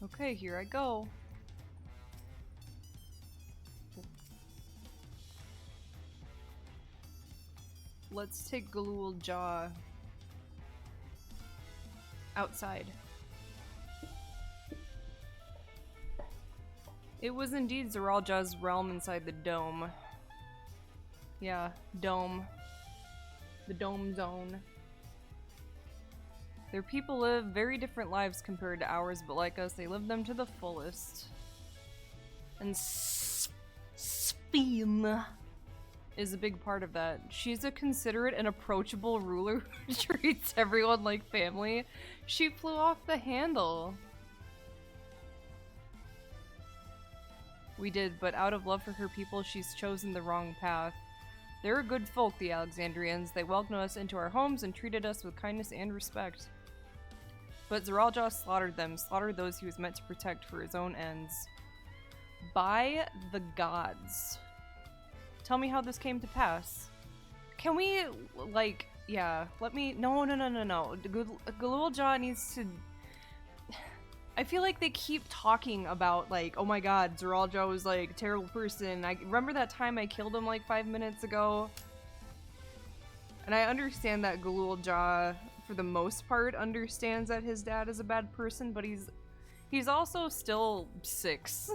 Okay, here I go. Let's take Galul Jaw outside. It was indeed Zeralja's realm inside the dome. Yeah, dome. The dome zone. Their people live very different lives compared to ours, but like us, they live them to the fullest. And Spin is a big part of that. She's a considerate and approachable ruler who treats everyone like family. She flew off the handle. We did, but out of love for her people, she's chosen the wrong path. They're good folk, the Alexandrians. They welcomed us into our homes and treated us with kindness and respect. But Zeralja slaughtered them, slaughtered those he was meant to protect for his own ends. By the gods. Tell me how this came to pass. Can we, like, yeah, let me, no. Galulja needs to, I feel like they keep talking about, like, oh my god, Zeralja was, like, a terrible person. I remember that time I killed him, like, 5 minutes ago. And I understand that Galulja, for the most part, understands that his dad is a bad person, but he's also still 6.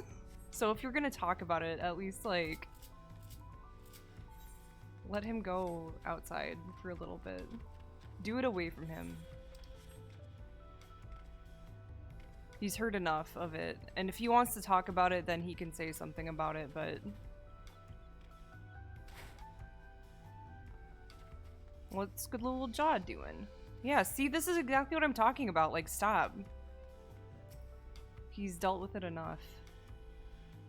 So if you're gonna talk about it, at least, like, let him go outside for a little bit. Do it away from him. He's heard enough of it, and if he wants to talk about it, then he can say something about it, but... What's good little Jaw doing? Yeah, see, this is exactly what I'm talking about, like, stop. He's dealt with it enough.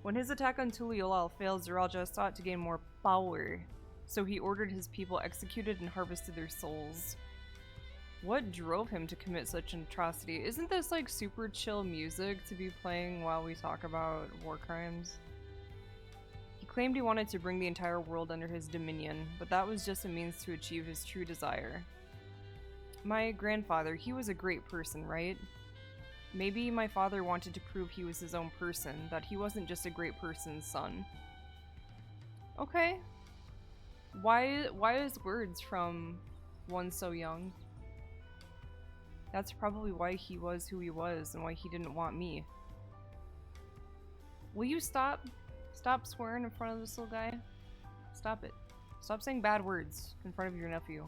When his attack on Tuliolal failed, Zeralja sought to gain more power, so he ordered his people executed and harvested their souls. What drove him to commit such an atrocity? Isn't this like super chill music to be playing while we talk about war crimes? He claimed he wanted to bring the entire world under his dominion, but that was just a means to achieve his true desire. My grandfather, he was a great person, right? Maybe my father wanted to prove he was his own person, that he wasn't just a great person's son. Okay. Why is words from one so young? That's probably why he was who he was and why he didn't want me. Will you stop? Stop swearing in front of this little guy? Stop it. Stop saying bad words in front of your nephew.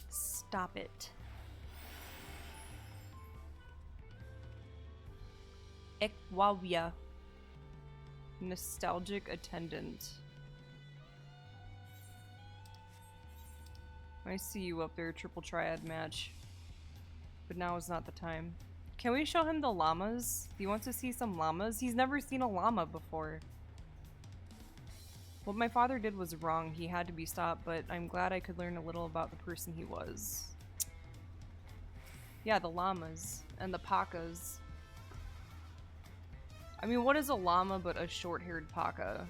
Stop it. Ekwawia. Nostalgic attendant. I see you up there, triple triad match. But now is not the time. Can we show him the llamas? Do you want to see some llamas? He's never seen a llama before. What my father did was wrong. He had to be stopped, but I'm glad I could learn a little about the person he was. Yeah, the llamas. And the pakas. I mean, what is a llama but a short-haired paka?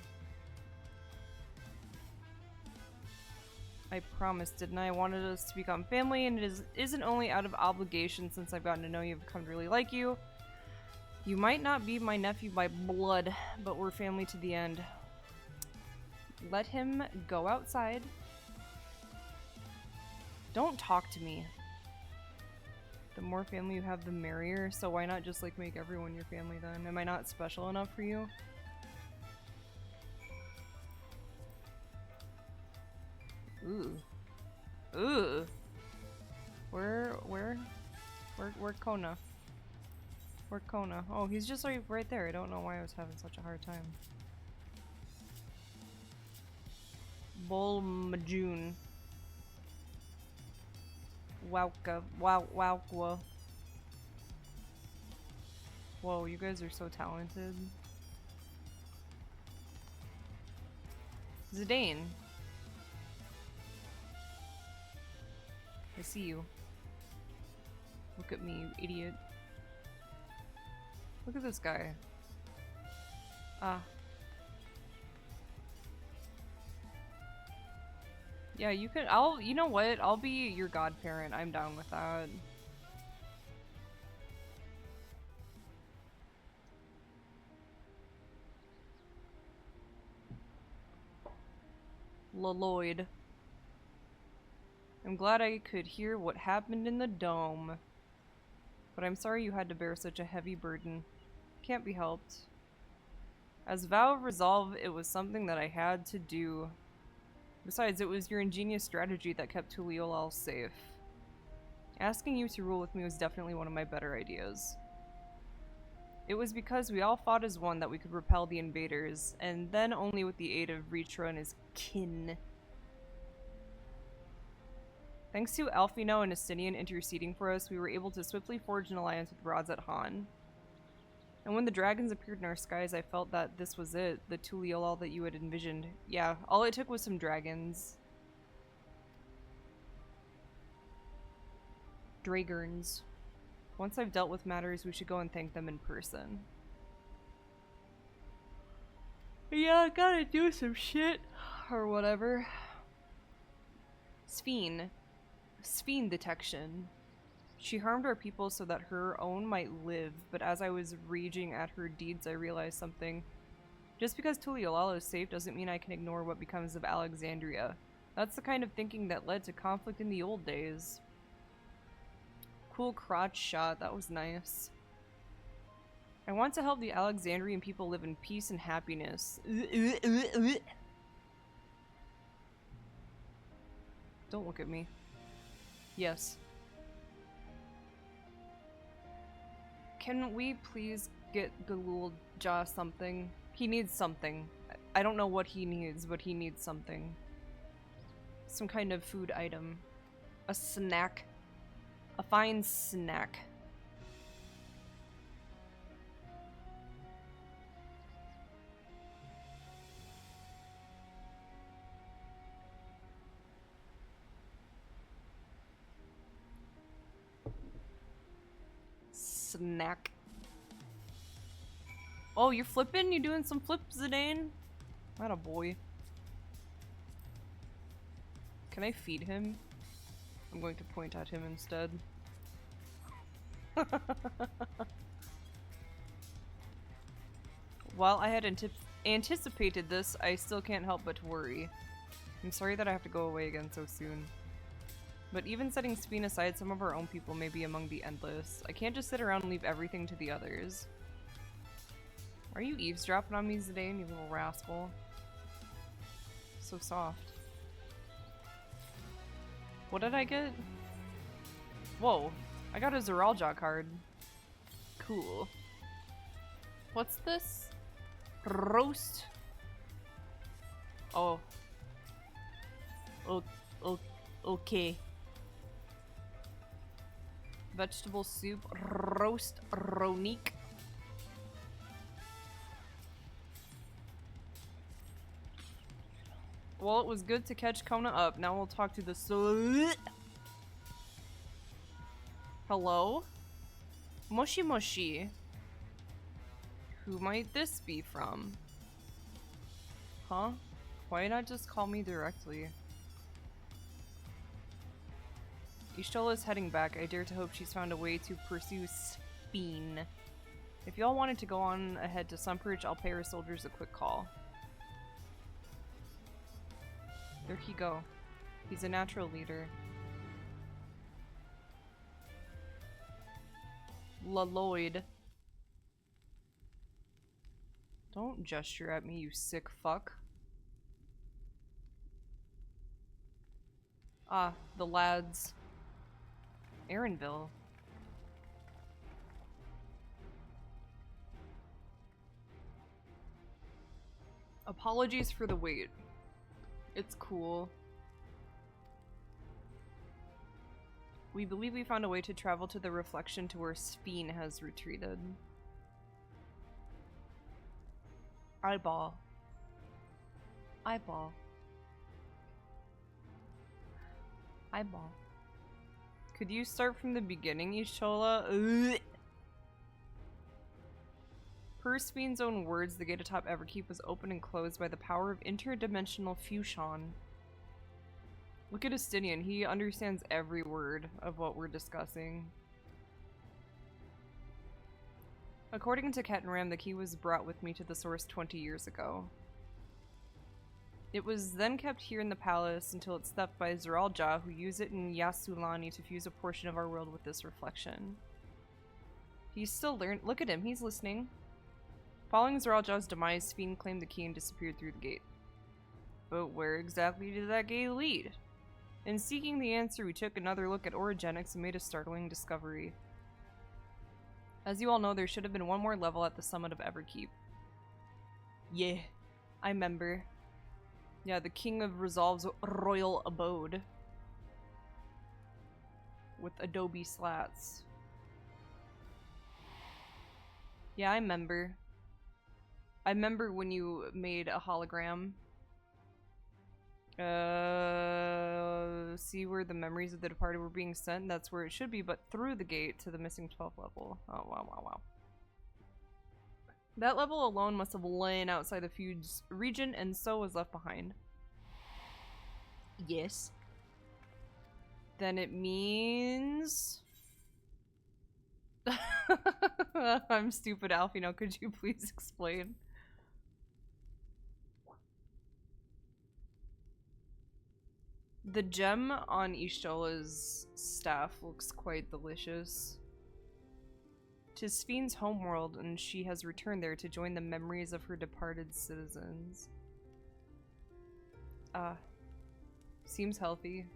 I promised, didn't I? I wanted us to become family, and it isn't only out of obligation since I've gotten to know you, I've come to really like you. You might not be my nephew by blood, but we're family to the end. Let him go outside. Don't talk to me. The more family you have, the merrier, so why not just, like, make everyone your family then? Am I not special enough for you? Ooh. Ooh. Where Kona? Where Kona? Oh, he's just like right there. I don't know why I was having such a hard time. Bolmajun. Wowka. Whoa, you guys are so talented. Zidane. I see you. Look at me, you idiot. Look at this guy. Ah. Yeah, you can. You know what? I'll be your godparent. I'm down with that. Lloyd. I'm glad I could hear what happened in the dome. But I'm sorry you had to bear such a heavy burden. Can't be helped. As a vow of resolve, it was something that I had to do. Besides, it was your ingenious strategy that kept Tuliolal safe. Asking you to rule with me was definitely one of my better ideas. It was because we all fought as one that we could repel the invaders, and then only with the aid of Ritra and his kin. Thanks to Alfino and Estinian interceding for us, we were able to swiftly forge an alliance with Radzat Han. And when the dragons appeared in our skies, I felt that this was it, the Tuliolal that you had envisioned. Yeah, all it took was some dragons. Dragons. Once I've dealt with matters, we should go and thank them in person. Yeah, I gotta do some shit. Or whatever. Sphene. Sphene detection. She harmed our people so that her own might live, but as I was raging at her deeds, I realized something. Just because Tuliolal is safe doesn't mean I can ignore what becomes of Alexandria. That's the kind of thinking that led to conflict in the old days. Cool crotch shot, that was nice. I want to help the Alexandrian people live in peace and happiness. Don't look at me. Yes. Can we please get Galul Ja something? He needs something. I don't know what he needs, but he needs something. Some kind of food item. A snack. A fine snack. Snack. Oh, you're flipping? You doing some flips, Zidane? Not a boy. Can I feed him? I'm going to point at him instead. While I had anticipated this, I still can't help but worry. I'm sorry that I have to go away again so soon. But even setting Sphene aside, some of our own people may be among the endless. I can't just sit around and leave everything to the others. Are you eavesdropping on me, Zidane, you little rascal? So soft. What did I get? Whoa, I got a Zeralja card. Cool. What's this? Roast. Oh. Okay. Vegetable soup, roast ronique. Well, it was good to catch Kona up. Now we'll talk to the Hello? Moshi Moshi. Who might this be from? Huh? Why not just call me directly? Ishtola is heading back. I dare to hope she's found a way to pursue Sphene. If y'all wanted to go on ahead to Sunbridge, I'll pay our soldiers a quick call. There he go. He's a natural leader. Lloyd. Don't gesture at me, you sick fuck. Ah, the lads. Aaronville. Apologies for the wait. It's cool. We believe we found a way to travel to the reflection to where Sphene has retreated. Eyeball. Eyeball. Eyeball. Could you start from the beginning, Ishtola? Per Sphene's own words, the gate atop Everkeep was opened and closed by the power of interdimensional fusion. Look at Estinian, he understands every word of what we're discussing. According to Ketenram, the key was brought with me to the source 20 years ago. It was then kept here in the palace until it's theft by Zeralja, who used it in Yasulani to fuse a portion of our world with this reflection. He's still learning. Look at him, he's listening. Following Zeralja's demise, Fiend claimed the key and disappeared through the gate. But where exactly did that gate lead? In seeking the answer, we took another look at orogenics and made a startling discovery. As you all know, there should have been one more level at the summit of Everkeep. Yeah, I remember. Yeah, the King of Resolve's royal abode. With adobe slats. Yeah, I remember. I remember when you made a hologram. See where the memories of the departed were being sent? That's where it should be, but through the gate to the missing 12th level. Oh, wow, wow, wow. That level alone must have lain outside the Feuds region, and so was left behind. Yes. Then it means... I'm stupid, Alfino. Could you please explain? The gem on Ishtola's staff looks quite delicious. 'Tis Fiend's homeworld, and she has returned there to join the memories of her departed citizens. Seems healthy.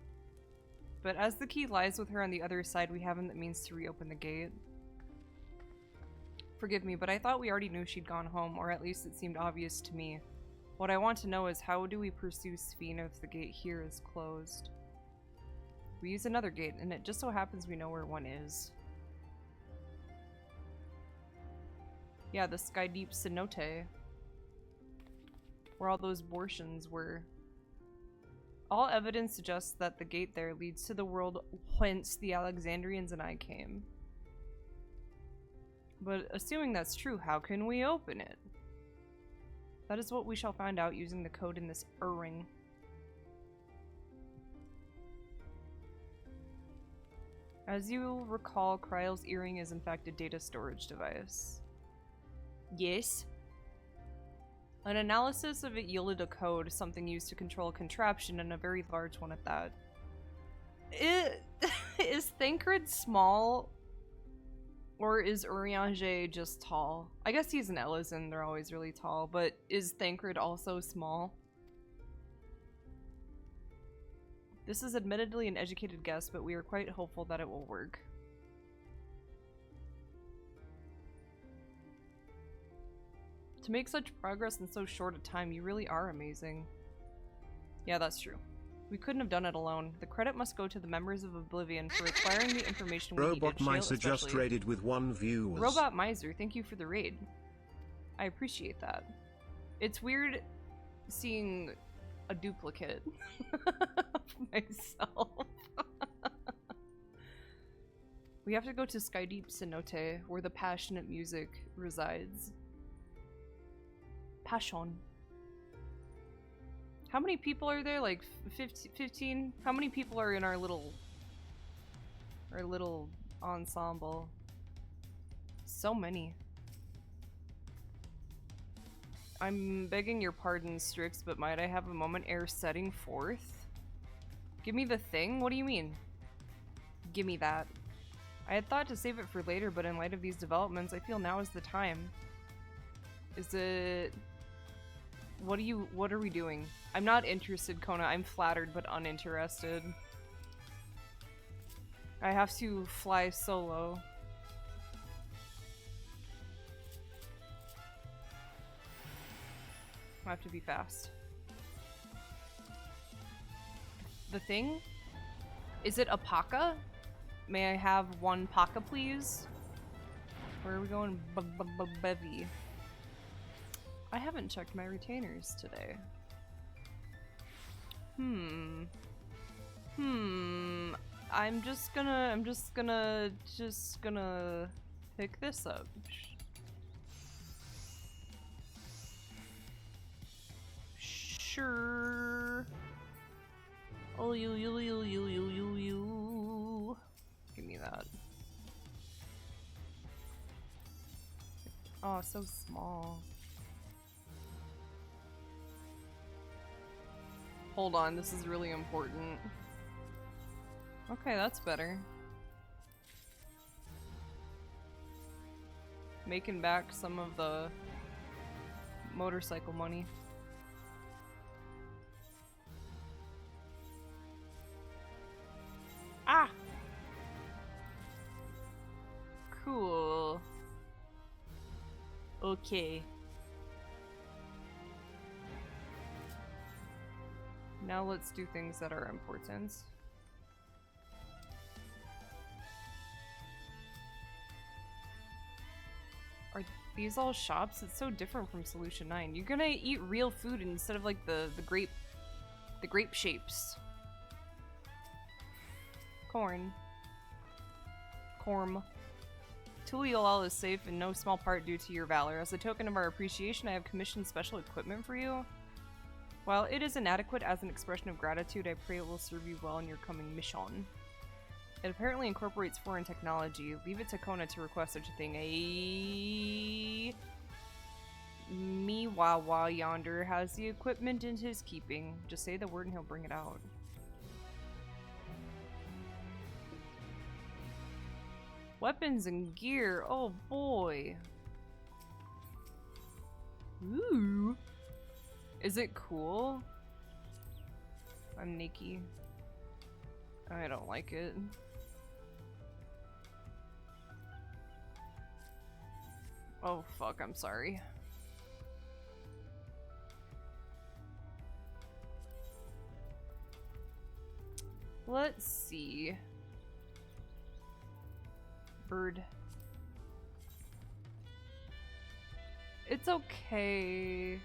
But as the key lies with her on the other side, we haven't the means to reopen the gate. Forgive me, but I thought we already knew she'd gone home, or at least it seemed obvious to me. What I want to know is, how do we pursue Sphene if the gate here is closed? We use another gate, and it just so happens we know where one is. Yeah, the Sky Deep Cenote. Where all those Bortians were. All evidence suggests that the gate there leads to the world whence the Alexandrians and I came. But assuming that's true, how can we open it? That is what we shall find out using the code in this ring. As you recall, Kryle's earring is in fact a data storage device. Yes. An analysis of it yielded a code, something used to control a contraption, and a very large one at that. Is Thancred small? Or is Urianger just tall? I guess he's an Elysian, they're always really tall, but is Thancred also small? This is admittedly an educated guess, but we are quite hopeful that it will work. To make such progress in so short a time, you really are amazing. Yeah, that's true. We couldn't have done it alone. The credit must go to the members of Oblivion for acquiring the information we needed. Robot Miser just raided with 1 view. Robot Miser, thank you for the raid. I appreciate that. It's weird seeing a duplicate of myself. We have to go to Skydeep Cenote, where the passionate music resides. Passion. How many people are there? Like 15? How many people are in our little ensemble? So many. I'm begging your pardon, Strix, but might I have a moment ere setting forth? Give me the thing? What do you mean? Give me that. I had thought to save it for later, but in light of these developments, I feel now is the time. Is it... What are we doing? I'm not interested, Kona. I'm flattered, but uninterested. I have to fly solo. I have to be fast. The thing? Is it a Paka? May I have 1 Paka, please? Where are we going? Bevy. I haven't checked my retainers today. I'm just gonna pick this up. Sure. Oh, you. Give me that. Oh, so small. Hold on, this is really important. Okay, that's better. Making back some of the motorcycle money. Ah! Cool. Okay. Now let's do things that are important. Are these all shops? It's so different from Solution 9. You're gonna eat real food instead of like the grape shapes. Corn. Corm. Tuliolal is safe in no small part due to your valor. As a token of our appreciation, I have commissioned special equipment for you. While it is inadequate as an expression of gratitude, I pray it will serve you well in your coming mission. It apparently incorporates foreign technology. Leave it to Kona to request such a thing. Miwawa yonder has the equipment in his keeping. Just say the word and he'll bring it out. Weapons and gear. Oh boy. Ooh. Is it cool? I'm Nikki. I don't like it. Oh fuck, I'm sorry. Let's see. Bird. It's okay.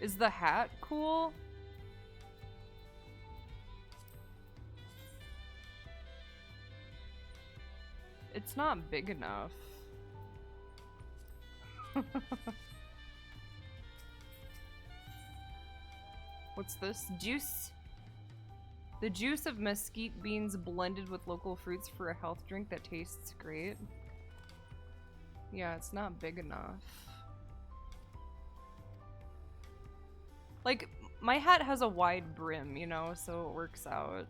Is the hat cool? It's not big enough. What's this? Juice? The juice of mesquite beans blended with local fruits for a health drink that tastes great. Yeah, it's not big enough. Like, my hat has a wide brim, you know, so it works out.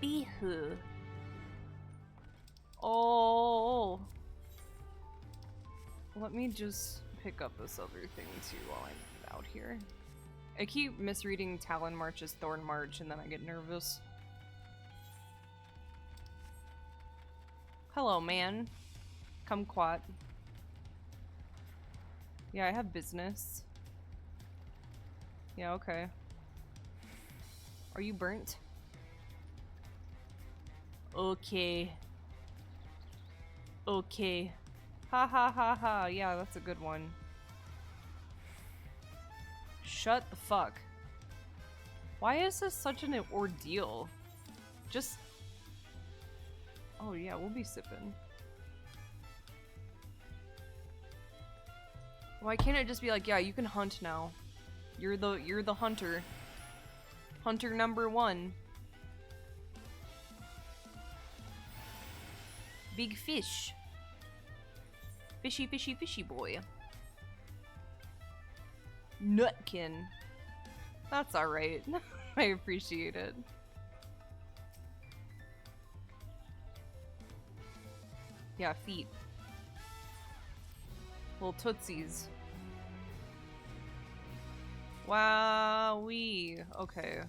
Eehoo. Oh. Let me just pick up this other thing too while I'm out here. I keep misreading Talon March as Thorn March and then I get nervous. Hello, man. Kumquat. Yeah, I have business. Yeah, okay. Are you burnt? Okay. Okay. Ha ha ha ha. Yeah, that's a good one. Shut the fuck. Why is this such an ordeal? Just... Oh yeah, we'll be sipping. Why can't it just be like, yeah, you can hunt now. You're the hunter. Hunter number 1. Big fish. Fishy, fishy, fishy boy. Nutkin. That's alright. I appreciate it. Yeah, feet. Little tootsies. Wowee. Okay.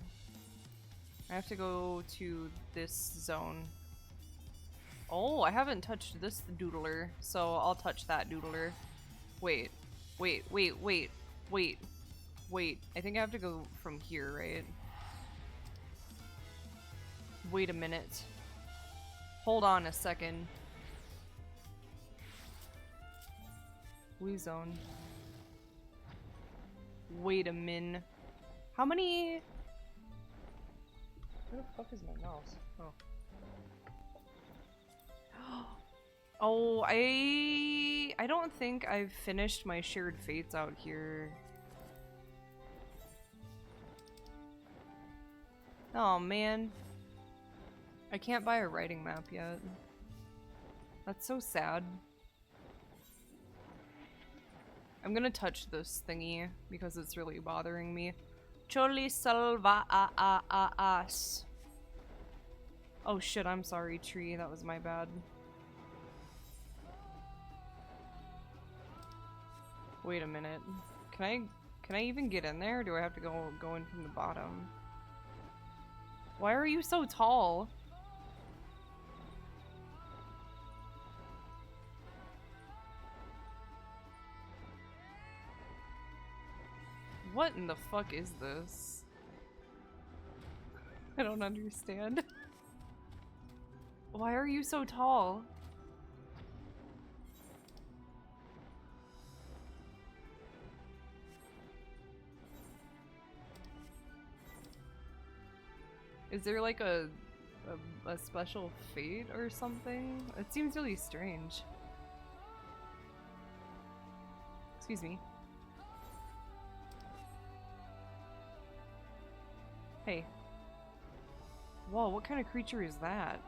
I have to go to this zone. Oh, I haven't touched this doodler, so I'll touch that doodler. Wait. Wait. I think I have to go from here, right? Wait a minute. Hold on a second. Wii zone. Wait a min. How many? Where the fuck is my mouse? Oh. Oh, I don't think I've finished my shared fates out here. Oh man. I can't buy a writing map yet. That's so sad. I'm gonna touch this thingy because it's really bothering me. Choli salva as. Oh shit, I'm sorry, tree. That was my bad. Wait a minute. Can I even get in there? Or do I have to go in from the bottom? Why are you so tall? What in the fuck is this? I don't understand. Why are you so tall? Is there like a special fate or something? It seems really strange. Excuse me. Hey. Whoa, what kind of creature is that?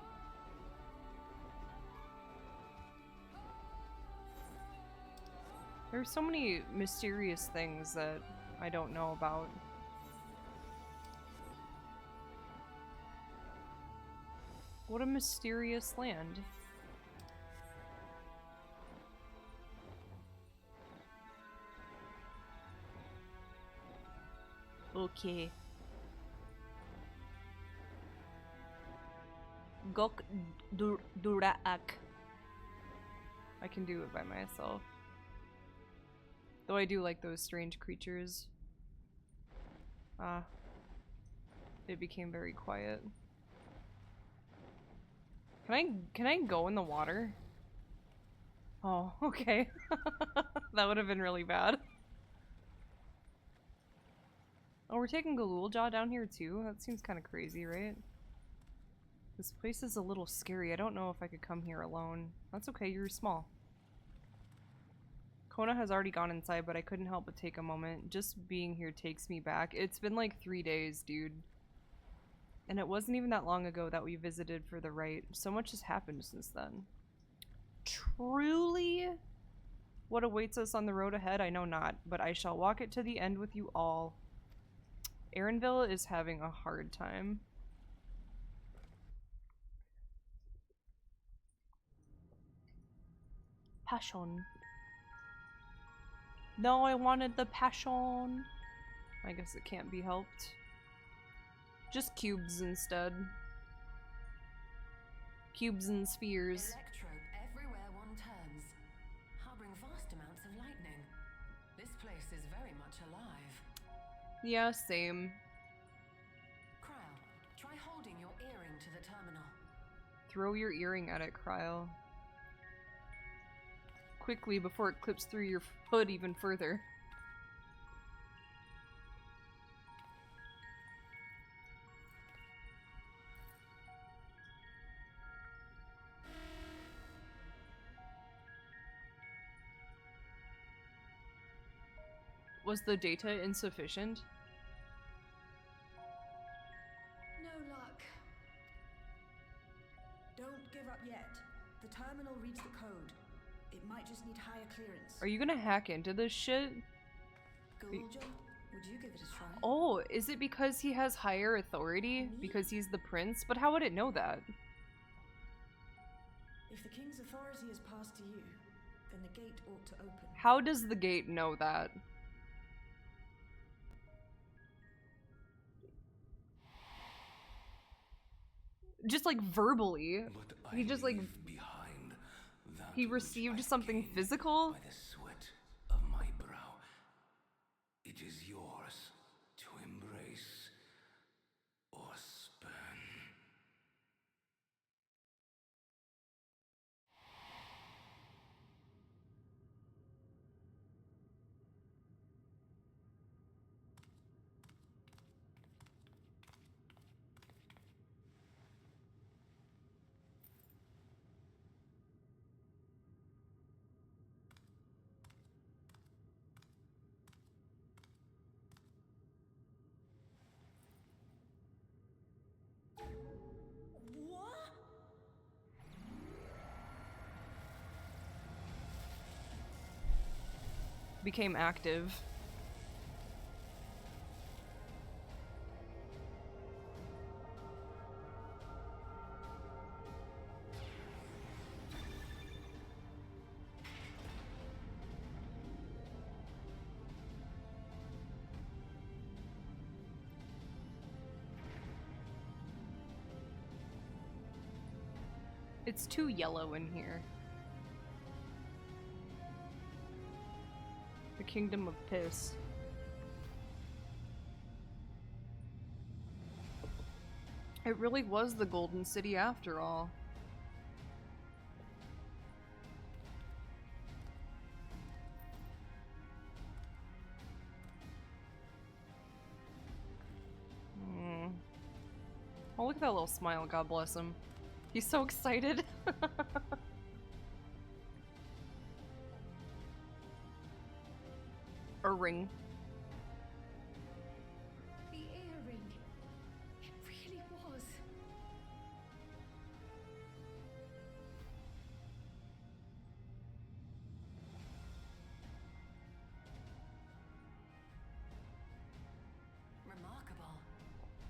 There's so many mysterious things that I don't know about. What a mysterious land. Okay. Gok Duraak. I can do it by myself. Though I do like those strange creatures. Ah. It became very quiet. Can I go in the water? Oh, okay. That would have been really bad. Oh, we're taking Galuljaw down here too? That seems kind of crazy, right? This place is a little scary. I don't know if I could come here alone. That's okay, you're small. Kona has already gone inside, but I couldn't help but take a moment. Just being here takes me back. It's been like 3 days, dude. And it wasn't even that long ago that we visited for the rite. So much has happened since then. Truly? What awaits us on the road ahead, I know not, but I shall walk it to the end with you all. Erinville is having a hard time. Passion. No, I wanted the passion. I guess it can't be helped. Just cubes instead. Cubes and spheres. Electrope everywhere one turns, harboring vast amounts of lightning. This place is very much alive. Yeah, same. Cryle, try holding your earring to the terminal. Throw your earring at it, Cryle. Quickly before it clips through your hood even further. Was the data insufficient? No luck. Don't give up yet. The terminal reads the code. It might just need higher clearance. Are you gonna hack into this shit? Gulja, would you give it a try? Oh, is it because he has higher authority? Because he's the prince? But how would it know that? If the king's authority is passed to you, then the gate ought to open. How does the gate know that? Just like verbally. He just like he received something physical. By the sweat of my brow, it is yours to embrace or spurn. became active. It's too yellow in here. The Kingdom of Piss. It really was the Golden City after all. Oh, look at that little smile, God bless him. He's so excited. A ring. The earring. It really was. Remarkable.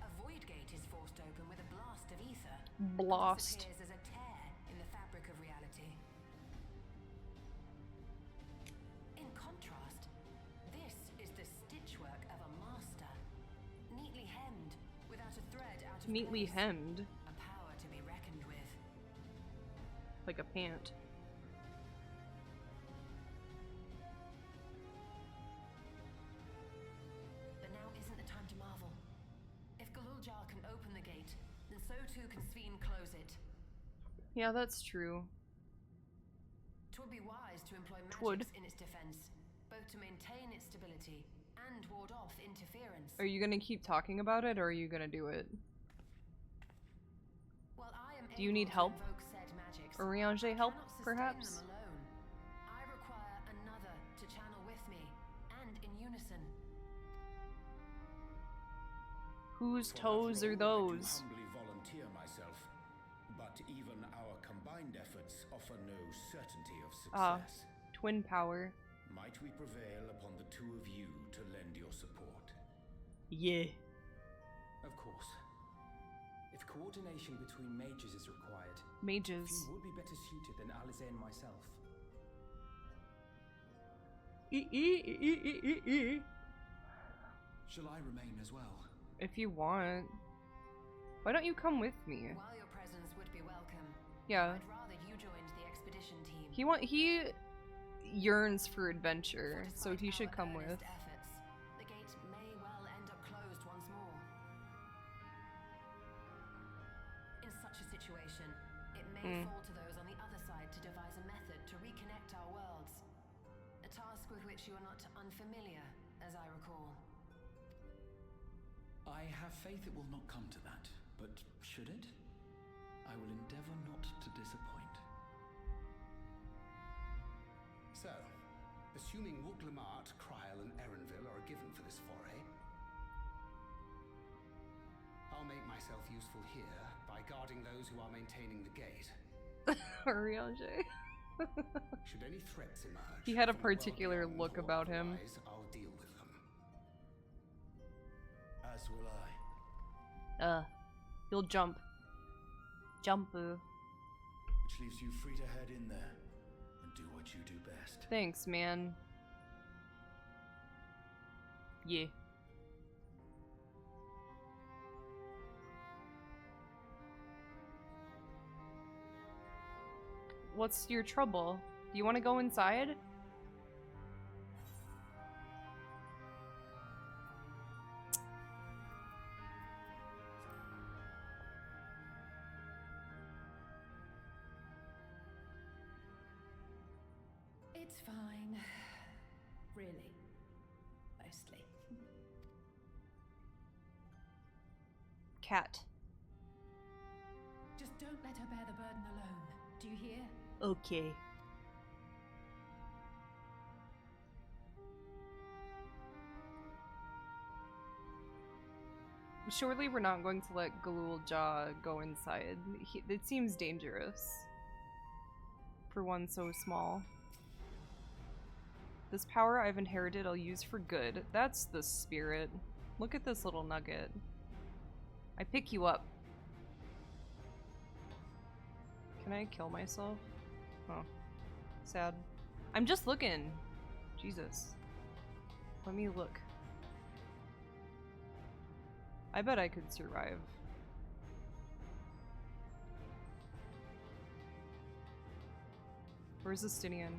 A void gate is forced open with a blast of ether. Blast. This appears as a tear in the fabric of reality. In contrast, this is the stitchwork of a master. Neatly hemmed, without a thread out of Neatly place. hemmed. A power to be reckoned with. Like a pant. But now isn't the time to marvel. If Galuljar can open the gate, then so too can Sveen close it. Yeah, that's true. 'Twould be wise to employ Twould. magics in its defense, both to maintain its stability and ward off interference. Are you gonna keep talking about it, or are you gonna do it? While I am Do you able need to help? invoke said magics, Oriange I help, cannot sustain perhaps? them alone. I require another to channel with me, and in unison. Whose For toes that are role, I do those? humbly volunteer myself, but even our combined efforts offer no certainty of success. Twin power. Might we prevail upon the two of you to lend your support? Yeah. Of course. If coordination between mages is required, Mages. few would be better suited than Alize and myself. Shall I remain as well? If you want. Why don't you come with me? While your presence would be welcome, Yeah. I'd rather you joined the expedition team. He yearns for adventure, For so despite he should our come earnest with. efforts, the gate may well end up closed once more. In such a situation, it may fall to those on the other side to devise a method to reconnect our worlds. A task with which you are not unfamiliar, as I recall. I have faith it will not come to that, but should it? I will endeavor not to disappoint. So, assuming Wooklamart, Kryl, and Erenville are a given for this foray, I'll make myself useful here by guarding those who are maintaining the gate. Oriange. Should any threats emerge, He had a from the world particular beyond look or about him. otherwise, I'll deal with them. As will I. He'll jump. Jump. Which leaves you free to head in there and do what you do best. Thanks, man. Yeah. What's your trouble? Do you want to go inside? It's fine. Really. Mostly. Cat. Just don't let her bear the burden alone. Do you hear? Okay. Surely we're not going to let Galuljar go inside. It seems dangerous. For one so small. This power I've inherited I'll use for good. That's the spirit. Look at this little nugget. I pick you up. Can I kill myself? Oh. Sad. I'm just looking. Jesus. Let me look. I bet I could survive. Where's Justinian?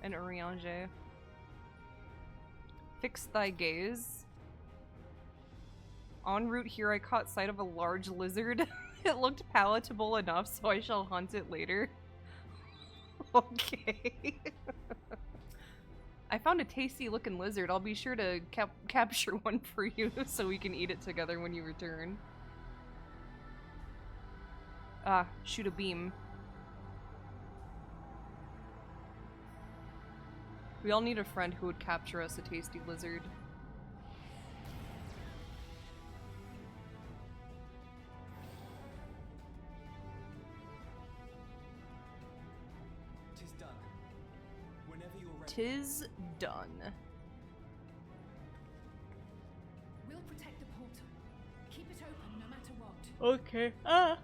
And Urianger. Fix thy gaze. En route here I caught sight of a large lizard. It looked palatable enough, so I shall hunt it later. Okay. I found a tasty looking lizard. I'll be sure to capture one for you so we can eat it together when you return. Ah, shoot a beam. We all need a friend who would capture us a tasty lizard. Tis done. Whenever you're ready. Tis done. We'll protect the portal. Keep it open no matter what. Okay. Ah!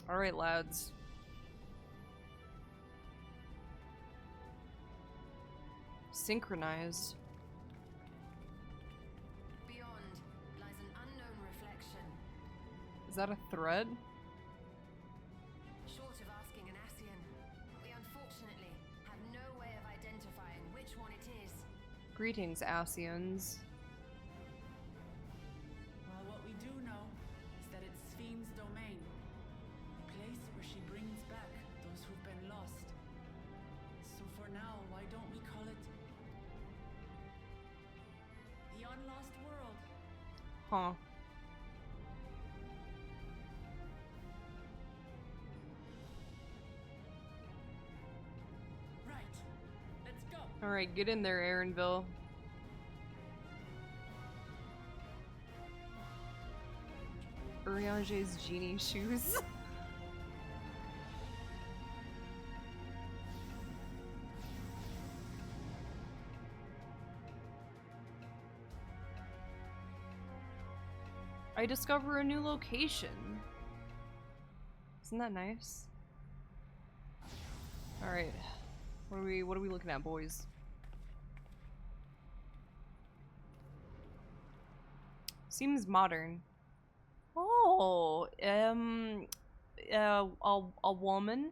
Alright, lads. Synchronize. Beyond lies an unknown reflection. Is that a thread? Short of asking an Ascian, we unfortunately have no way of identifying which one it is. Greetings, Ascians. Well, what we do know is that it's Fiend's domain. A place where she brings back those who've been lost. So for now, why don't we call it the Unlost World? Huh. Right. Let's go. Alright, get in there, Aaronville. Urianger's genie shoes. I discover a new location. Isn't that nice? Alright. What are we looking at, boys? Seems modern. Oh, a woman.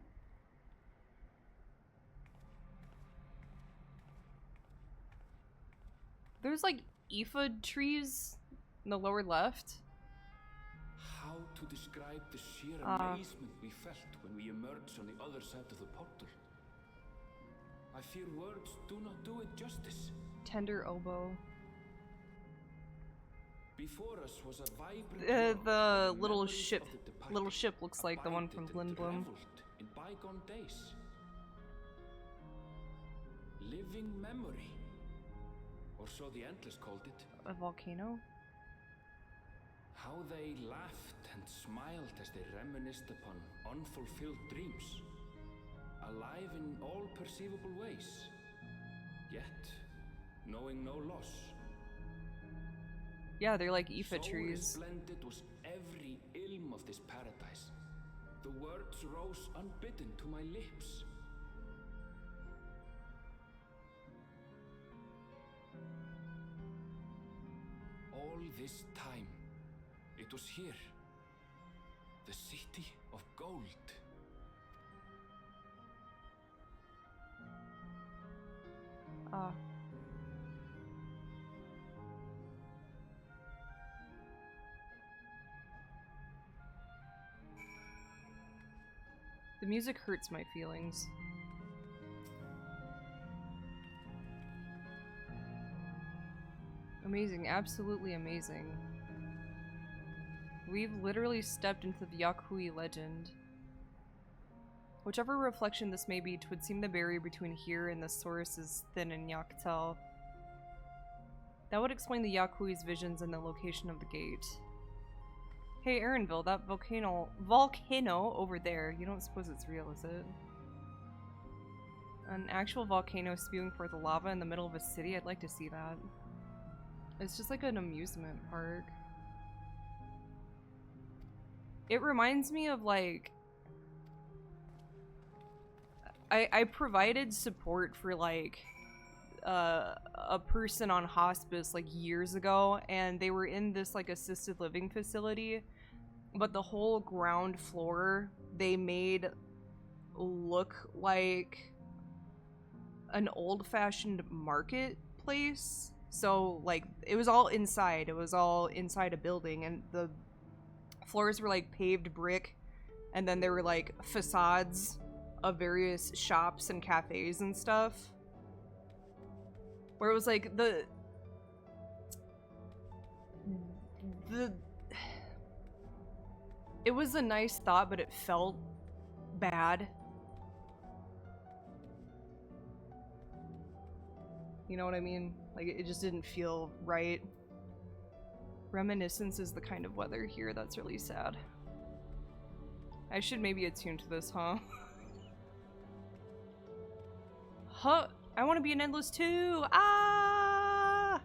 There's like ephod trees in the lower left. How to describe the sheer amazement we felt when we emerged on the other side of the portal? I fear words do not do it justice. Tender oboe. Before us was a vibrant the little ship. Little ship looks like the one from Lindblom. In bygone days. Living memory. Or so the Endless called it. A volcano? How they laughed and smiled as they reminisced upon unfulfilled dreams. Alive in all perceivable ways. Yet, knowing no loss. Yeah, they're like ephod trees. So resplendent was every ilm of this paradise. The words rose unbidden to my lips. All this time, it was here. The city of gold. Ah. The music hurts my feelings. Amazing, absolutely amazing. We've literally stepped into the Yakui legend. Whichever reflection this may be, 'twould seem the barrier between here and the source is thin in Yaktel. That would explain the Yakui's visions and the location of the gate. Hey, Erinville, that volcano over there, you don't suppose it's real, is it? An actual volcano spewing forth lava in the middle of a city? I'd like to see that. It's just like an amusement park. It reminds me of like... I provided support for like a person on hospice like years ago, and they were in this like assisted living facility, but the whole ground floor they made look like an old-fashioned marketplace. So like it was all inside a building, and the floors were like paved brick, and then there were like facades of various shops and cafes and stuff, where it was like it was a nice thought, but it felt bad. You know what I mean? Like, it just didn't feel right. Reminiscence is the kind of weather here that's really sad. I should maybe attune to this, huh? Huh? I want to be an endless too! Ah!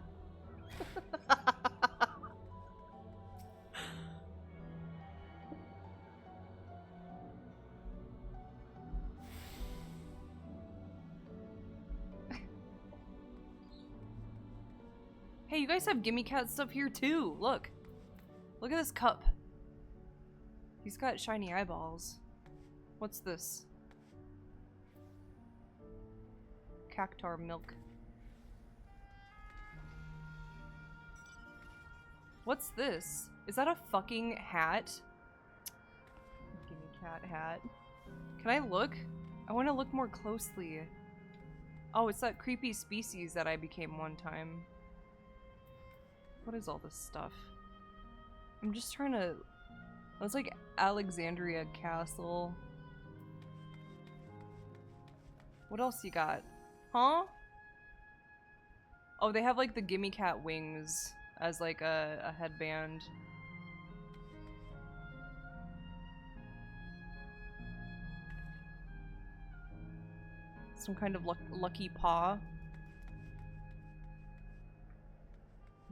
Hey, you guys have Gimme Cat stuff here too! Look! Look at this cup! He's got shiny eyeballs. What's this? Cactar milk. What's this? Is that a fucking hat? Gimme Cat hat. Can I look? I want to look more closely. Oh, it's that creepy species that I became one time. What is all this stuff? I'm just trying to... That's like Alexandria Castle. What else you got? Huh? Oh, they have like the Gimme Cat wings as like a headband. Some kind of lucky paw.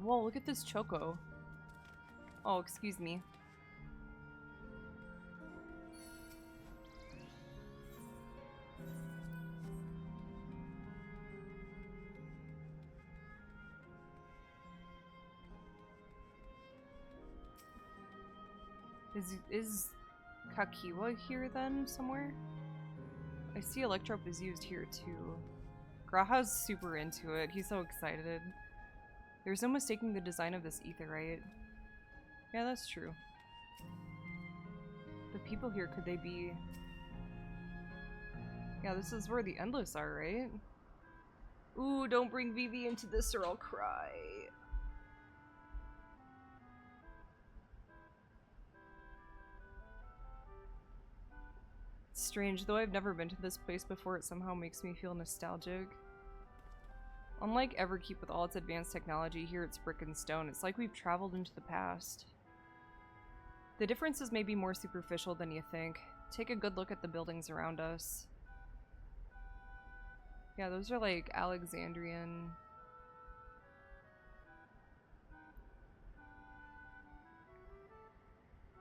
Whoa, look at this choco. Oh, excuse me. Is Kakiwa here then, somewhere? I see Electrope is used here too. Graha's super into it. He's so excited. There's no mistaking the design of this aetheryte. Yeah, that's true. The people here, could they be... Yeah, this is where the Endless are, right? Ooh, don't bring Vivi into this or I'll cry. It's strange, though I've never been to this place before, it somehow makes me feel nostalgic. Unlike Everkeep with all its advanced technology, here it's brick and stone. It's like we've traveled into the past. The differences may be more superficial than you think. Take a good look at the buildings around us. Yeah, those are like Alexandrian.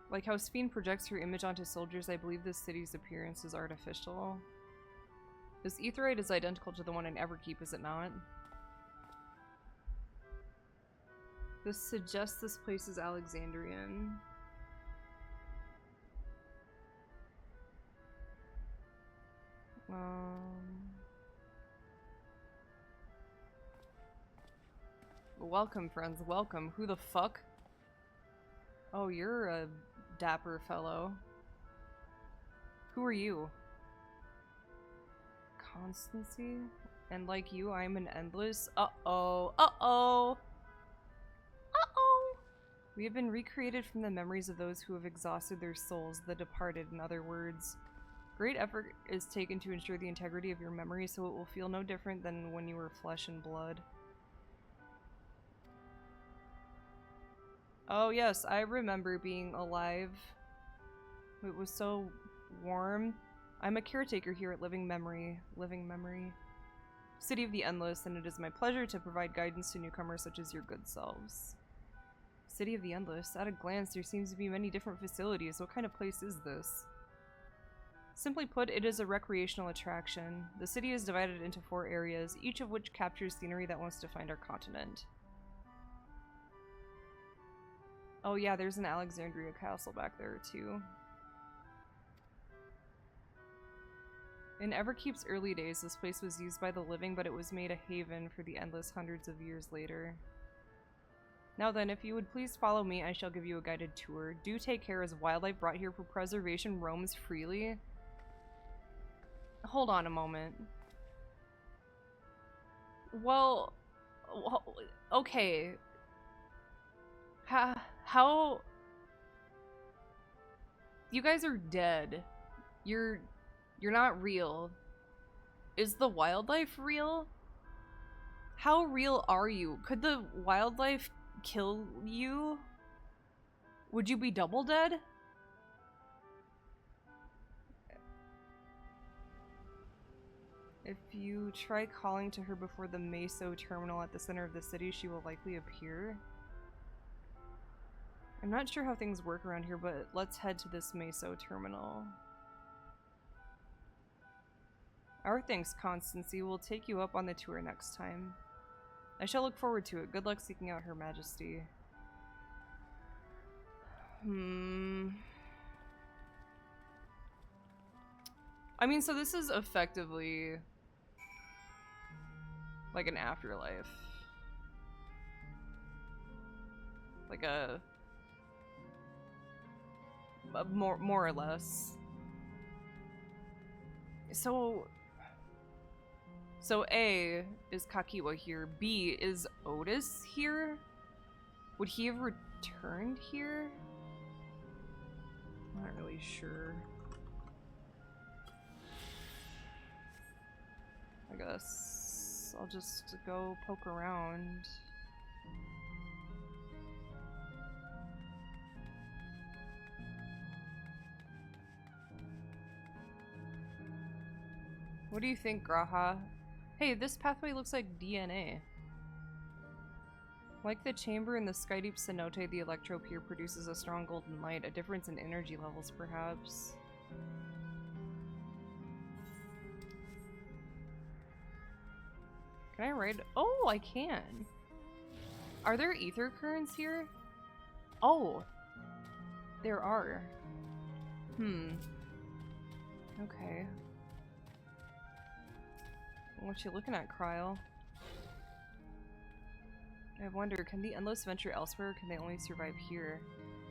Like how Sphene projects her image onto soldiers, I believe this city's appearance is artificial. This aetheryte is identical to the one in Everkeep, is it not? This suggests this place is Alexandrian. Welcome, friends, welcome. Who the fuck? Oh, you're a dapper fellow. Who are you? Constancy? And like you, I'm an endless. Uh-oh. Uh-oh. Uh-oh. We have been recreated from the memories of those who have exhausted their souls, the departed, in other words. Great effort is taken to ensure the integrity of your memory so it will feel no different than when you were flesh and blood. Oh yes, I remember being alive. It was so warm. I'm a caretaker here at Living Memory. Living Memory. City of the Endless, and it is my pleasure to provide guidance to newcomers such as your good selves. City of the Endless. At a glance, there seems to be many different facilities. What kind of place is this? Simply put, it is a recreational attraction. The city is divided into 4 areas, each of which captures scenery that wants to find our continent. Oh yeah, there's an Alexandria castle back there too. In Everkeep's early days, this place was used by the living, but it was made a haven for the Endless hundreds of years later. Now then, if you would please follow me, I shall give you a guided tour. Do take care as wildlife brought here for preservation roams freely. Hold on a moment. Well, okay. How? You guys are dead. You're not real. Is the wildlife real? How real are you? Could the wildlife kill you? Would you be double dead? If you try calling to her before the Meso terminal at the center of the city, she will likely appear. I'm not sure how things work around here, but let's head to this Meso terminal. Our thanks, Constancy. We'll take you up on the tour next time. I shall look forward to it. Good luck seeking out Her Majesty. I mean, so this is effectively like an afterlife. Like a more or less. So A, is Kakiwa here? B, is Otis here? Would he have returned here? I'm not really sure. I guess I'll just go poke around. What do you think, Graha? Hey, this pathway looks like DNA. Like the chamber in the Skydeep cenote, the electrope here produces a strong golden light, a difference in energy levels, perhaps. Can I ride? Oh, I can! Are there ether currents here? Oh! There are. Okay. What you looking at, Kryl? I wonder, can the Endless venture elsewhere, or can they only survive here?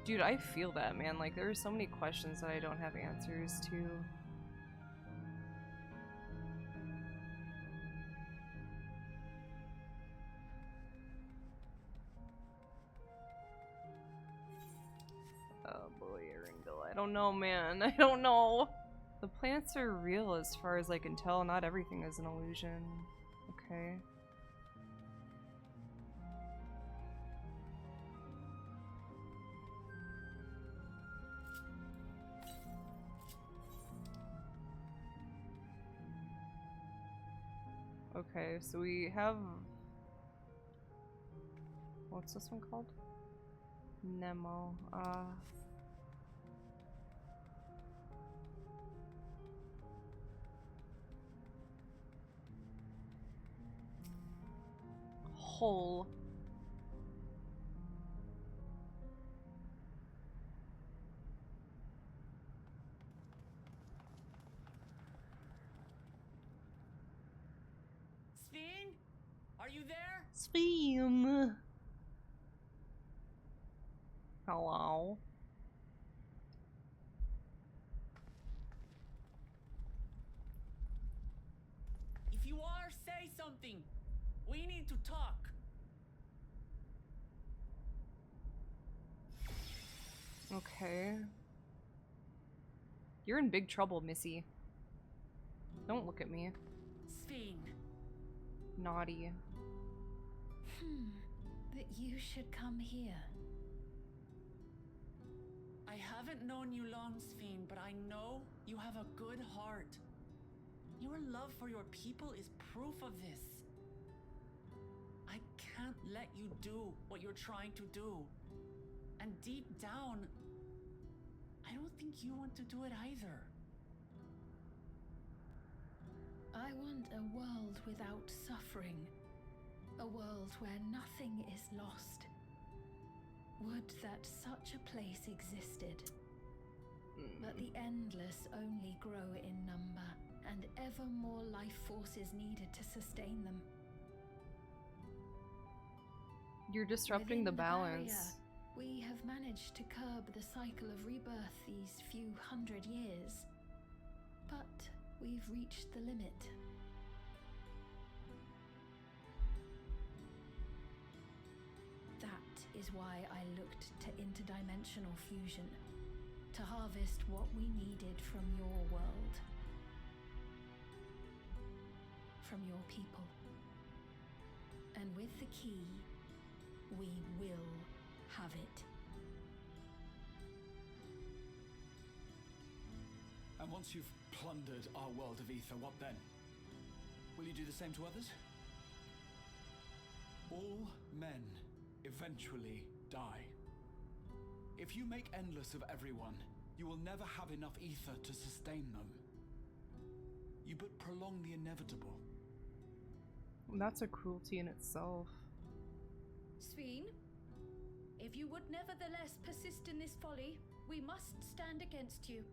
Dude, I feel that, man. Like, there are so many questions that I don't have answers to. Oh boy, Erangel. I don't know, man. I don't know. The plants are real as far as I can tell. Not everything is an illusion. Okay. Okay, so we have... What's this one called? Nemo. Hole. Sven? Are you there? Sven! Hello? If you are, say something. We need to talk. Okay. You're in big trouble, Missy. Don't look at me. Sven. Naughty. That you should come here. haven't known you long, Sphene, but I know you have a good heart. Your love for your people is proof of this. I can't let you do what you're trying to do. And deep down, I don't think you want to do it either. I want a world without suffering. A world where nothing is lost. Would that such a place existed. But the endless only grow in number, and ever more life force is needed to sustain them. You're disrupting the balance. Barrier, we have managed to curb the cycle of rebirth these few hundred years. But we've reached the limit. That is why I looked to interdimensional fusion, to harvest what we needed from your world, from your people. And with the key, we will have it. And once you've plundered our world of ether, what then? Will you do the same to others? All men eventually die. If you make endless of everyone, you will never have enough ether to sustain them. You but prolong the inevitable. That's a cruelty in itself. Sphene, if you would nevertheless persist in this folly, we must stand against you.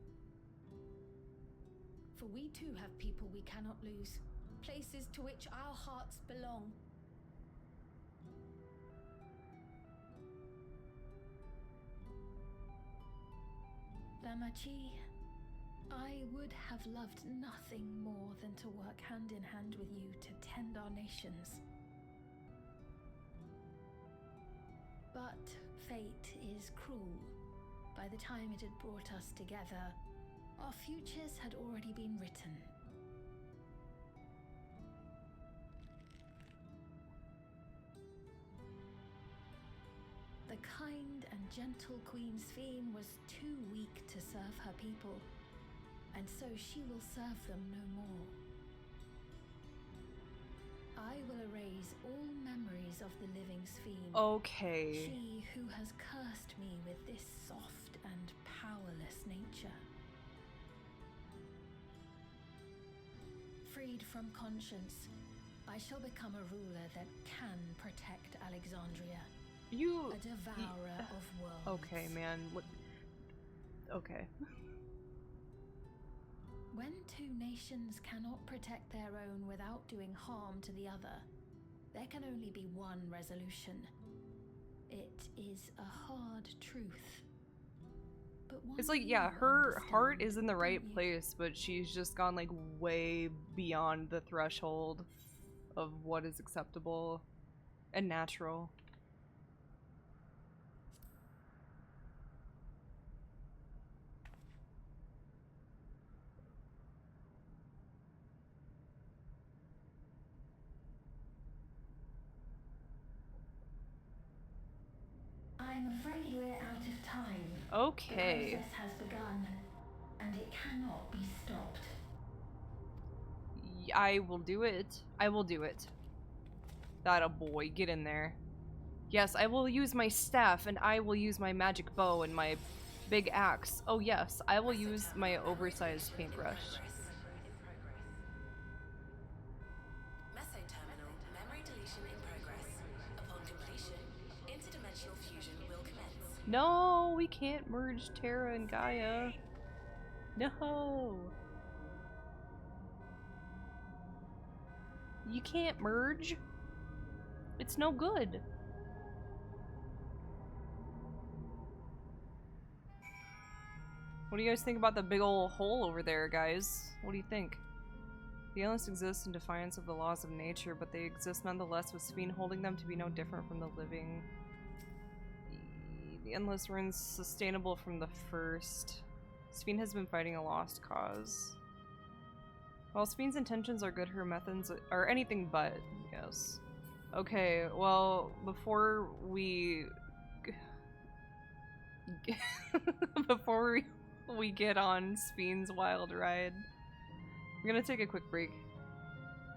For we too have people we cannot lose, places to which our hearts belong. Lamachi, I would have loved nothing more than to work hand in hand with you to tend our nations. But fate is cruel. By the time it had brought us together, our futures had already been written. The kind and gentle Queen Sphene was too weak to serve her people, and so she will serve them no more. I will erase all memories of the living Sphene. Okay. She who has cursed me with this soft and powerless nature. Freed from conscience, I shall become a ruler that can protect Alexandria. You... A devourer of worlds. Okay, man. Okay. When two nations cannot protect their own without doing harm to the other, there can only be one resolution. It is a hard truth. But It's like, yeah, her heart is in the right place, but she's just gone like way beyond the threshold of what is acceptable and natural. I'm afraid we're out of time. Okay. The process has begun, and it cannot be stopped. I will do it. I will do it. That a boy. Get in there. Yes, I will use my staff, and I will use my magic bow and my big axe. Oh yes, I will use my oversized paintbrush. No, we can't merge Terra and Gaia. No. You can't merge. It's no good. What do you guys think about the big ol' hole over there, guys? What do you think? The endless exist in defiance of the laws of nature, but they exist nonetheless, with Sphene holding them to be no different from the living. The endless runs sustainable from the first. Sphene has been fighting a lost cause. While Sphene's intentions are good, her methods are anything but, yes. Okay, well, before we... before we get on Spheen's wild ride. We're gonna take a quick break.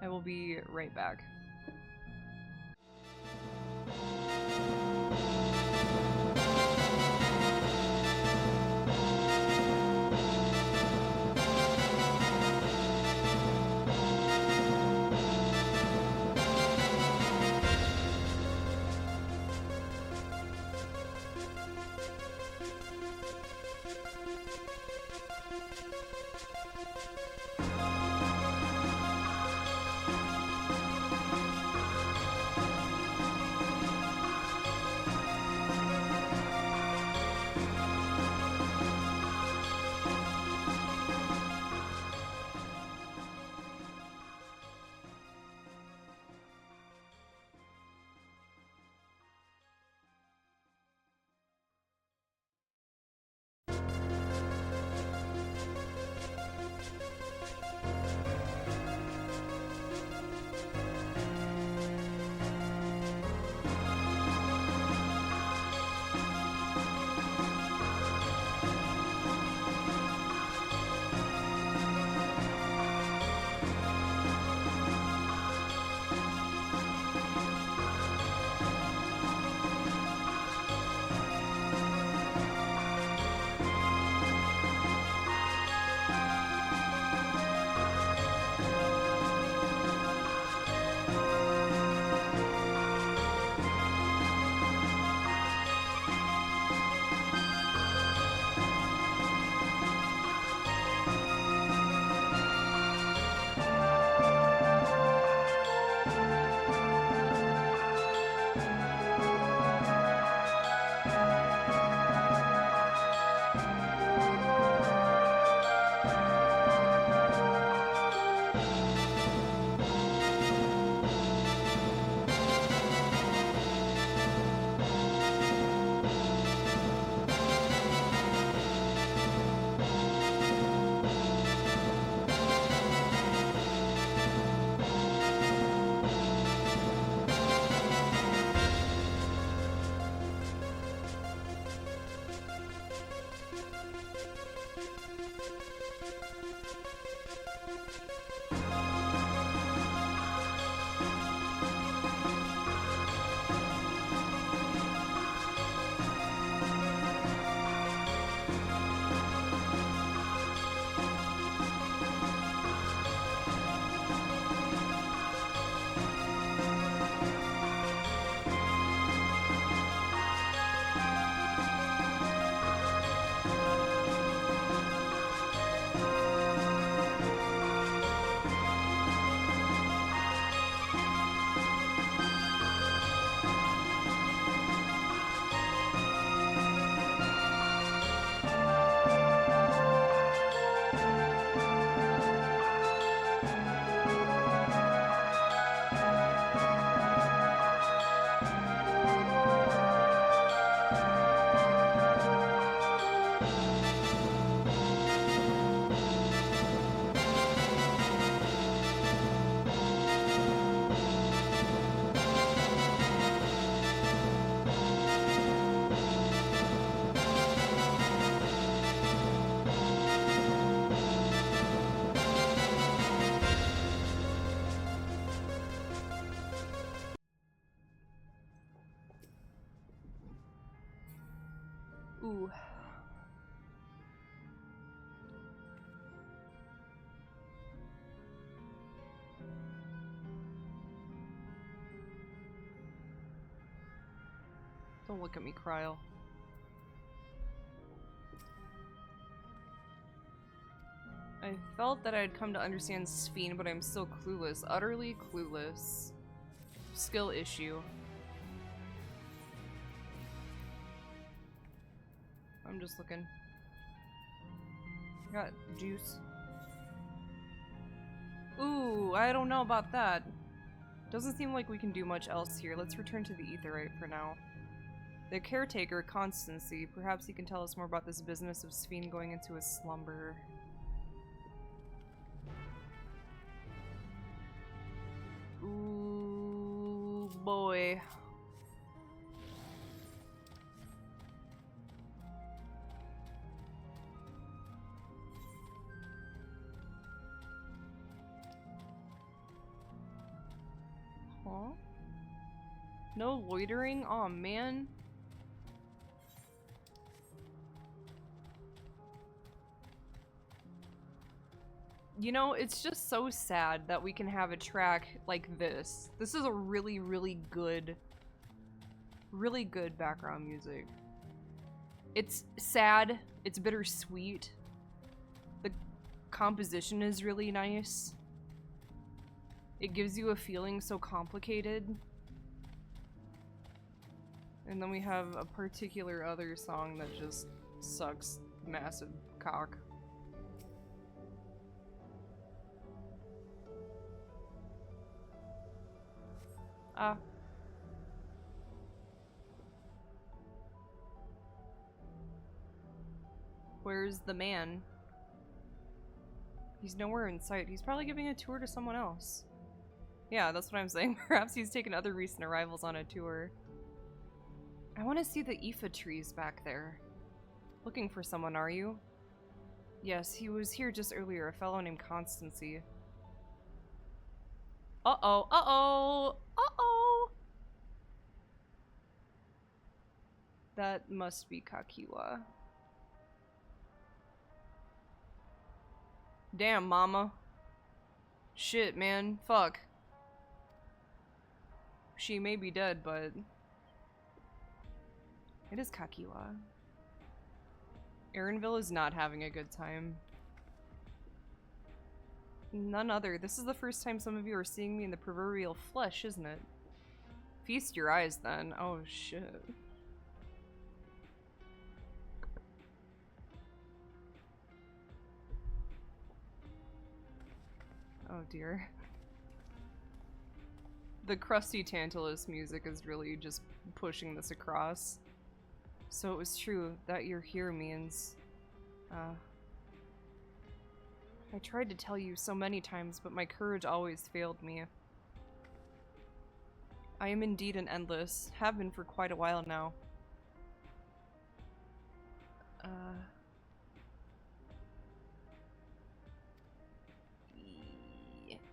I will be right back. Ooh. Don't look at me, Cryle. I felt that I had come to understand Sphene, but I'm still clueless. Utterly clueless. Skill issue. I'm just looking. Got juice. Ooh, I don't know about that. Doesn't seem like we can do much else here. Let's return to the Aetheryte for now. The caretaker, Constancy. Perhaps he can tell us more about this business of Sphene going into a slumber. Ooh, boy. Aw. No loitering? Aw, man. You know, it's just so sad that we can have a track like this. This is a really, really good background music. It's sad, it's bittersweet. The composition is really nice. It gives you a feeling so complicated. And then we have a particular other song that just sucks massive cock. Where's the man? He's nowhere in sight. He's probably giving a tour to someone else. Yeah, that's what I'm saying. Perhaps he's taken other recent arrivals on a tour. I want to see the Aoife trees back there. Looking for someone, are you? Yes, he was here just earlier, a fellow named Constancy. Uh-oh, uh-oh, uh-oh! That must be Kakiwa. Damn, mama. Shit, man. Fuck. She may be dead, but... it is Kakiwa. Erinville is not having a good time. None other. This is the first time some of you are seeing me in the proverbial flesh, isn't it? Feast your eyes, then. Oh, shit. Oh, dear. The crusty Tantalus music is really just pushing this across. So it was true that you're here means... I tried to tell you so many times, but my courage always failed me. I am indeed an endless, have been for quite a while now.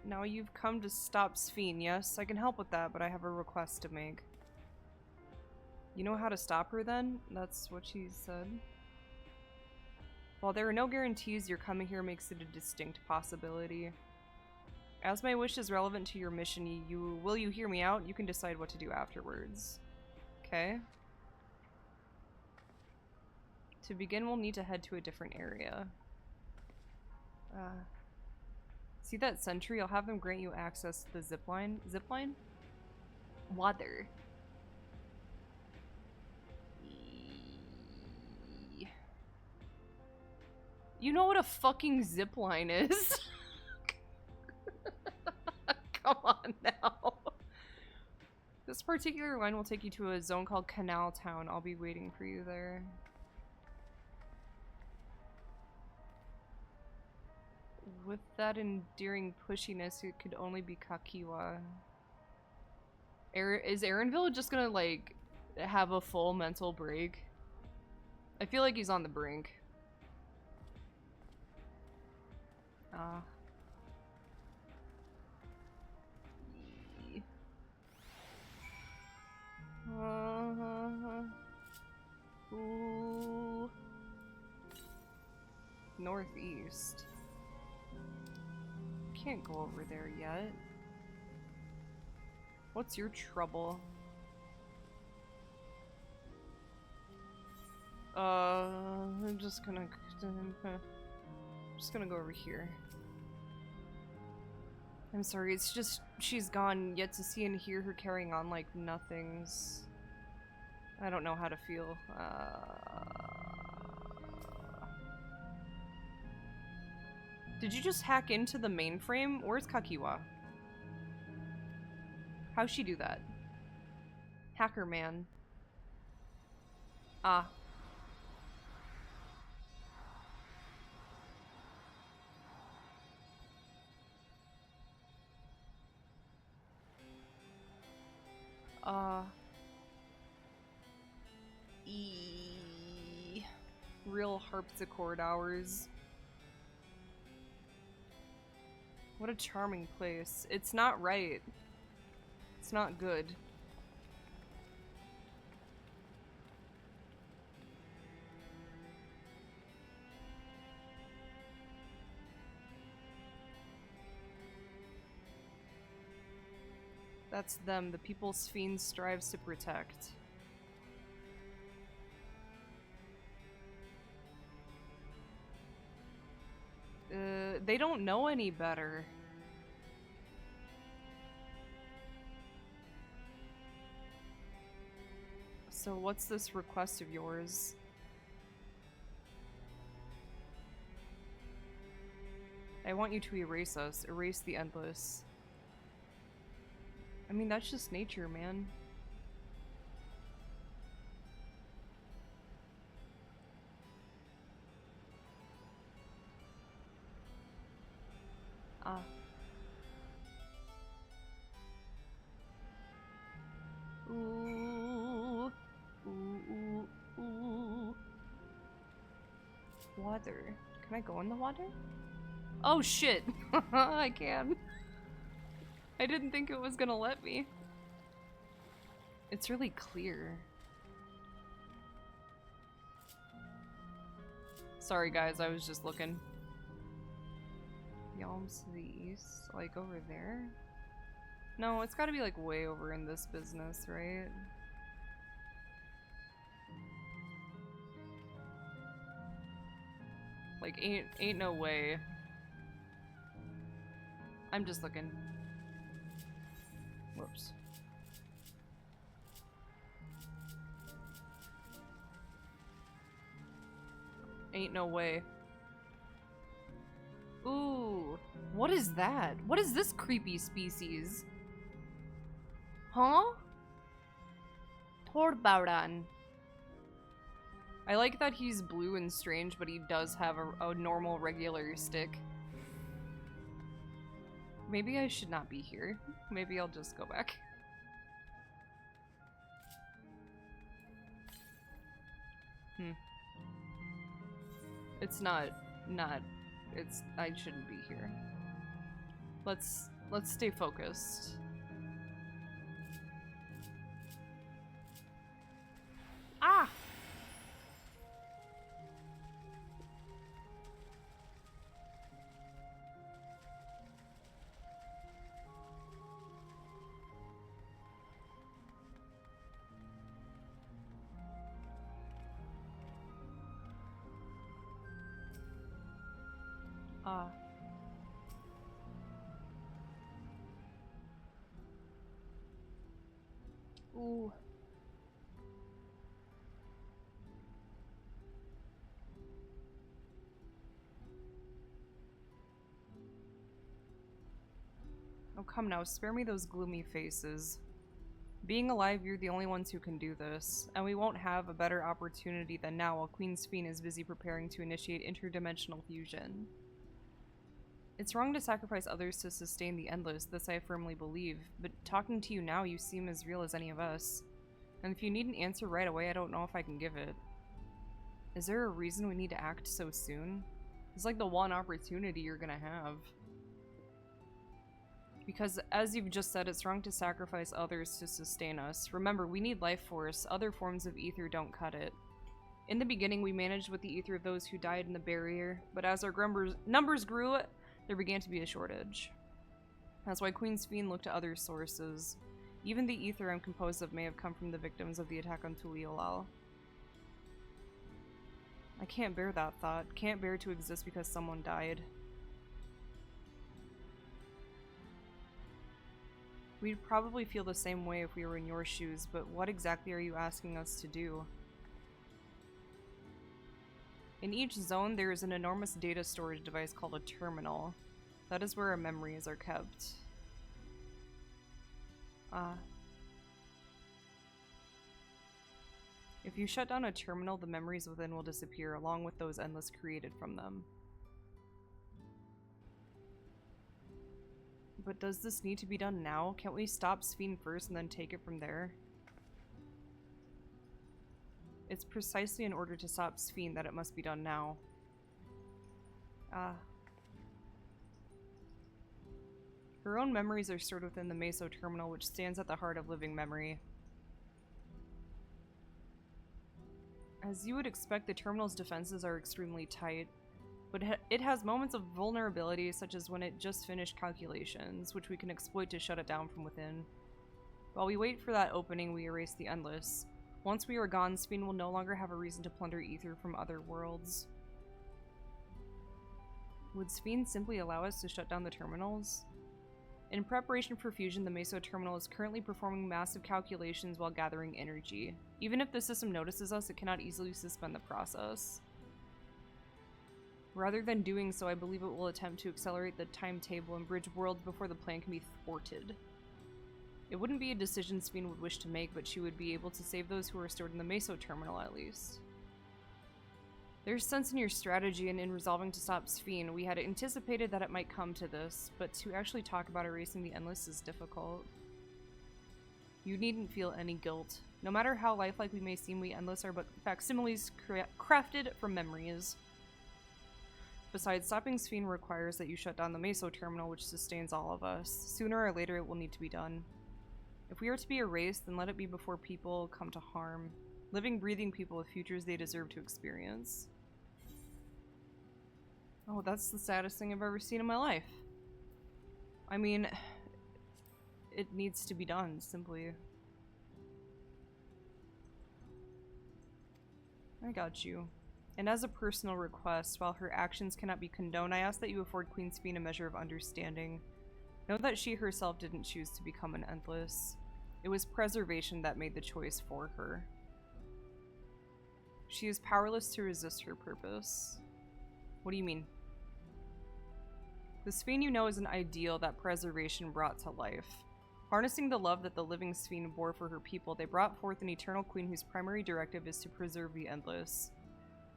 Now you've come to stop Sphene, yes? I can help with that, but I have a request to make. You know how to stop her then? That's what she said. While there are no guarantees, your coming here makes it a distinct possibility. As my wish is relevant to your mission, will you hear me out? You can decide what to do afterwards. Okay. To begin, we'll need to head to a different area. See that sentry? I'll have them grant you access to the zipline. Zipline? Water. You know what a fucking zipline is? Come on now. This particular line will take you to a zone called Canal Town. I'll be waiting for you there. With that endearing pushiness, it could only be Kakiwa. Is Erinville just gonna, like, have a full mental break? I feel like he's on the brink. Ooh. Northeast. Can't go over there yet. What's your trouble? I'm just gonna go over here. I'm sorry, it's just she's gone, yet to see and hear her carrying on like nothing's... I don't know how to feel. Did you just hack into the mainframe? Where's Kakiwa? How'd she do that? Hacker man. Ah. Real harpsichord hours. What a charming place. It's not right. It's not good. That's them, the people Sphene strives to protect. They don't know any better. So what's this request of yours? I want you to erase us. Erase the endless. I mean, that's just nature, man. Ah. Ooh. Ooh, ooh, ooh. Water. Can I go in the water? Oh shit! I can. I didn't think it was gonna let me. It's really clear. Sorry guys, I was just looking. Yalms to the east, like over there? No, it's gotta be like way over in this business, right? Like ain't no way. I'm just looking. Whoops. Ain't no way. Ooh, what is that? What is this creepy species? Huh? Torbaran. I like that he's blue and strange, but he does have a normal, regular stick. Maybe I should not be here. Maybe I'll just go back. It's not, I shouldn't be here. Let's stay focused. Ah! Ooh. Oh, come now, spare me those gloomy faces. Being alive, you're the only ones who can do this, and we won't have a better opportunity than now while Queen Sphene is busy preparing to initiate interdimensional fusion. It's wrong to sacrifice others to sustain the endless, this I firmly believe, but talking to you now, you seem as real as any of us. And if you need an answer right away, I don't know if I can give it. Is there a reason we need to act so soon? It's like the one opportunity you're gonna have. Because, as you've just said, it's wrong to sacrifice others to sustain us. Remember, we need life force. Other forms of ether don't cut it. In the beginning, we managed with the ether of those who died in the barrier, but as our numbers grew, there began to be a shortage. That's why Queen Sphene looked to other sources. Even the ether I'm composed of may have come from the victims of the attack on Tuliolal. I can't bear that thought. Can't bear to exist because someone died. We'd probably feel the same way if we were in your shoes, but what exactly are you asking us to do? In each zone, there is an enormous data storage device called a terminal. That is where our memories are kept. If you shut down a terminal, the memories within will disappear, along with those endless created from them. But does this need to be done now? Can't we stop Sphene first and then take it from there? It's precisely in order to stop Sphene that it must be done now. Her own memories are stored within the Meso terminal, which stands at the heart of living memory. As you would expect, the terminal's defenses are extremely tight, but it has moments of vulnerability, such as when it just finished calculations, which we can exploit to shut it down from within. While we wait for that opening, we erase the Endless. Once we are gone, Sphene will no longer have a reason to plunder ether from other worlds. Would Sphene simply allow us to shut down the terminals? In preparation for fusion, the Meso terminal is currently performing massive calculations while gathering energy. Even if the system notices us, it cannot easily suspend the process. Rather than doing so, I believe it will attempt to accelerate the timetable and bridge worlds before the plan can be thwarted. It wouldn't be a decision Sphene would wish to make, but she would be able to save those who are stored in the Meso terminal at least. There's sense in your strategy, and in resolving to stop Sphene, we had anticipated that it might come to this, but to actually talk about erasing the Endless is difficult. You needn't feel any guilt. No matter how lifelike we may seem, we Endless are but facsimiles crafted from memories. Besides, stopping Sphene requires that you shut down the Meso terminal, which sustains all of us. Sooner or later it will need to be done. If we are to be erased, then let it be before people come to harm. Living, breathing people with futures they deserve to experience. Oh, that's the saddest thing I've ever seen in my life. I mean, it needs to be done, simply. I got you. And as a personal request, while her actions cannot be condoned, I ask that you afford Queen Sphene a measure of understanding. Know that she herself didn't choose to become an Endless. It was preservation that made the choice for her. She is powerless to resist her purpose. What do you mean? The Sphene you know is an ideal that preservation brought to life. Harnessing the love that the living Sphene bore for her people, they brought forth an eternal queen whose primary directive is to preserve the Endless.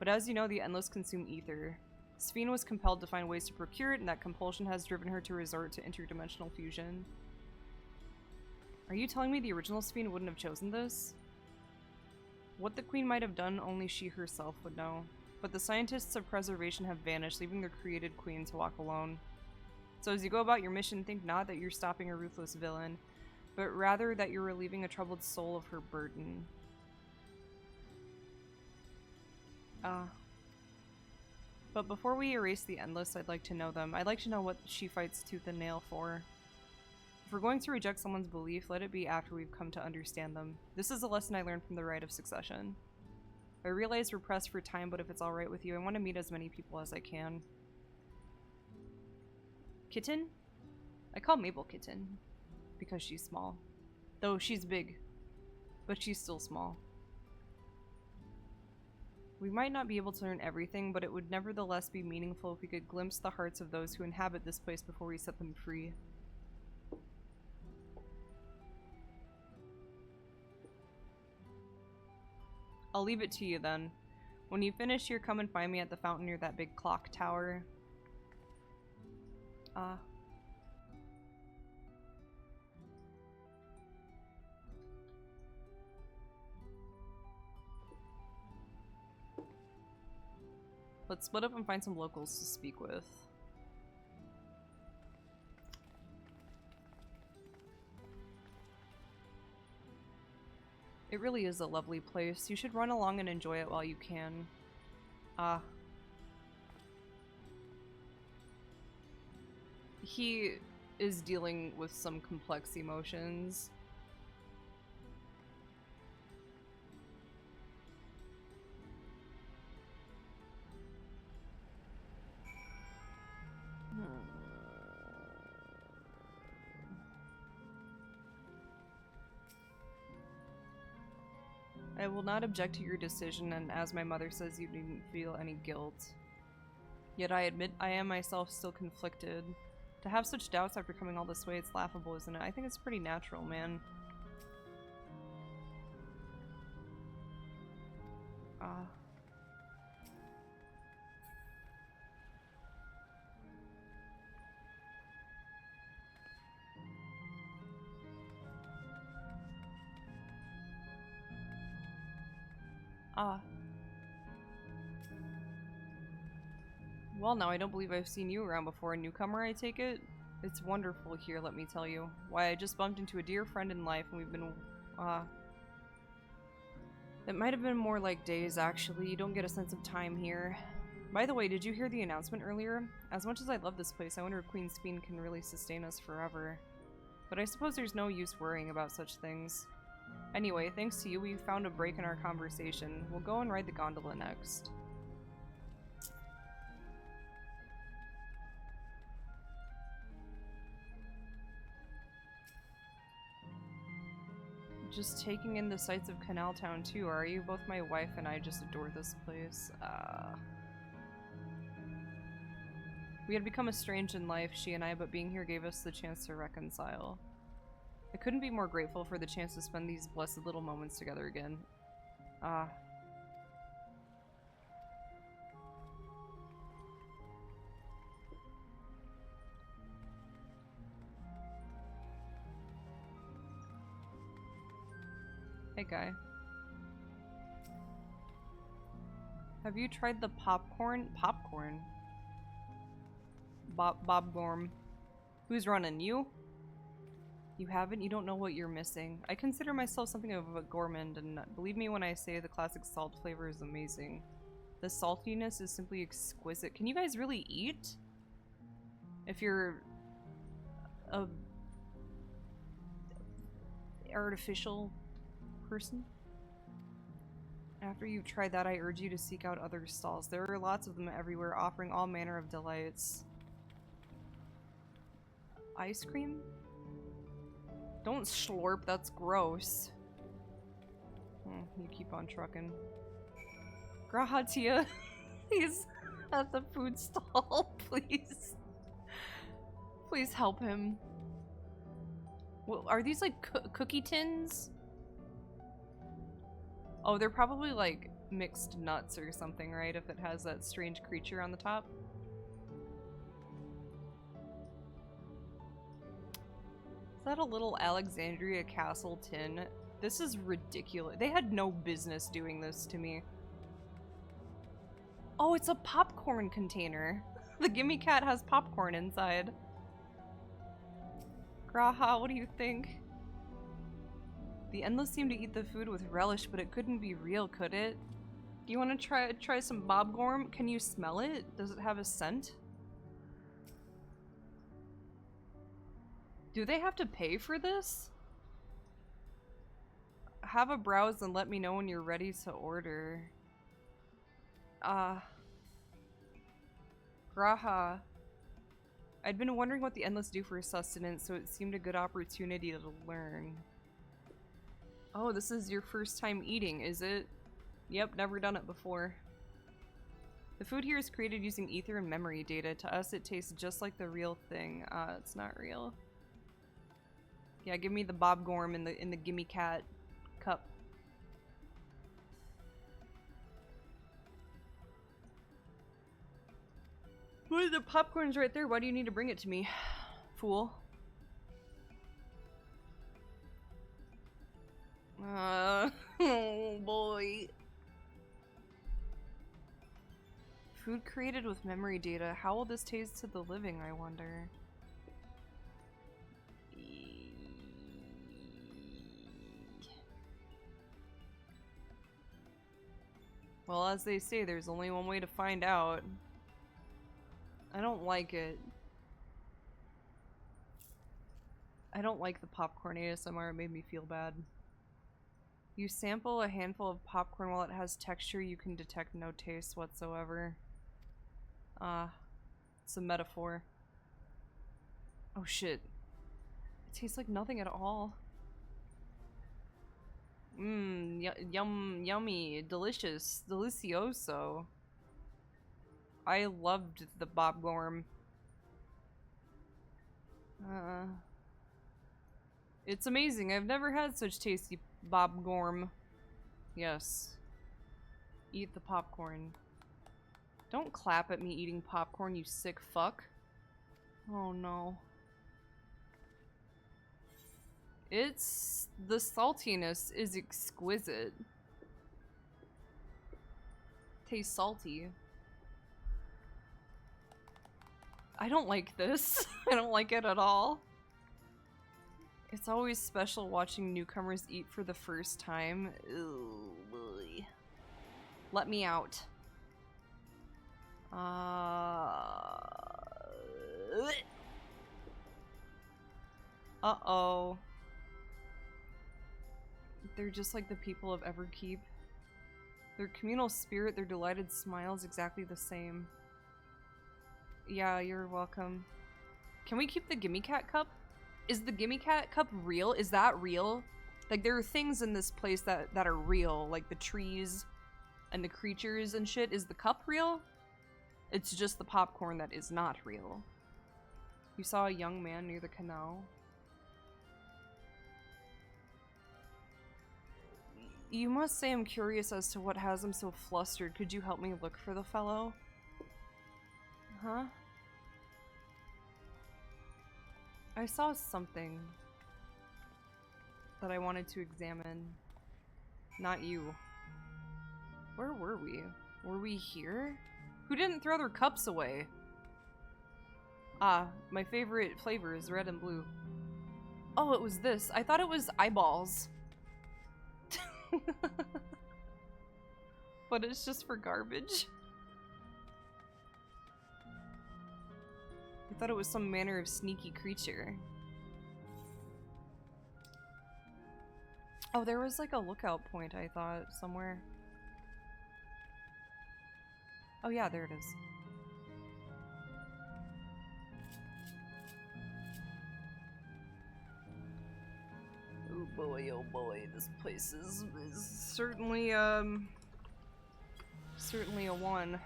But as you know, the Endless consume ether. Sphene was compelled to find ways to procure it, and that compulsion has driven her to resort to interdimensional fusion. Are you telling me the original Sphene wouldn't have chosen this? What the queen might have done, only she herself would know. But the scientists of preservation have vanished, leaving their created queen to walk alone. So as you go about your mission, think not that you're stopping a ruthless villain, but rather that you're relieving a troubled soul of her burden. But before we erase the Endless, I'd like to know them. I'd like to know what she fights tooth and nail for. If we're going to reject someone's belief, let it be after we've come to understand them. This is a lesson I learned from the Rite of Succession. I realize we're pressed for time, but if it's alright with you, I want to meet as many people as I can. Kitten? I call Mabel Kitten, because she's small. Though she's big, but she's still small. We might not be able to learn everything, but it would nevertheless be meaningful if we could glimpse the hearts of those who inhabit this place before we set them free. I'll leave it to you then. When you finish here, come and find me at the fountain near that big clock tower. Let's split up and find some locals to speak with. It really is a lovely place. You should run along and enjoy it while you can. He is dealing with some complex emotions. I will not object to your decision, and as my mother says, you needn't feel any guilt. Yet I admit I am myself still conflicted. To have such doubts after coming all this way, it's laughable, isn't it? I think it's pretty natural, man. Well, now I don't believe I've seen you around before. A newcomer, I take it? It's wonderful here, let me tell you. Why, I just bumped into a dear friend in life and we've been, it might have been more like days, actually. You don't get a sense of time here. By the way, did you hear the announcement earlier? As much as I love this place, I wonder if Queen's Fiend can really sustain us forever. But I suppose there's no use worrying about such things. Anyway, thanks to you, we found a break in our conversation. We'll go and ride the gondola next. Just taking in the sights of Canal Town too, are you? Both my wife and I just adore this place. We had become estranged in life, she and I, but being here gave us the chance to reconcile. I couldn't be more grateful for the chance to spend these blessed little moments together again. Hey guy. Have you tried the popcorn? Popcorn? Bob Gorm. Who's running? You? You haven't? You don't know what you're missing. I consider myself something of a gourmand, and believe me when I say the classic salt flavor is amazing. The saltiness is simply exquisite. Can you guys really eat? If you're a artificial person? After you've tried that, I urge you to seek out other stalls. There are lots of them everywhere, offering all manner of delights. Ice cream? Don't slurp, that's gross. You keep on trucking. Grahatia, he's at the food stall, please. Please help him. Well, are these like cookie tins? Oh, they're probably like mixed nuts or something, right? If it has that strange creature on the top. Is that a little Alexandria Castle tin? This is ridiculous. They had no business doing this to me. Oh, it's a popcorn container. The Gimme Cat has popcorn inside. Graha, what do you think? The Endless seemed to eat the food with relish, but it couldn't be real, could it? Do you want to try some Bobgorm? Can you smell it? Does it have a scent? Do they have to pay for this? Have a browse and let me know when you're ready to order. Graha. I'd been wondering what the Endless do for sustenance, so it seemed a good opportunity to learn. Oh, this is your first time eating, is it? Yep, never done it before. The food here is created using ether and memory data. To us, it tastes just like the real thing. It's not real. Yeah, give me the Bobgorm in the Gimme Cat cup. Well, the popcorn's right there. Why do you need to bring it to me, fool? Oh boy. Food created with memory data. How will this taste to the living, I wonder? Well, as they say, there's only one way to find out. I don't like it. I don't like the popcorn ASMR. It made me feel bad. You sample a handful of popcorn. While it has texture, you can detect no taste whatsoever. It's a metaphor. Oh shit. It tastes like nothing at all. Yummy, delicious, delicioso. I loved the Bobgorm. It's amazing. I've never had such tasty Bobgorm. Yes. Eat the popcorn. Don't clap at me eating popcorn, you sick fuck. Oh no. The saltiness is exquisite. Tastes salty. I don't like this. I don't like it at all. It's always special watching newcomers eat for the first time. Ooh, boy. Let me out. Uh-oh. They're just like the people of Everkeep. Their communal spirit, their delighted smiles, exactly the same. Yeah, you're welcome. Can we keep the Gimme Cat cup? Is the Gimme Cat cup real? Is that real? Like, there are things in this place that are real, like the trees and the creatures and shit. Is the cup real? It's just the popcorn that is not real. You saw a young man near the canal. You must say I'm curious as to what has him so flustered. Could you help me look for the fellow? Huh? I saw something that I wanted to examine. Not you. Where were we? Were we here? Who didn't throw their cups away? Ah, my favorite flavor is red and blue. Oh, it was this. I thought it was eyeballs. But it's just for garbage. I thought it was some manner of sneaky creature. Oh, there was like a lookout point, I thought, somewhere. Oh yeah, there it is. Oh boy, this place is certainly, certainly a one.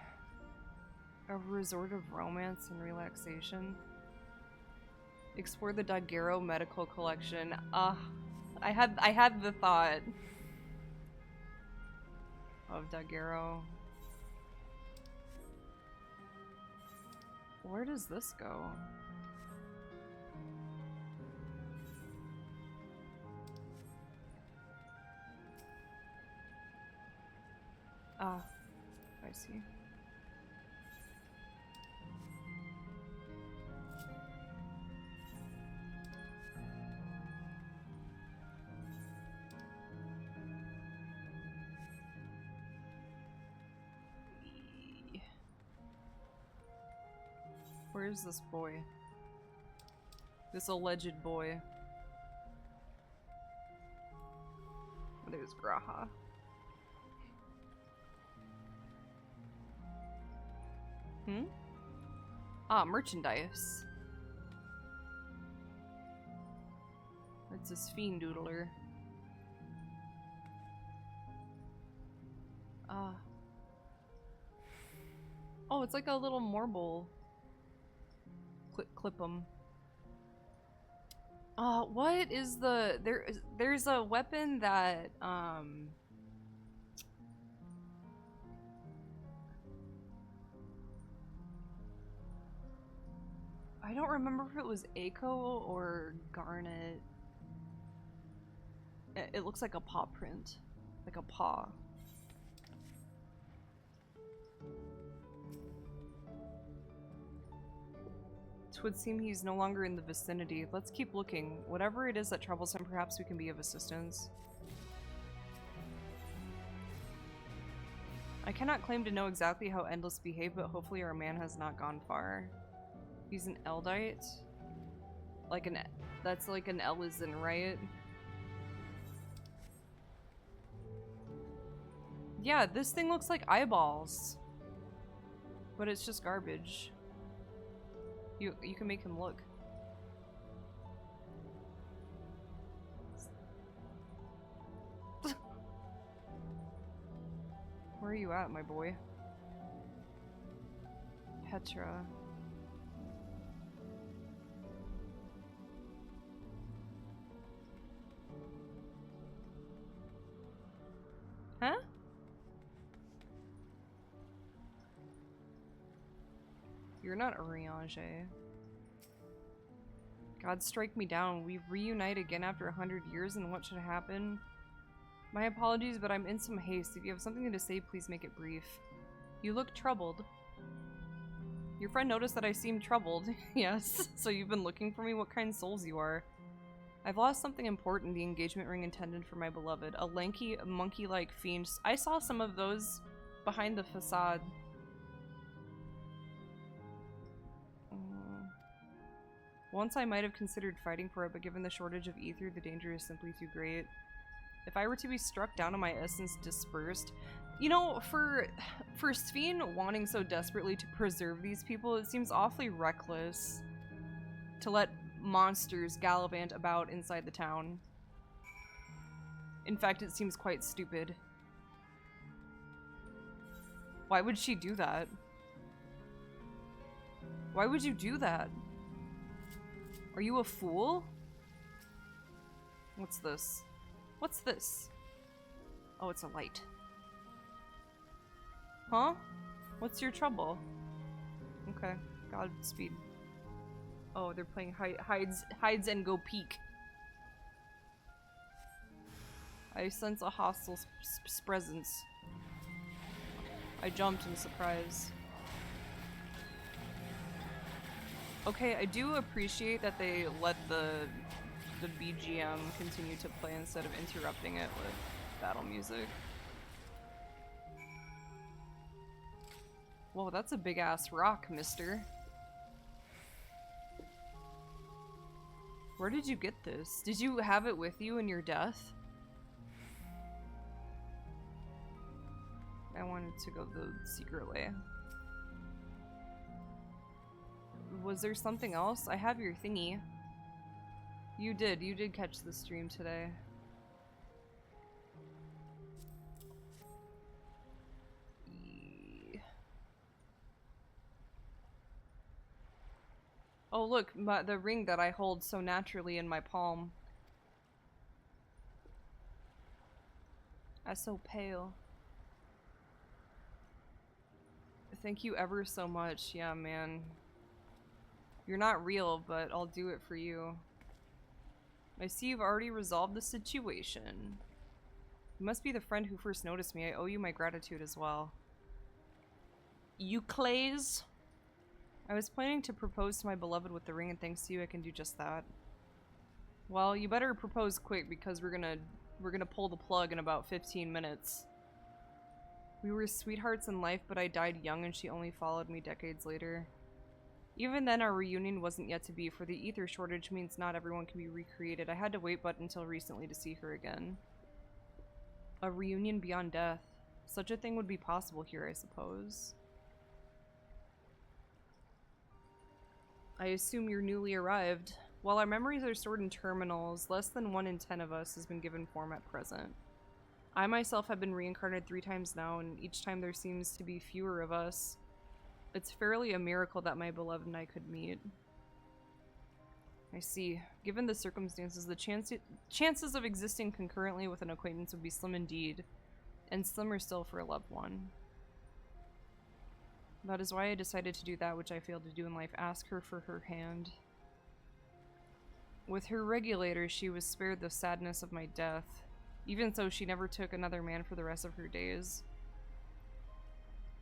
A resort of romance and relaxation. Explore the Daguerreau medical collection. I had the thought of Daguerreau. Where does this go? Ah, I see. Where's this boy? This alleged boy. Oh, there's Graha. Hmm? Ah, merchandise. It's a fiend doodler. Oh, it's like a little marble. Clip 'em. What is the there's a weapon that I don't remember if it was Echo or Garnet. It looks like a paw print. Like a paw. It would seem he's no longer in the vicinity. Let's keep looking. Whatever it is that troubles him, perhaps we can be of assistance. I cannot claim to know exactly how Endless behaved, but hopefully our man has not gone far. He's an Eldite? Like an... That's like an Elysian, right? Yeah, this thing looks like eyeballs. But it's just garbage. You can make him look. Where are you at, my boy? Petra. Huh? You're not Oriange. God strike me down. We reunite again after 100 years, and what should happen? My apologies, but I'm in some haste. If you have something to say, please make it brief. You look troubled. Your friend noticed that I seemed troubled. Yes, so you've been looking for me? What kind of souls you are? I've lost something important, the engagement ring intended for my beloved. A lanky, monkey-like fiend. I saw some of those behind the facade. Once I might have considered fighting for it, but given the shortage of ether, the danger is simply too great. If I were to be struck down and my essence dispersed... You know, for Sphene wanting so desperately to preserve these people, it seems awfully reckless to let monsters gallivant about inside the town. In fact, it seems quite stupid. Why would she do that? Why would you do that? Are you a fool? What's this? What's this? Oh, it's a light. Huh? What's your trouble? Okay, Godspeed. Oh, they're playing hides and go peek. I sense a hostile presence. I jumped in surprise. Okay, I do appreciate that they let the BGM continue to play instead of interrupting it with battle music. Whoa, that's a big ass rock, mister. Where did you get this? Did you have it with you in your death? I wanted to go the secret way. Was there something else? I have your thingy. You did catch the stream today. Oh look, the ring that I hold so naturally in my palm. I'm so pale. Thank you ever so much. Yeah, man. You're not real, but I'll do it for you. I see you've already resolved the situation. You must be the friend who first noticed me. I owe you my gratitude as well. Euclase? I was planning to propose to my beloved with the ring, and thanks to you I can do just that. Well, you better propose quick because we're gonna pull the plug in about 15 minutes. We were sweethearts in life, but I died young and she only followed me decades later. Even then, our reunion wasn't yet to be, for the ether shortage means not everyone can be recreated. I had to wait but until recently to see her again. A reunion beyond death. Such a thing would be possible here, I suppose. I assume you're newly arrived. While our memories are stored in terminals, less than 1 in 10 of us has been given form at present. I myself have been reincarnated 3 times now, and each time there seems to be fewer of us. It's fairly a miracle that my beloved and I could meet. I see. Given the circumstances, the chances of existing concurrently with an acquaintance would be slim indeed, and slimmer still for a loved one. That is why I decided to do that which I failed to do in life, ask her for her hand. With her regulator, she was spared the sadness of my death. Even so, she never took another man for the rest of her days.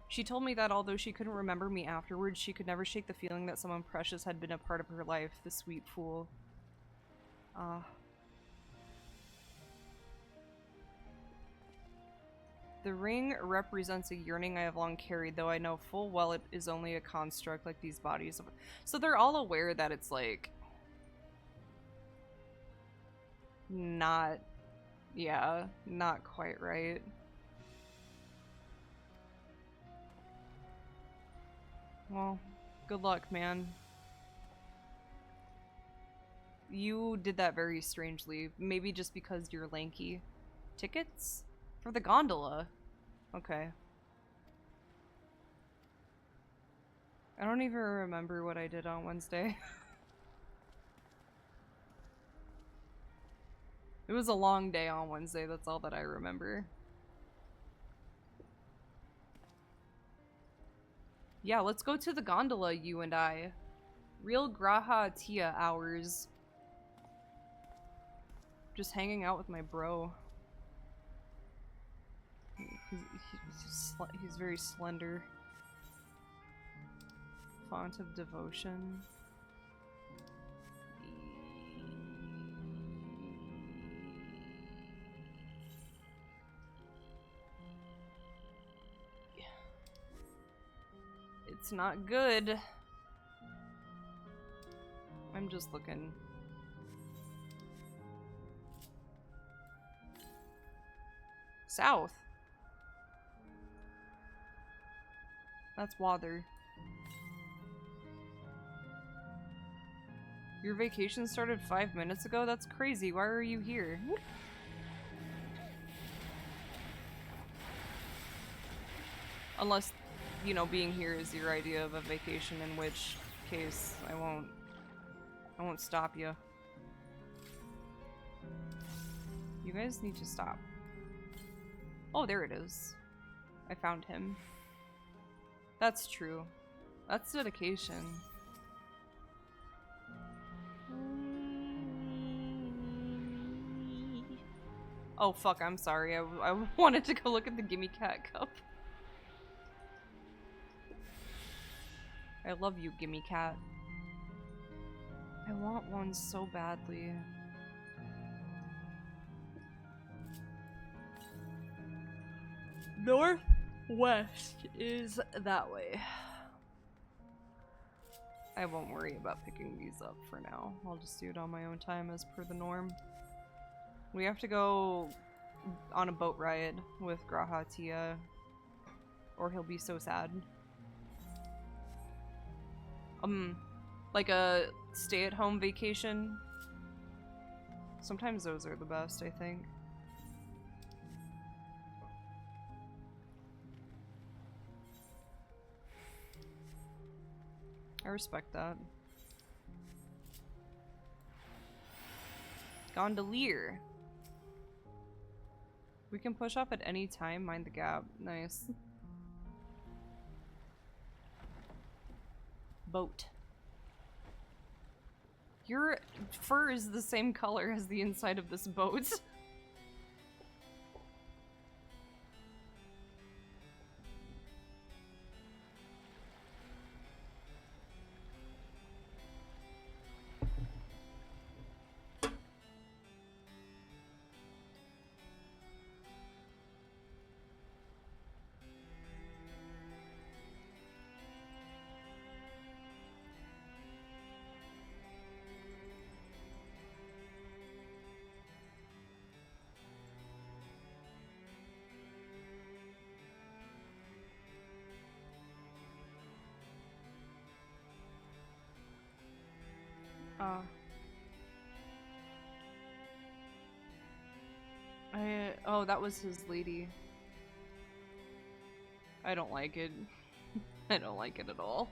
She told me that although she couldn't remember me afterwards, she could never shake the feeling that someone precious had been a part of her life, the sweet fool. Ah. The ring represents a yearning I have long carried, though I know full well it is only a construct like these bodies. So they're all aware that it's like... not... yeah, not quite right. Well, good luck, man. You did that very strangely. Maybe just because you're lanky. Tickets? For the gondola? Okay. I don't even remember what I did on Wednesday. It was a long day on Wednesday, that's all that I remember. Yeah, let's go to the gondola, you and I. Real Graha Tia hours. Just hanging out with my bro. He's very slender. Font of devotion. It's not good. I'm just looking. South. That's Wather. Your vacation started 5 minutes ago? That's crazy. Why are you here? Unless, you know, being here is your idea of a vacation, in which case I won't stop you. You guys need to stop. Oh, there it is. I found him. That's true. That's dedication. Oh fuck, I'm sorry. I wanted to go look at the Gimme Cat cup. I love you, Gimme Cat. I want one so badly. Northwest is that way. I won't worry about picking these up for now. I'll just do it on my own time as per the norm. We have to go on a boat ride with Graha Tia, or he'll be so sad. Like a stay-at-home vacation. Sometimes those are the best, I think. I respect that. Gondolier. We can push off at any time, mind the gap. Nice. Boat. Your fur is the same color as the inside of this boat. Oh, that was his lady. I don't like it. I don't like it at all.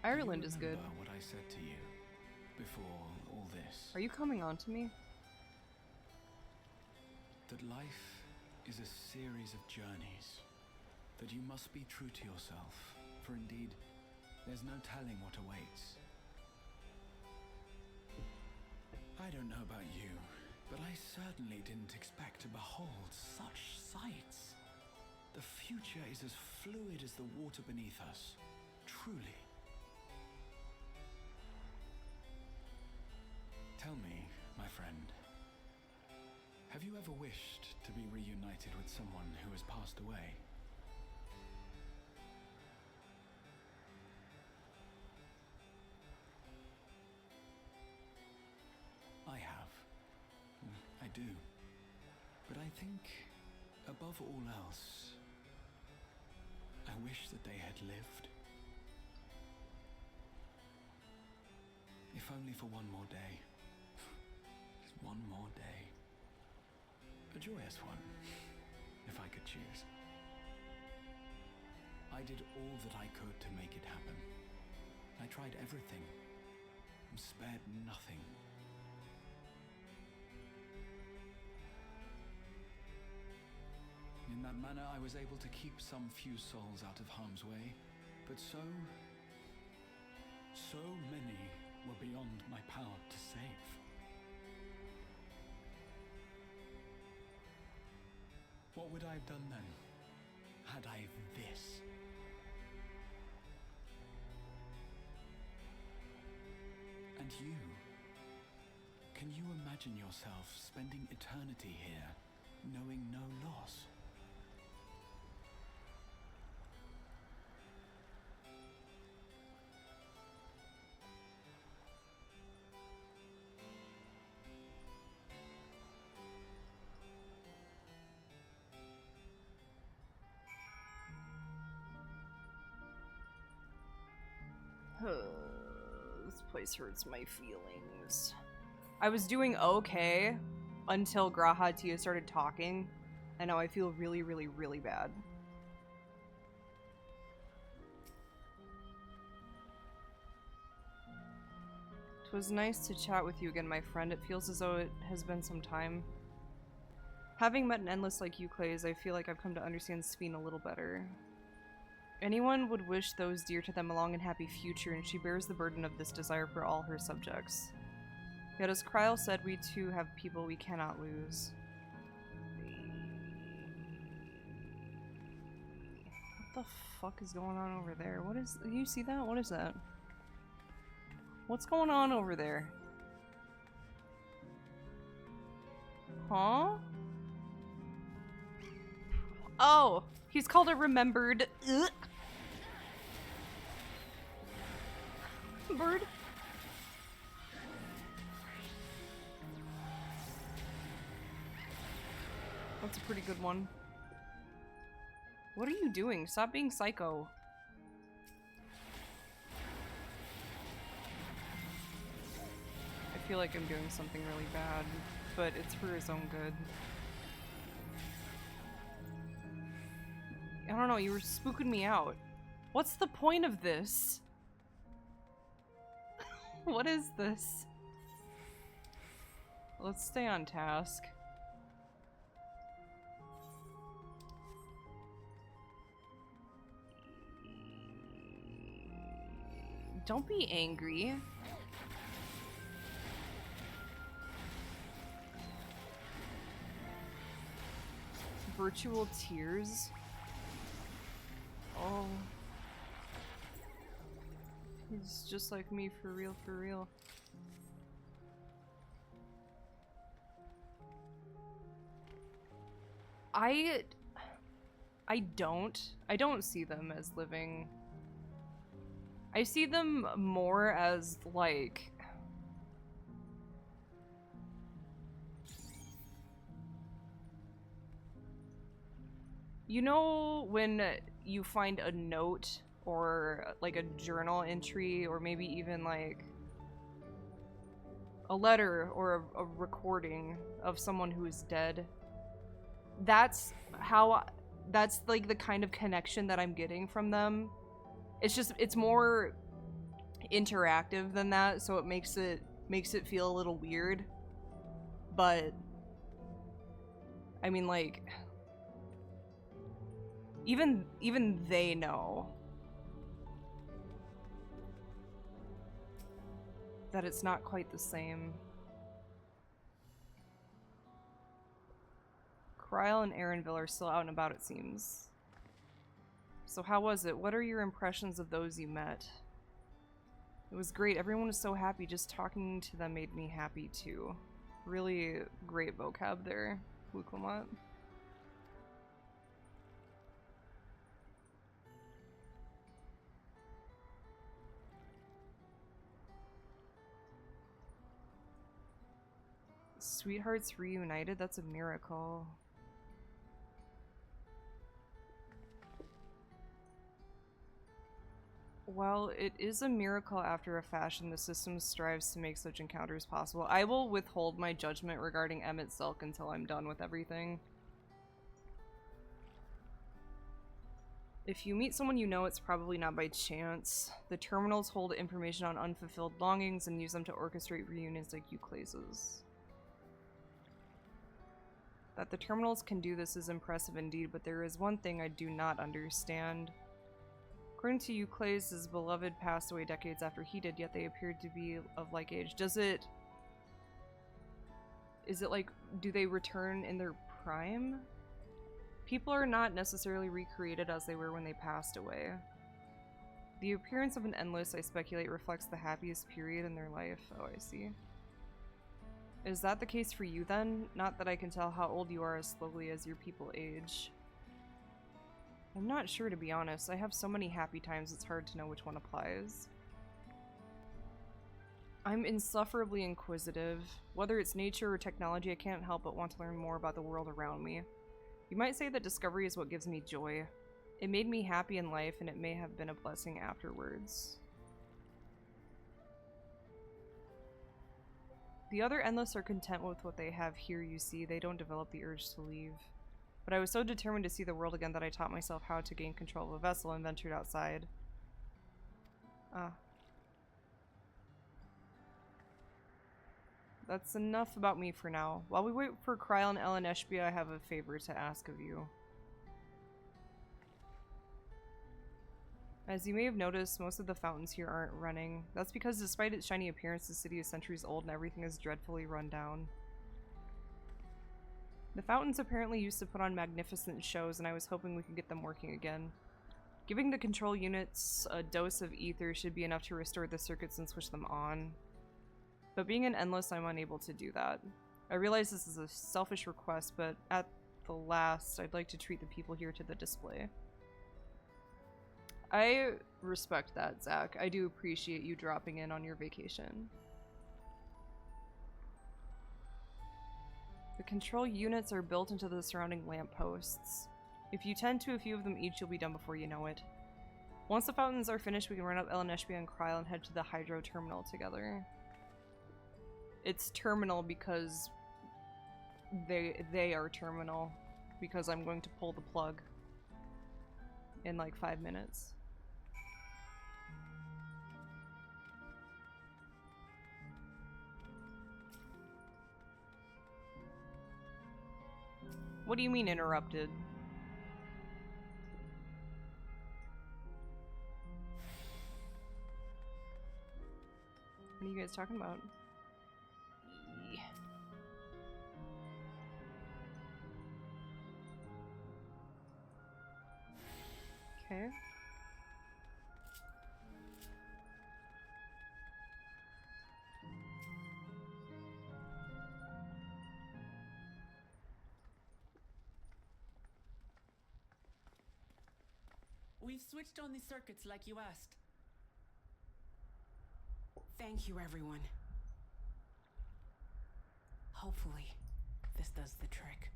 Ireland is good. What I said to you before all this. Are you coming on to me? That life is a series of journeys. That you must be true to yourself, for indeed, there's no telling what awaits. I don't know about you, but I certainly didn't expect to behold such sights. The future is as fluid as the water beneath us, truly. Tell me, my friend, have you ever wished to be reunited with someone who has passed away? I have. I do. But I think, above all else, I wish that they had lived. If only for one more day. Just one more day. A joyous one, if I could choose. I did all that I could to make it happen. I tried everything, and spared nothing. In that manner, I was able to keep some few souls out of harm's way, but so many were beyond my power to save. What would I have done then? had I this. And you? Can you imagine yourself spending eternity here, knowing no loss? This place hurts my feelings. I was doing okay until Graha Tia started talking, and now I feel really, really, really bad. It was nice to chat with you again, my friend. It feels as though it has been some time. Having met an endless like you, Clays, I feel like I've come to understand Sphene a little better. Anyone would wish those dear to them a long and happy future, and she bears the burden of this desire for all her subjects. Yet as Kryl said, we too have people we cannot lose. What the fuck is going on over there? What is... Do you see that? What is that? What's going on over there? Huh? Oh! He's called a remembered... Ugh. Bird? That's a pretty good one. What are you doing? Stop being psycho. I feel like I'm doing something really bad, but it's for his own good. I don't know, you were spooking me out. What's the point of this? What is this? Let's stay on task. Don't be angry. Virtual tears? Oh. He's just like me, for real, for real. I don't see them as living. I see them more as, like... You know when you find a note or like a journal entry or maybe even like a letter or a recording of someone who is dead? That's like the kind of connection that I'm getting from them. It's more interactive than that, so it makes it feel a little weird. But I mean, like, even they know that it's not quite the same. Kryl and Erenville are still out and about, it seems. So how was it? What are your impressions of those you met? It was great. Everyone was so happy. Just talking to them made me happy too. Really great vocab there, Wuklamat. Sweethearts reunited? That's a miracle. While it is a miracle after a fashion, the system strives to make such encounters possible. I will withhold my judgment regarding Emmett Silk until I'm done with everything. If you meet someone you know, it's probably not by chance. The terminals hold information on unfulfilled longings and use them to orchestrate reunions like Euclase's. That the terminals can do this is impressive indeed, but there is one thing I do not understand. According to Euclase, his beloved passed away decades after he did, yet they appeared to be of like age. Is it like, do they return in their prime? People are not necessarily recreated as they were when they passed away. The appearance of an endless, I speculate, reflects the happiest period in their life. Oh, I see. Is that the case for you then? Not that I can tell how old you are as slowly as your people age. I'm not sure, to be honest. I have so many happy times it's hard to know which one applies. I'm insufferably inquisitive. Whether it's nature or technology, I can't help but want to learn more about the world around me. You might say that discovery is what gives me joy. It made me happy in life, and it may have been a blessing afterwards. The other Endless are content with what they have here, you see. They don't develop the urge to leave. But I was so determined to see the world again that I taught myself how to gain control of a vessel and ventured outside. That's enough about me for now. While we wait for Kryl and Ellen Eshbia, I have a favor to ask of you. As you may have noticed, most of the fountains here aren't running. That's because despite its shiny appearance, the city is centuries old and everything is dreadfully run down. The fountains apparently used to put on magnificent shows, and I was hoping we could get them working again. Giving the control units a dose of ether should be enough to restore the circuits and switch them on. But being an Endless, I'm unable to do that. I realize this is a selfish request, but at the last, I'd like to treat the people here to the display. I respect that, Zach. I do appreciate you dropping in on your vacation. The control units are built into the surrounding lampposts. If you tend to a few of them each, you'll be done before you know it. Once the fountains are finished, we can run up Ellen Eshbia and Kryl and head to the hydro terminal together. It's terminal because they are terminal, because I'm going to pull the plug in like 5 minutes. What do you mean interrupted? What are you guys talking about? Okay. We've switched on the circuits like you asked. Thank you, everyone. Hopefully, this does the trick.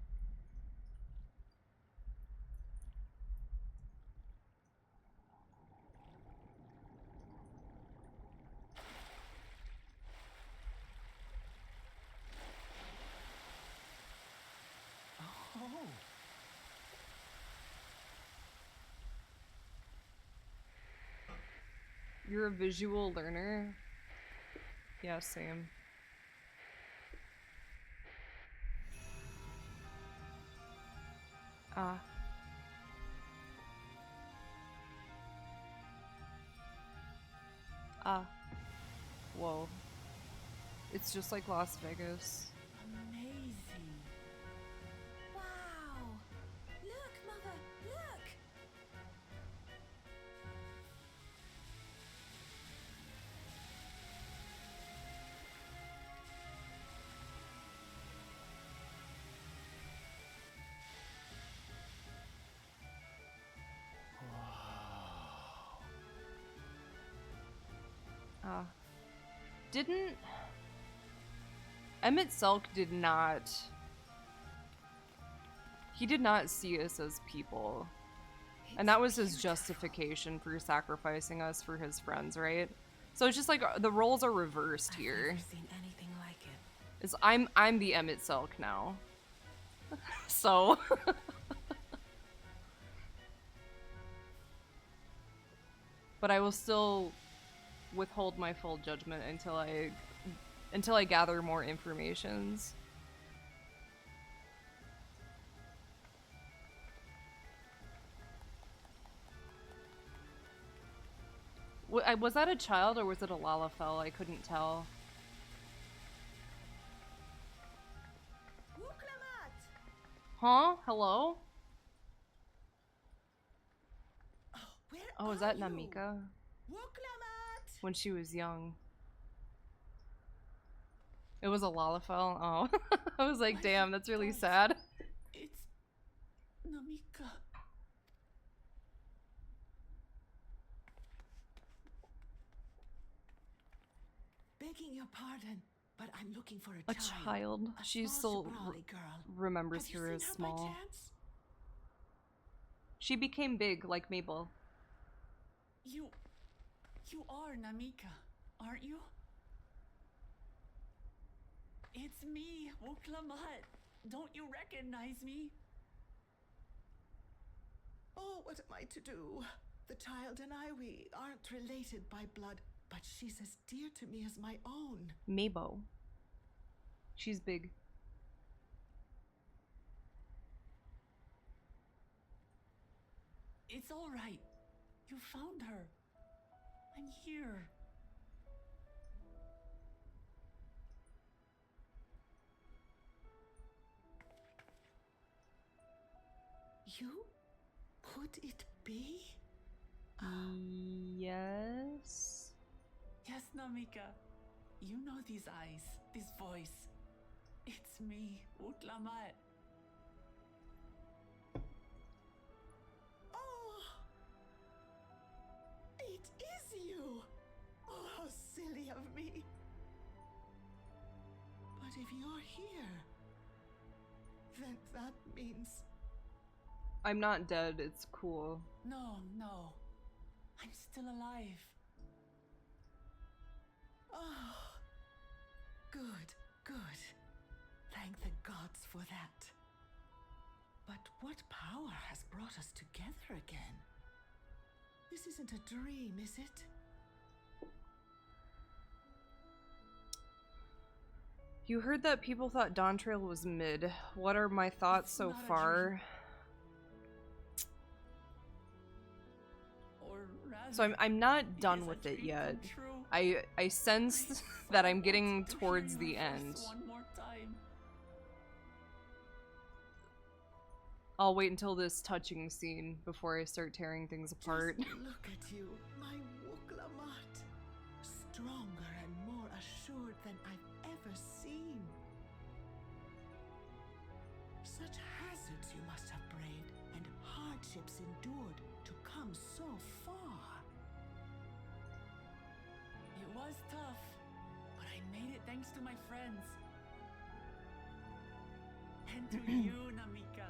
Oh. You're a visual learner? Yeah, same. Whoa. It's just like Las Vegas. Amazing. Wow! Look, Mother, look! Didn't... Emmett Selk did not... He did not see us as people. And that was his justification for sacrificing us for his friends, right? So it's just like the roles are reversed here. I've never seen anything like it. Is I'm the Emmett Selk now. So but I will still withhold my full judgment until I gather more informations. Was that a child or was it a Lalafell? I couldn't tell. Huh? Hello? Oh, is that Namika? When she was young. It was a Lalafell? Oh. I was like, damn, that's really sad. It's Namika. Begging your pardon, but I'm looking for A child. She still remembers her as small. She became big, like Mabel. You are Namika, aren't you? It's me, Wuklamat. Don't you recognize me? Oh, what am I to do? The child and I, we aren't related by blood, but she's as dear to me as my own. Mabo. She's big. It's all right. You found her. I'm here. You? Could it be? Yes? Yes, Namika. You know these eyes, this voice. It's me, Wuklamat. Oh! It is you! Oh, how silly of me. But if you're here, then that means... I'm not dead, it's cool. No. I'm still alive. Oh, good. Thank the gods for that. But what power has brought us together again? This isn't a dream, is it? You heard that people thought Dawntrail was mid. What are my thoughts so far? So I'm not done with it yet. I sense that I'm getting towards the end. I'll wait until this touching scene before I start tearing things apart. Just look at you, my Wuklamat. Stronger and more assured than I've ever seen. Such hazards you must have braved and hardships endured to come so far. It was tough, but I made it thanks to my friends. And to you, Namika.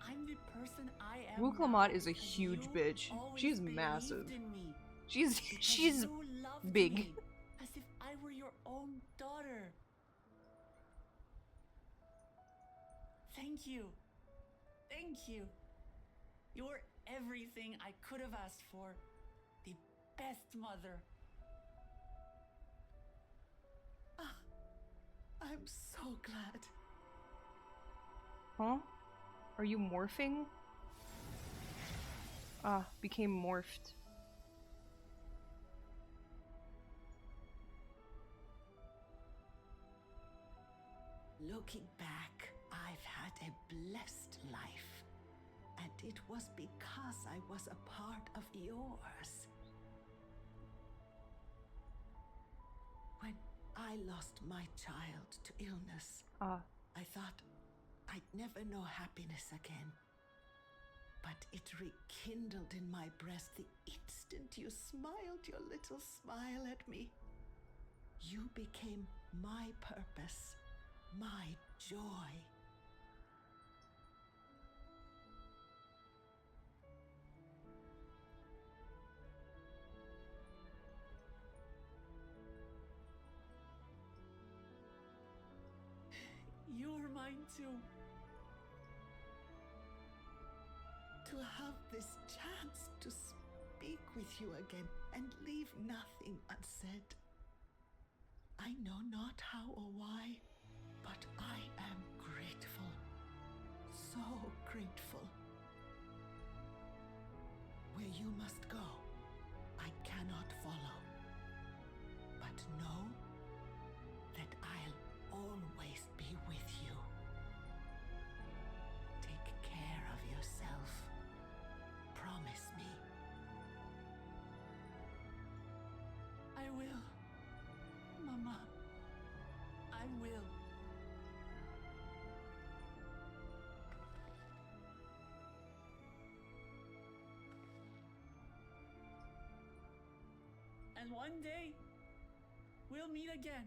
I'm the person I am. Wuklamat is a huge bitch. She's massive. She's big. Me, as if I were your own daughter. Thank you. You're everything I could have asked for. The best mother. Ah, I'm so glad. Huh? Are you morphing? Ah, became morphed. Looking back, I've had a blessed life. And it was because I was a part of yours. When I lost my child to illness, I thought I'd never know happiness again. But it rekindled in my breast the instant you smiled your little smile at me. You became my purpose, my joy. You're mine too. To have this chance to speak with you again and leave nothing unsaid. I know not how or why, but I am grateful. So grateful. Where you must go, I cannot follow. But know that I'll always And one day, we'll meet again.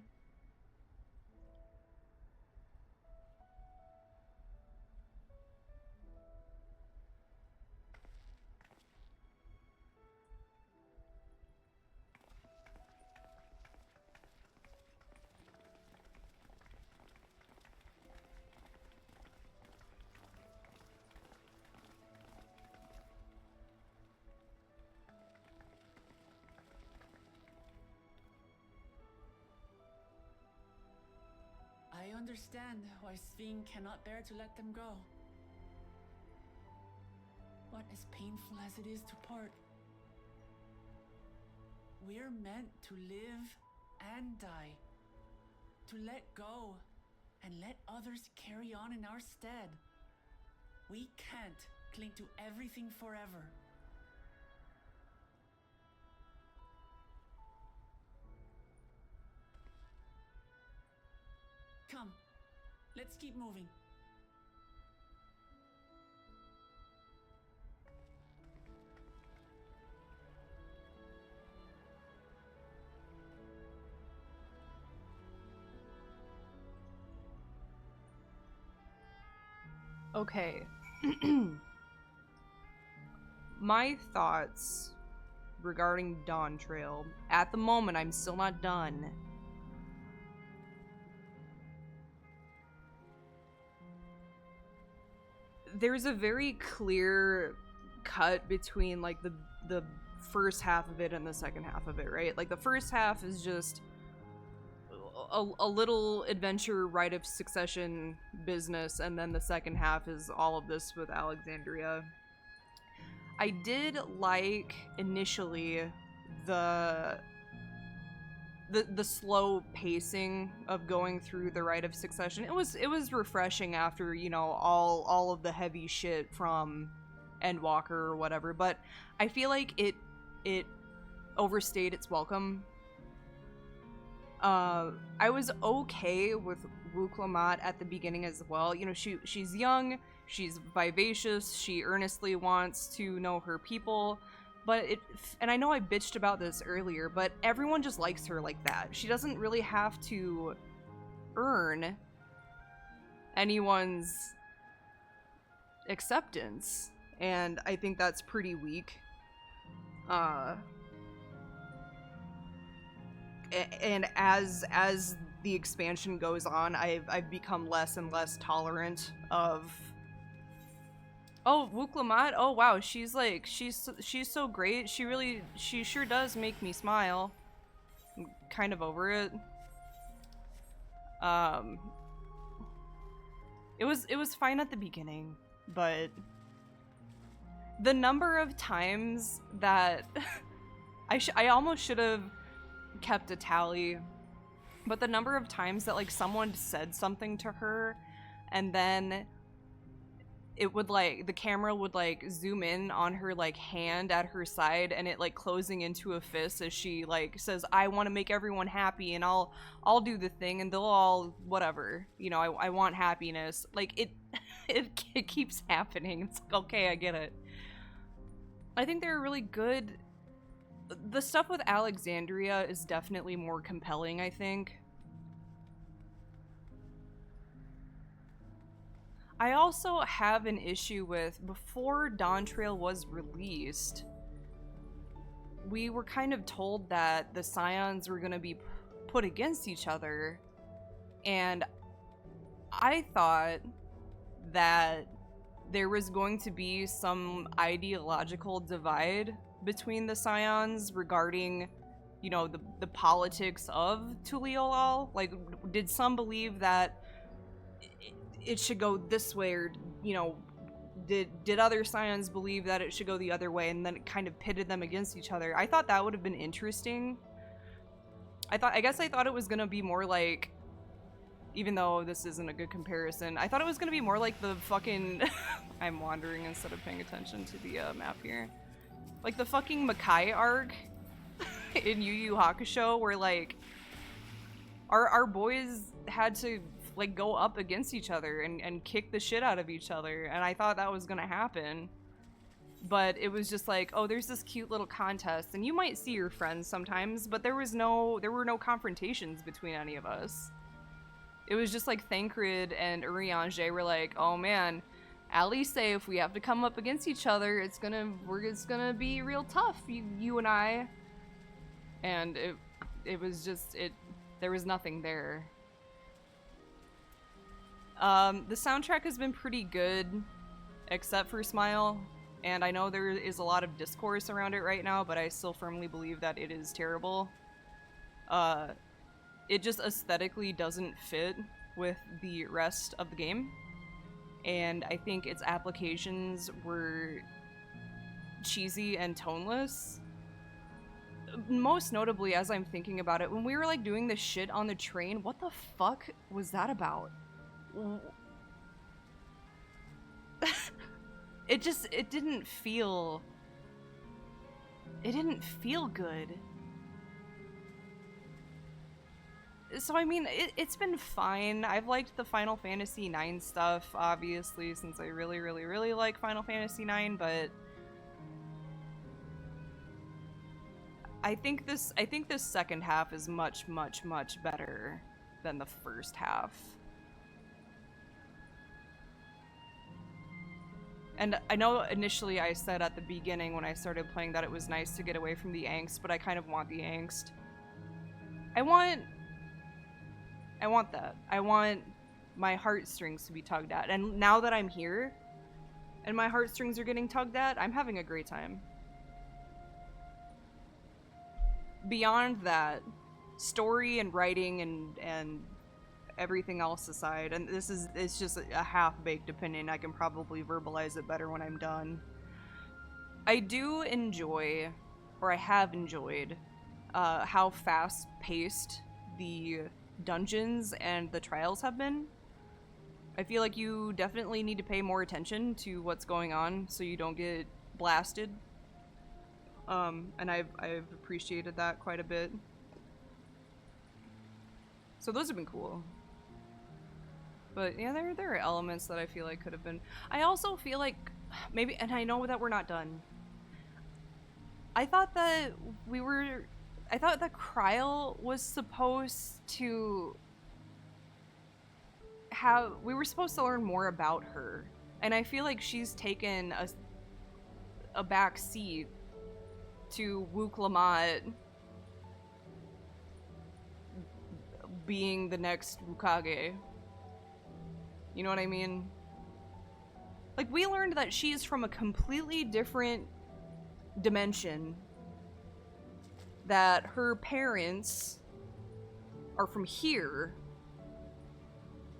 I understand why Sphene cannot bear to let them go. But as painful as it is to part, we're meant to live and die. To let go and let others carry on in our stead. We can't cling to everything forever. Come, let's keep moving. Okay. My thoughts regarding Dawntrail. At the moment, I'm still not done. There's a very clear cut between like the first half of it and the second half of it, right? Like the first half is just a little adventure rite of succession business, and then the second half is all of this with Alexandria. I did like initially the slow pacing of going through the rite of succession. It was refreshing after, you know, all of the heavy shit from Endwalker or whatever, but I feel like it overstayed its welcome. I was okay with Wuklamot at the beginning as well. You know, she's young, she's vivacious, she earnestly wants to know her people, but and I know I bitched about this earlier, but everyone just likes her like that. She doesn't really have to earn anyone's acceptance, and I think that's pretty weak. And as the expansion goes on, I've become less and less tolerant of. Oh, Wuklamot. Oh wow, she's so great. She sure does make me smile. I'm kind of over it. It was fine at the beginning, but the number of times that I almost should have kept a tally, but the number of times that like someone said something to her and then it would like the camera would like zoom in on her like hand at her side and it like closing into a fist as she like says, I want to make everyone happy and I'll do the thing and they'll all whatever, you know, I want happiness. Like it keeps happening. It's like, okay, I get it. I think they're really good. The stuff with Alexandria is definitely more compelling, I think. I also have an issue with, before Dawntrail was released, we were kind of told that the Scions were going to be put against each other, and I thought that there was going to be some ideological divide between the Scions regarding, you know, the politics of Tuliolal. Like, did some believe that it should go this way, or, you know, did other Scions believe that it should go the other way, and then it kind of pitted them against each other? I thought that would have been interesting. I guess I thought it was gonna be more like, even though this isn't a good comparison, I thought it was gonna be more like the fucking I'm wandering instead of paying attention to the map here. Like the fucking Makai arc in Yu Yu Hakusho, where like our boys had to like go up against each other and kick the shit out of each other, and I thought that was gonna happen. but it was just like, oh, there's this cute little contest, and you might see your friends sometimes, but there were no confrontations between any of us. It was just like Thancred and Urianger were like, oh man, Allie say if we have to come up against each other, it's gonna be real tough, you and I. And it was just, there was nothing there. The soundtrack has been pretty good, except for Smile, and I know there is a lot of discourse around it right now, but I still firmly believe that it is terrible. It just aesthetically doesn't fit with the rest of the game, and I think its applications were cheesy and toneless. Most notably, as I'm thinking about it, when we were like doing this shit on the train, what the fuck was that about? It didn't feel good. So I mean, it's been fine. I've liked the Final Fantasy IX stuff, obviously, since I really, really, really like Final Fantasy IX, but I think this second half is much, much, much better than the first half. And I know initially I said at the beginning when I started playing that it was nice to get away from the angst, but I kind of want the angst. I want that. I want my heartstrings to be tugged at. And now that I'm here, and my heartstrings are getting tugged at, I'm having a great time. Beyond that, story and writing and everything else aside, and it's just a half-baked opinion, I can probably verbalize it better when I'm done. I do enjoy, or I have enjoyed, how fast-paced the dungeons and the trials have been. I feel like you definitely need to pay more attention to what's going on so you don't get blasted. And I've appreciated that quite a bit. So those have been cool. But yeah, there are elements that I feel like could have been. I also feel like maybe, and I know that we're not done. I thought that Kryl was supposed to we were supposed to learn more about her. And I feel like she's taken a back seat to Wook Lamont being the next Wukage. You know what I mean? Like, we learned that she's from a completely different dimension, that her parents are from here,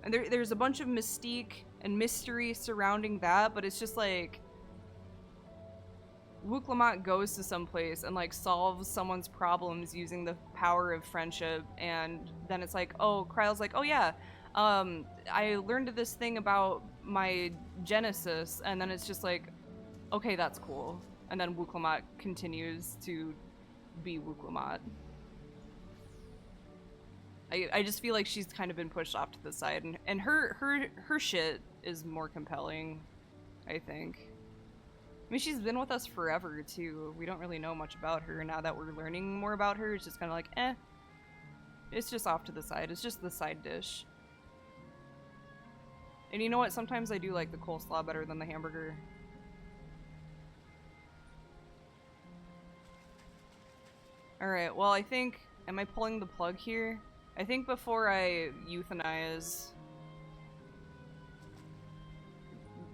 and there's a bunch of mystique and mystery surrounding that, but it's just like Wook Lamont goes to some place and like solves someone's problems using the power of friendship, and then it's like, oh, Kryl's like, oh yeah, I learned this thing about my genesis, and then it's just like, okay, that's cool. And then Wook Lamont continues to be Wook Lamont. I just feel like she's kind of been pushed off to the side, and her shit is more compelling, I think. I mean, she's been with us forever, too. We don't really know much about her. Now that we're learning more about her, it's just kind of like, eh. It's just off to the side. It's just the side dish. And you know what? Sometimes I do like the coleslaw better than the hamburger. Alright, well, I think... Am I pulling the plug here? I think before I euthanize...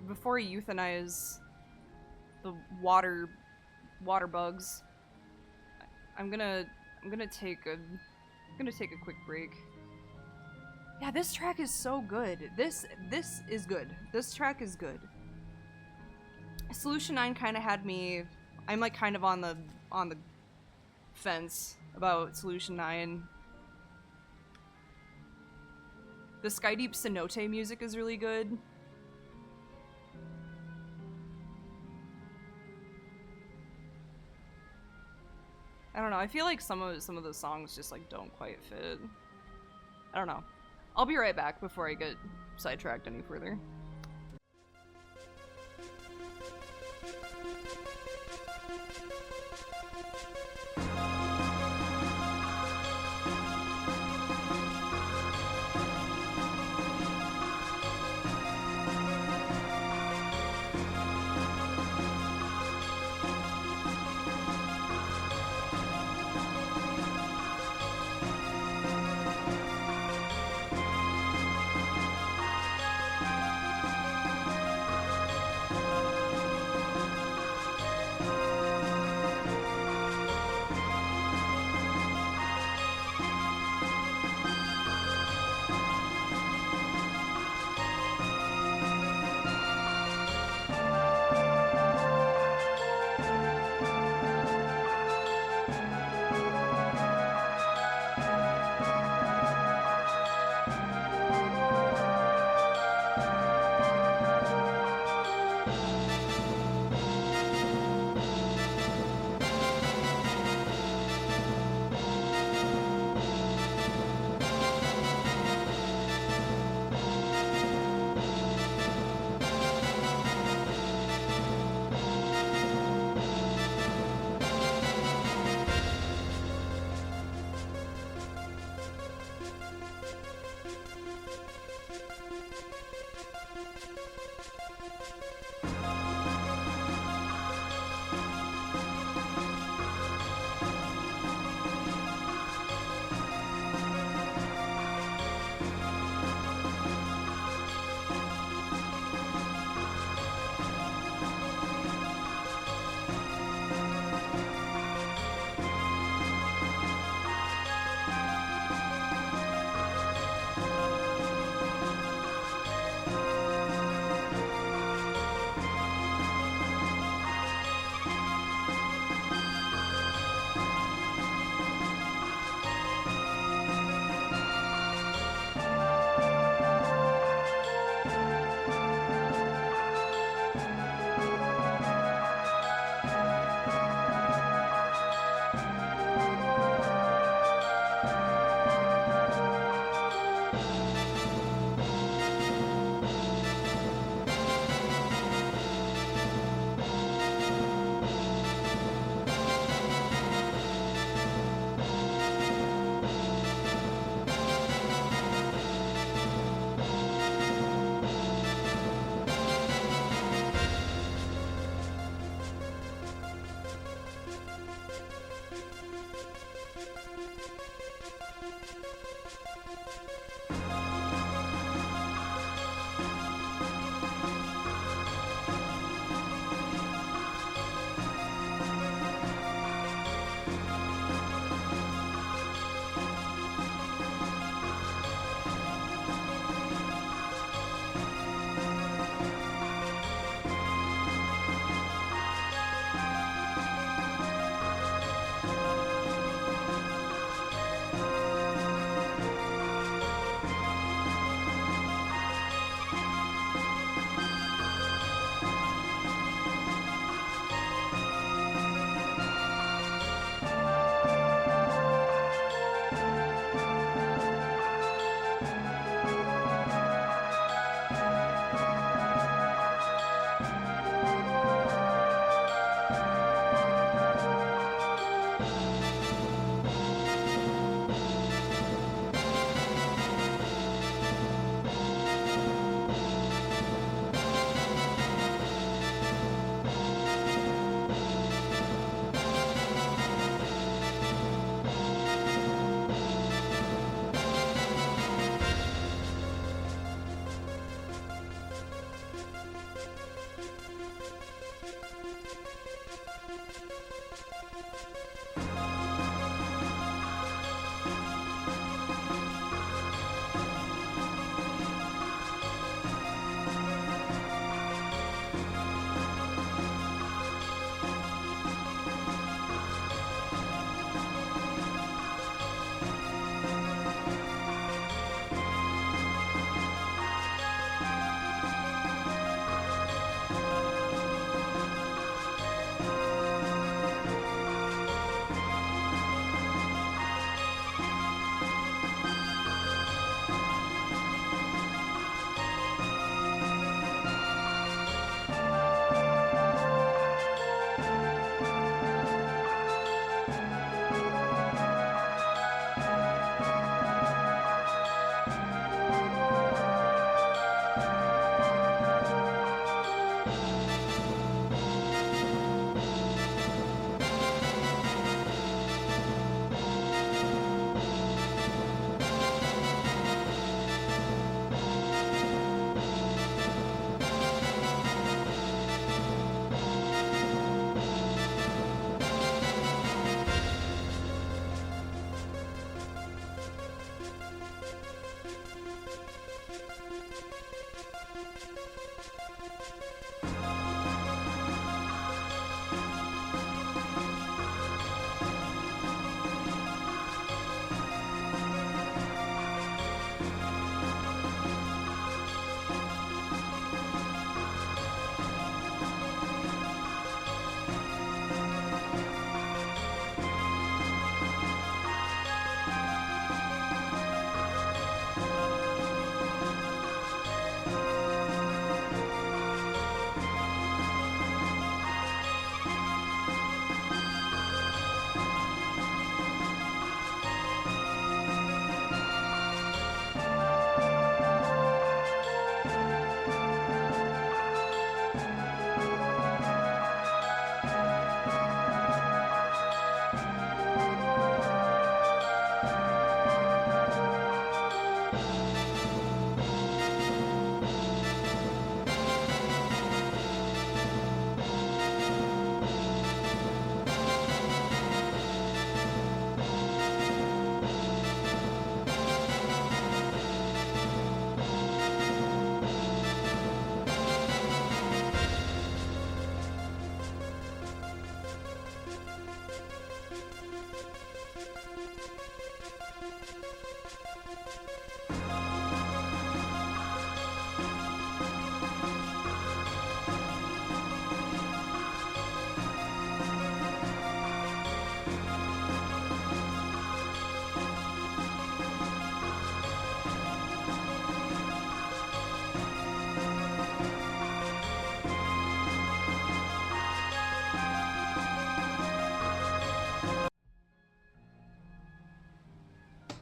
Before I euthanize the water bugs, I'm gonna take a quick break. Yeah, this track is so good. This is good. This track is good. Solution 9 kind of had me. I'm like kind of on the fence about Solution 9. The Skydeep Cenote music is really good. I don't know. I feel like some of the songs just like don't quite fit. I don't know. I'll be right back before I get sidetracked any further.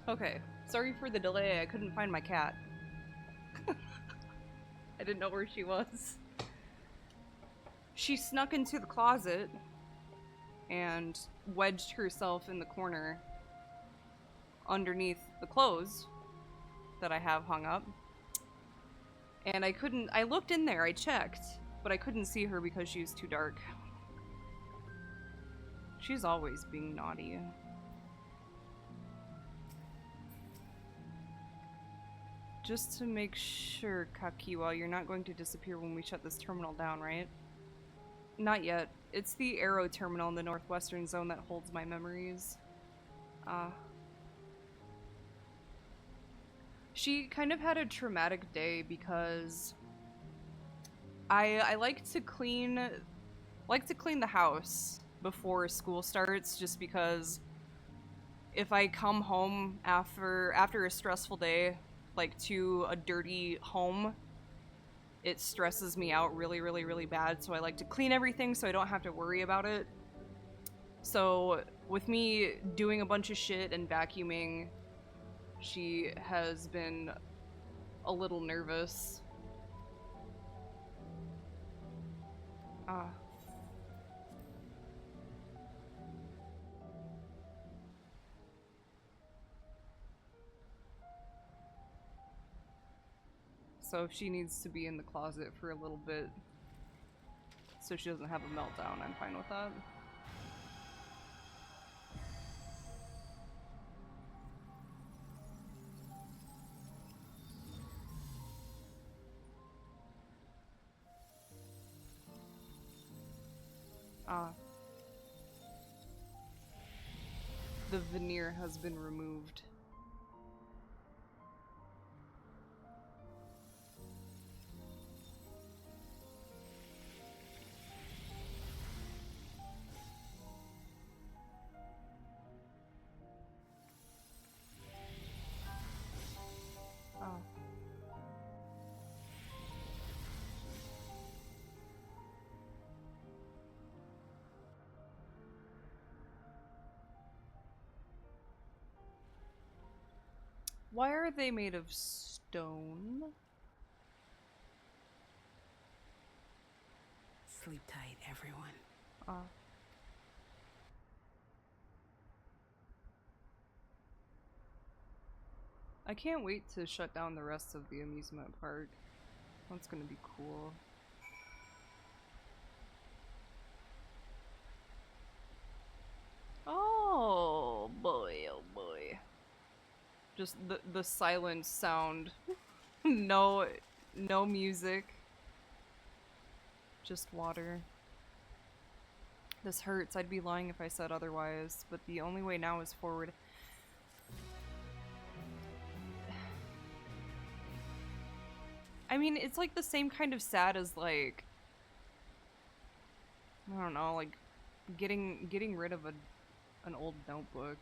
Okay, sorry for the delay. I couldn't find my cat. I didn't know where she was. She snuck into the closet and wedged herself in the corner underneath the clothes that I have hung up. And I looked in there, I checked, but I couldn't see her because she was too dark. She's always being naughty. Just to make sure, Kakiwa, you're not going to disappear when we shut this terminal down, right? Not yet. It's the Arrow terminal in the northwestern zone that holds my memories. She kind of had a traumatic day because I like to clean the house before school starts, just because if I come home after a stressful day, like to a dirty home, it stresses me out really, really, really bad. So I like to clean everything so I don't have to worry about it. So with me doing a bunch of shit and vacuuming, she has been a little nervous. So if she needs to be in the closet for a little bit so she doesn't have a meltdown, I'm fine with that. The veneer has been removed. Why are they made of stone? Sleep tight, everyone. I can't wait to shut down the rest of the amusement park. That's gonna be cool. Oh boy, oh boy. Just the silent sound. No music. Just water. This hurts. I'd be lying if I said otherwise, but the only way now is forward. I mean, it's like the same kind of sad as, like, I don't know, like getting rid of an old notebook.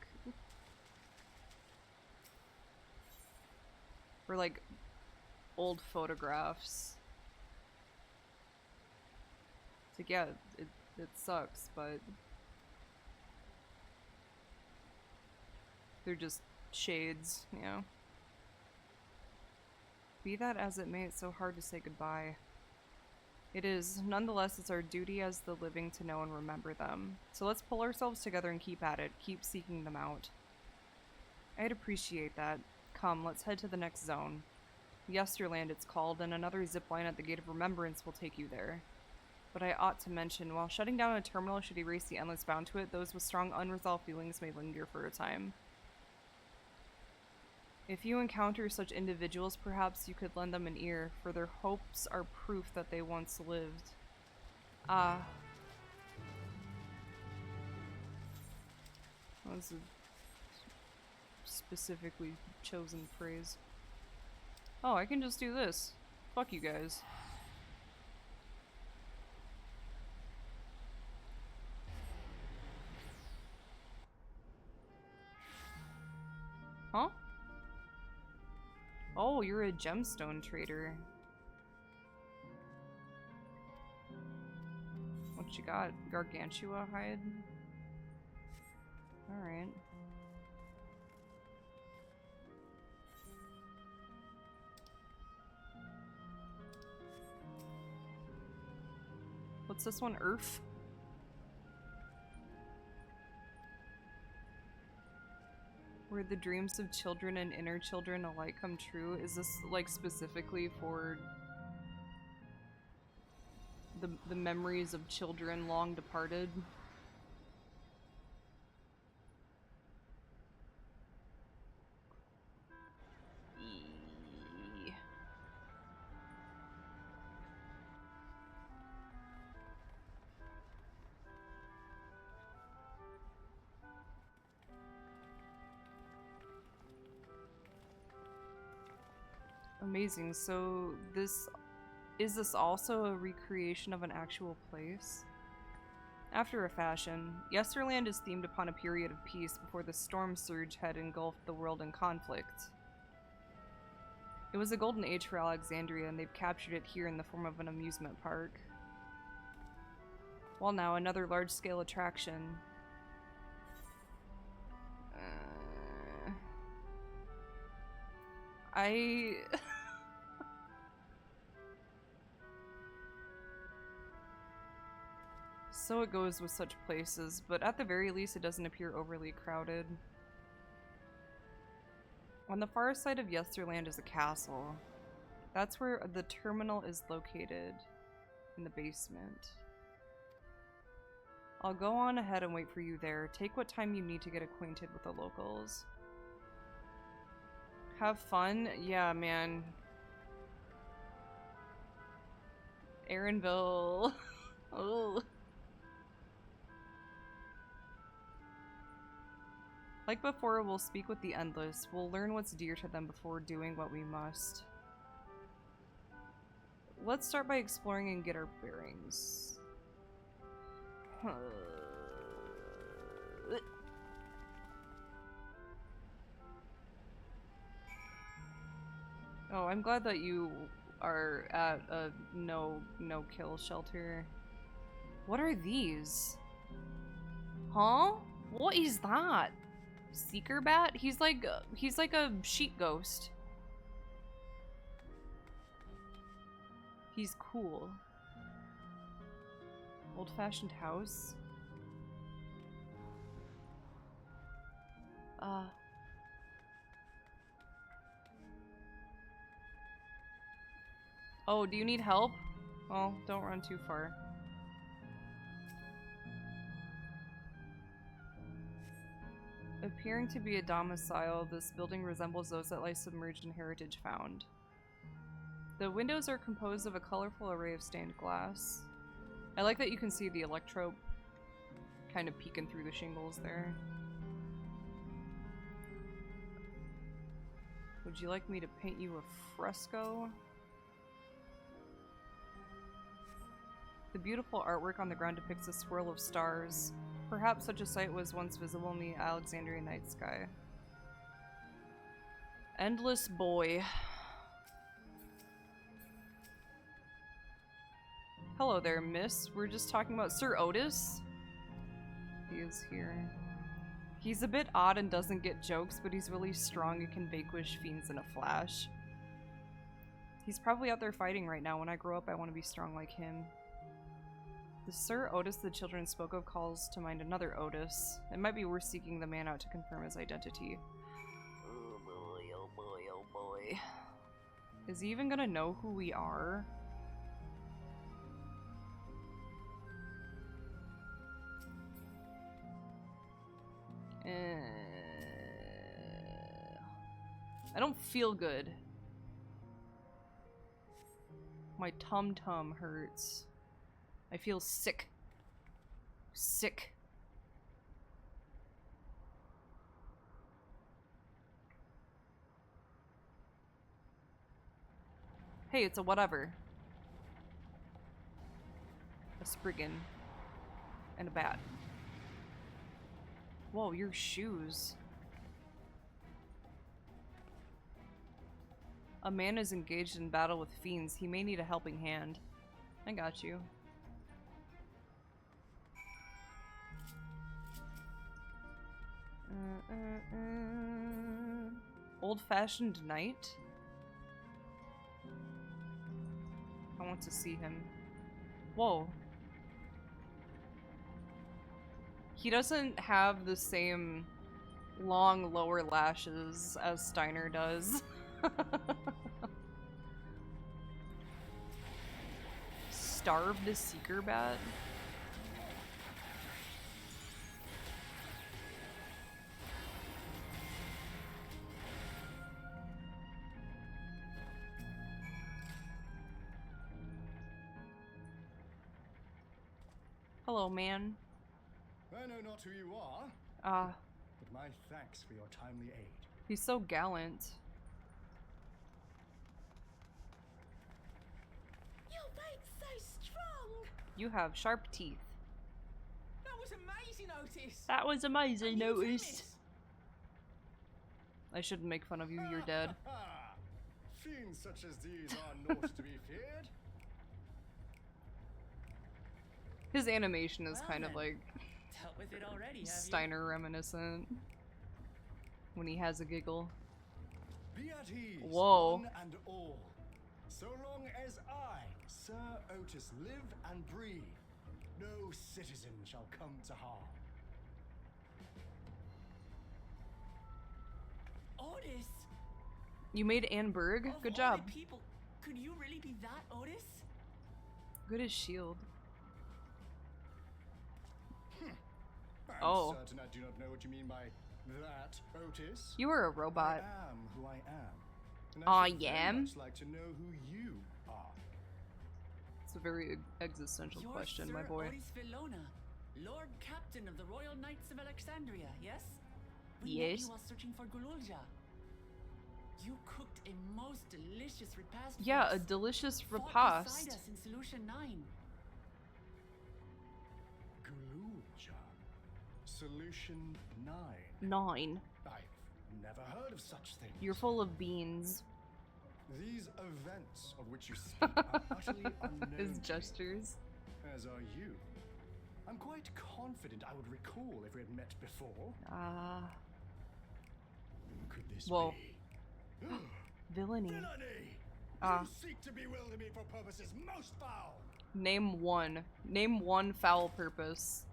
Or like old photographs. It's like, yeah, it sucks, but they're just shades, you know? Be that as it may, it's so hard to say goodbye. It is. Nonetheless, it's our duty as the living to know and remember them. So let's pull ourselves together and keep at it. Keep seeking them out. I'd appreciate that. Come, let's head to the next zone. Yesterland it's called, and another zipline at the Gate of Remembrance will take you there. But I ought to mention, while shutting down a terminal should erase the endless bound to it, those with strong unresolved feelings may linger for a time. If you encounter such individuals, perhaps you could lend them an ear, for their hopes are proof that they once lived. That was a specifically chosen phrase. Oh, I can just do this. Fuck you guys. Huh? Oh, you're a gemstone trader. What you got? Gargantua hide? Alright. What's this one? Earth? Where the dreams of children and inner children alike come true. Is this like specifically for the memories of children long departed? Amazing. So is this also a recreation of an actual place? After a fashion, Yesterland is themed upon a period of peace before the storm surge had engulfed the world in conflict. It was a golden age for Alexandria, and they've captured it here in the form of an amusement park. Well, now another large-scale attraction. So it goes with such places, but at the very least it doesn't appear overly crowded. On the far side of Yesterland is a castle. That's where the terminal is located, in the basement. I'll go on ahead and wait for you there. Take what time you need to get acquainted with the locals. Have fun? Yeah, man. Erinville. Oh. Like before, we'll speak with the Endless. We'll learn what's dear to them before doing what we must. Let's start by exploring and get our bearings. Oh, I'm glad that you are at a no-kill shelter. What are these? Huh? What is that? Seeker bat? He's like a sheep ghost. He's cool. Old-fashioned house. Oh, do you need help? Well, don't run too far. Appearing to be a domicile, this building resembles those that lie submerged in heritage found. The windows are composed of a colorful array of stained glass. I like that you can see the electrope kind of peeking through the shingles there. Would you like me to paint you a fresco? The beautiful artwork on the ground depicts a swirl of stars. Perhaps such a sight was once visible in the Alexandrian night sky. Endless boy. Hello there, miss. We're just talking about Sir Otis. He is here. He's a bit odd and doesn't get jokes, but he's really strong and can vanquish fiends in a flash. He's probably out there fighting right now. When I grow up, I want to be strong like him. The Sir Otis the children spoke of calls to mind another Otis. It might be worth seeking the man out to confirm his identity. Oh boy, oh boy, oh boy. Is he even gonna know who we are? I don't feel good. My tum-tum hurts. I feel sick. Sick. Hey, it's a whatever. A Spriggan. And a bat. Whoa, your shoes. A man is engaged in battle with fiends. He may need a helping hand. I got you. Old-fashioned knight? I want to see him. Whoa. He doesn't have the same long lower lashes as Steiner does. Starved seeker bat? Hello, man. I know not who you are. But my thanks for your timely aid. He's so gallant. Your bait's so strong. You have sharp teeth. That was amazing, Otis. That was amazing, Otis. I shouldn't make fun of you. You're dead. Fiends such as these are not to be feared. His animation is kind of like dealt with it already, Steiner reminiscent when he has a giggle. Be at ease, whoa. one and all. So long as I, Sir Otis, live and breathe, no citizen shall come to harm. Otis! You made Anne Berg? Good job. People, could you really be that Otis? Good as shield. I'm certain I do not know what you mean by that, Otis. You are a robot. I am who I am. And I should very much like to know who you are. It's a very existential question, my boy. Otis Villona, Lord Captain of the Royal Knights of Alexandria, yes? Yes. Met you while searching for Gululja. You cooked a most delicious repast. Yeah, a delicious repast. Beside us in Solution 9. Gululja. Solution 9. 9. I've never heard of such things. You're full of beans. These events of which you speak are utterly unknown. His gestures. As are you. I'm quite confident I would recall if we had met before. Could this be? Villainy. Villainy! You seek to bewilder me for purposes most foul. Name one. Name one foul purpose.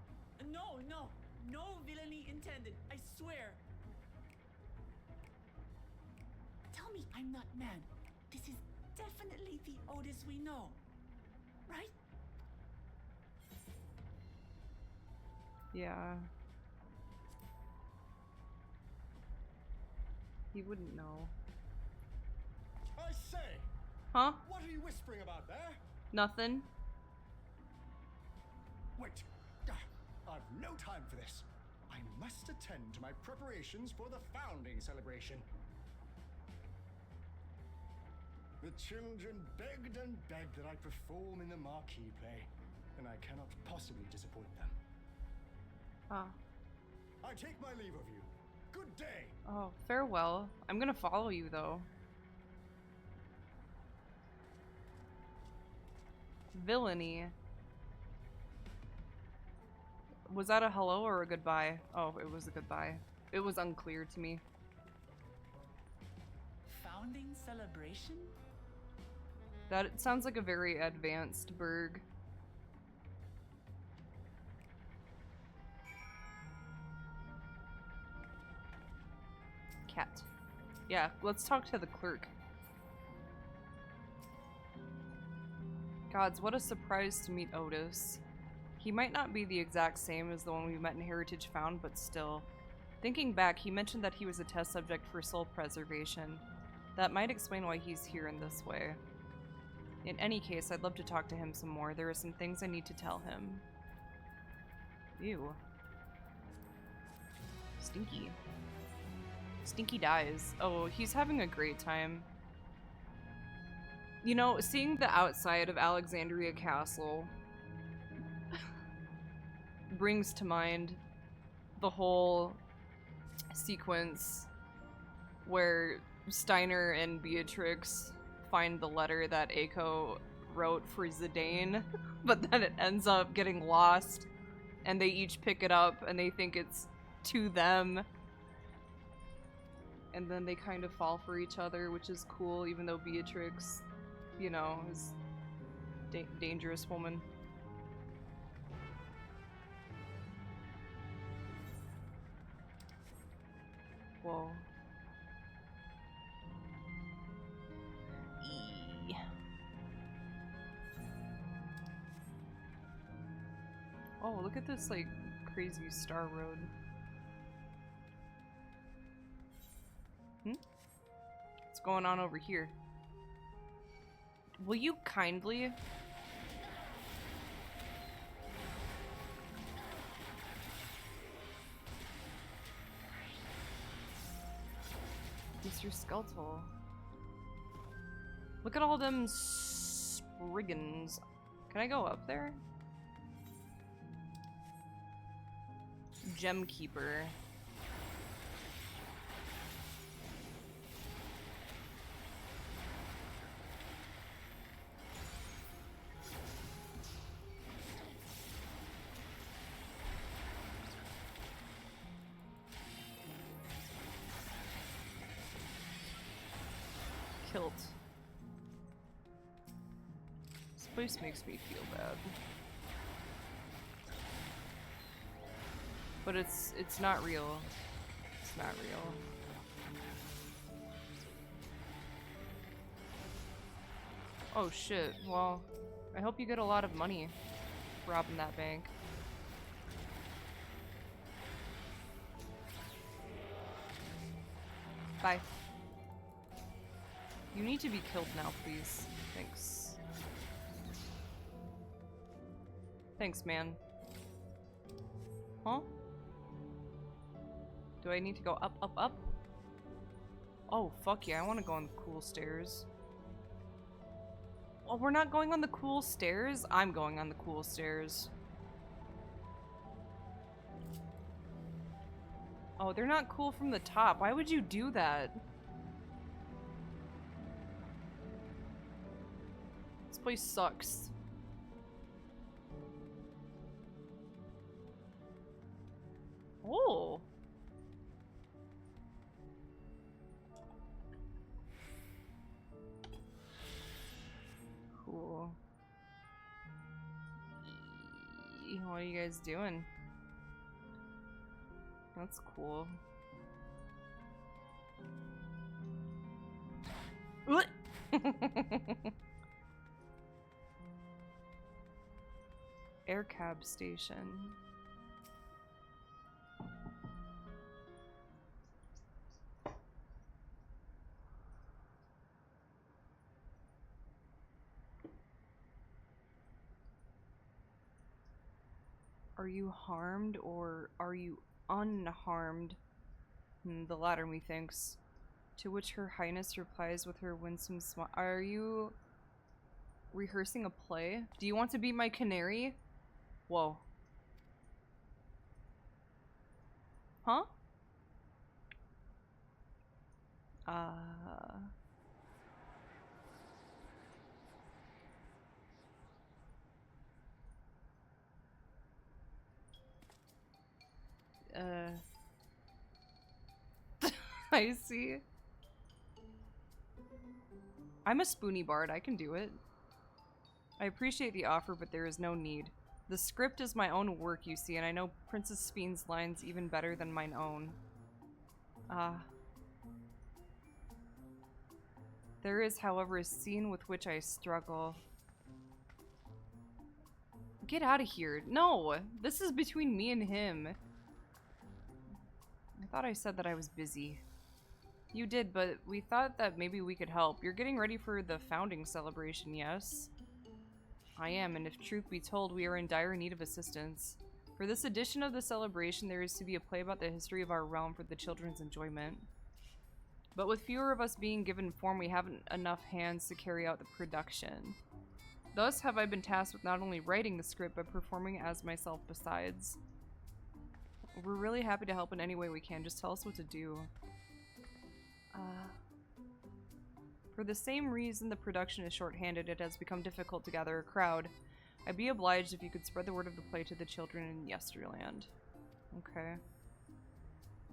No villainy intended, I swear. Tell me I'm not mad. This is definitely the Otis we know, right? Yeah. He wouldn't know. I say! Huh? What are you whispering about there? Nothing. Wait. I've no time for this. I must attend to my preparations for the founding celebration. The children begged and begged that I perform in the marquee play, and I cannot possibly disappoint them. I take my leave of you. Good day. Oh, farewell. I'm gonna follow you, though. Villainy. Was that a hello or a goodbye? Oh, it was a goodbye. It was unclear to me. Founding celebration? That sounds like a very advanced burg. Cat. Yeah, let's talk to the clerk. Gods, what a surprise to meet Otis. He might not be the exact same as the one we met in Heritage Found, but still. Thinking back, he mentioned that he was a test subject for soul preservation. That might explain why he's here in this way. In any case, I'd love to talk to him some more. There are some things I need to tell him. Ew. Stinky. Stinky dies. Oh, he's having a great time. You know, seeing the outside of Alexandria Castle brings to mind the whole sequence where Steiner and Beatrix find the letter that Eiko wrote for Zidane, but then it ends up getting lost, and they each pick it up and they think it's to them, and then they kind of fall for each other, which is cool, even though Beatrix, you know, is dangerous woman. Whoa. Oh, look at this, like, crazy star road. What's going on over here? Will you kindly... Mr. Skeletal. Look at all them spriggans. Can I go up there? Gem Keeper. Kilt. This place makes me feel bad. But it's not real. It's not real. Oh shit. Well, I hope you get a lot of money robbing that bank. Bye. You need to be killed now, please. Thanks. Thanks, man. Huh? Do I need to go up, up, up? Oh, fuck yeah, I want to go on the cool stairs. Well, we're not going on the cool stairs? I'm going on the cool stairs. Oh, they're not cool from the top. Why would you do that? This place sucks. Oh. Cool. What are you guys doing? That's cool. Air cab station. Are you harmed or are you unharmed? The latter, methinks. To which Her Highness replies with her winsome smile. Are you rehearsing a play? Do you want to be my canary? Whoa. Huh? I see. I'm a spoony bard, I can do it. I appreciate the offer, but there is no need. The script is my own work, you see, and I know Princess Spheen's lines even better than mine own. There is, however, a scene with which I struggle. Get out of here. No! This is between me and him. I thought I said that I was busy. You did, but we thought that maybe we could help. You're getting ready for the founding celebration, yes? I am, and if truth be told, we are in dire need of assistance. For this edition of the celebration, there is to be a play about the history of our realm for the children's enjoyment. But with fewer of us being given form, we haven't enough hands to carry out the production. Thus have I been tasked with not only writing the script, but performing as myself besides. We're really happy to help in any way we can. Just tell us what to do. For the same reason the production is short-handed, it has become difficult to gather a crowd. I'd be obliged if you could spread the word of the play to the children in Yesterland. Okay.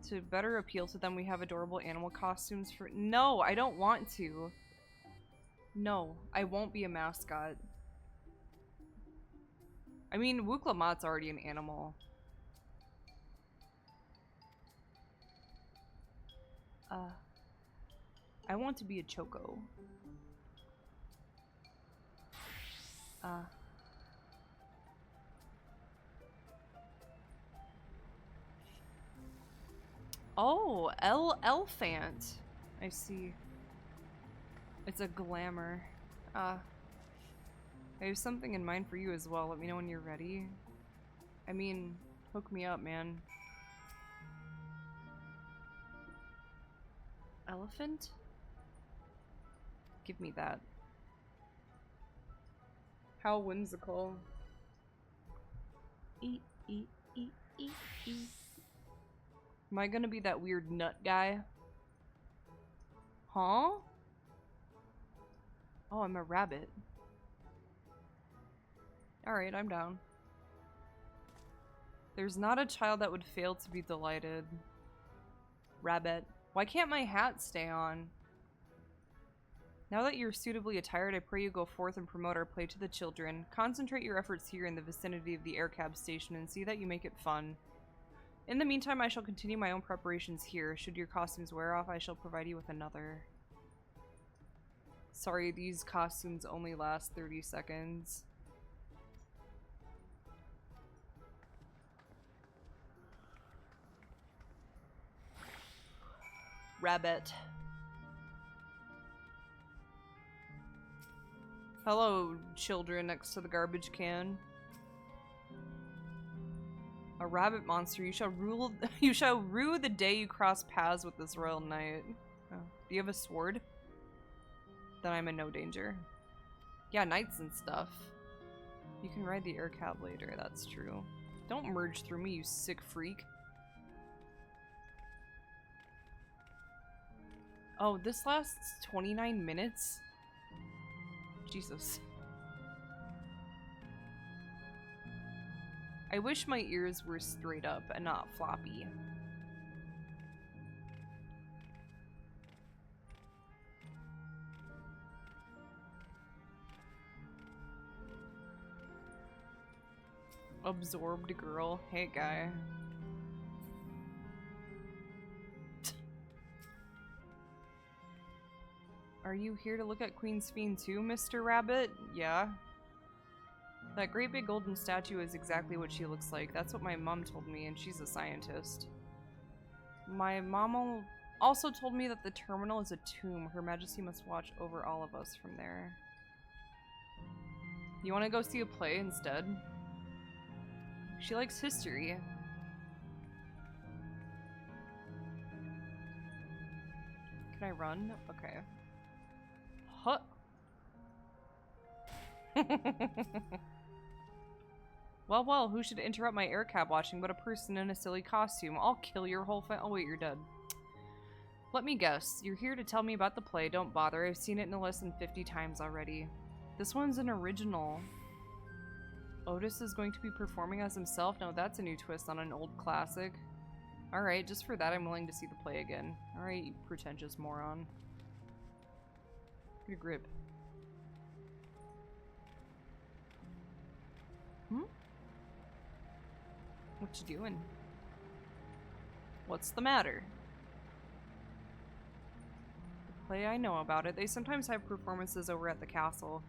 To better appeal to them, we have adorable animal costumes for— No, I don't want to. No, I won't be a mascot. I mean, Wooklamat's already an animal. I want to be a choco. Oh, elephant. I see. It's a glamour. I have something in mind for you as well. Let me know when you're ready. I mean, hook me up, man. Elephant? Give me that. How whimsical. Eat, eat, eat, eat, eat. Am I gonna be that weird nut guy? Huh? Oh, I'm a rabbit. Alright, I'm down. There's not a child that would fail to be delighted. Rabbit. Why can't my hat stay on? Now that you're suitably attired, I pray you go forth and promote our play to the children. Concentrate your efforts here in the vicinity of the air cab station and see that you make it fun. In the meantime, I shall continue my own preparations here. Should your costumes wear off, I shall provide you with another. Sorry, these costumes only last 30 seconds. Rabbit. Hello, children next to the garbage can. A rabbit monster, you shall rue the day you cross paths with this royal knight. Oh. Do you have a sword? Then I'm in no danger. Yeah, knights and stuff. You can ride the air cab later, that's true. Don't merge through me, you sick freak. Oh, this lasts 29 minutes? Jesus. I wish my ears were straight up and not floppy. Absorbed girl. Hey, guy. Are you here to look at Queen's Fiend too, Mr. Rabbit? Yeah. That great big golden statue is exactly what she looks like. That's what my mom told me, and she's a scientist. My mom also told me that the terminal is a tomb. Her Majesty must watch over all of us from there. You want to go see a play instead? She likes history. Can I run? Okay. Huh. Well, who should interrupt my air cab watching but a person in a silly costume? I'll kill your whole oh wait, you're dead. Let me guess. You're here to tell me about the play. Don't bother. I've seen it no less than 50 times already. This one's an original. Otis is going to be performing as himself? No, that's a new twist on an old classic. Alright, just for that I'm willing to see the play again. Alright, you pretentious moron. Get a grip. Hmm? What you doing? What's the matter? The play, I know about it. They sometimes have performances over at the castle.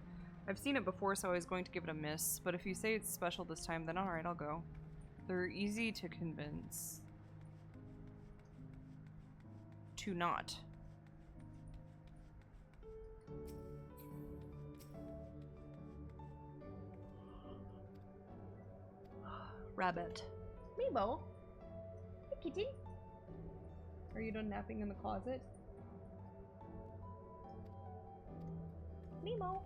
I've seen it before, so I was going to give it a miss. But if you say it's special this time, then alright, I'll go. They're easy to convince. To not. Rabbit. Meebo. Hey, kitty. Are you done napping in the closet? Meebo.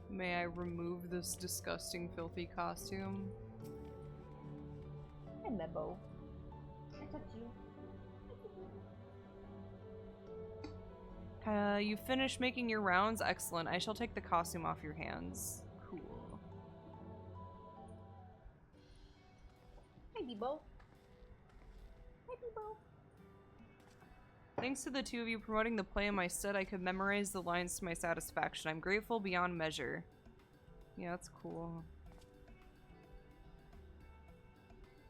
May I remove this disgusting, filthy costume? Hey, Meebo. I touched you. You finished making your rounds? Excellent. I shall take the costume off your hands. Cool. Hi, Meebo. Hi, Meebo. Thanks to the two of you promoting the play in my stead, I could memorize the lines to my satisfaction. I'm grateful beyond measure. Yeah, that's cool.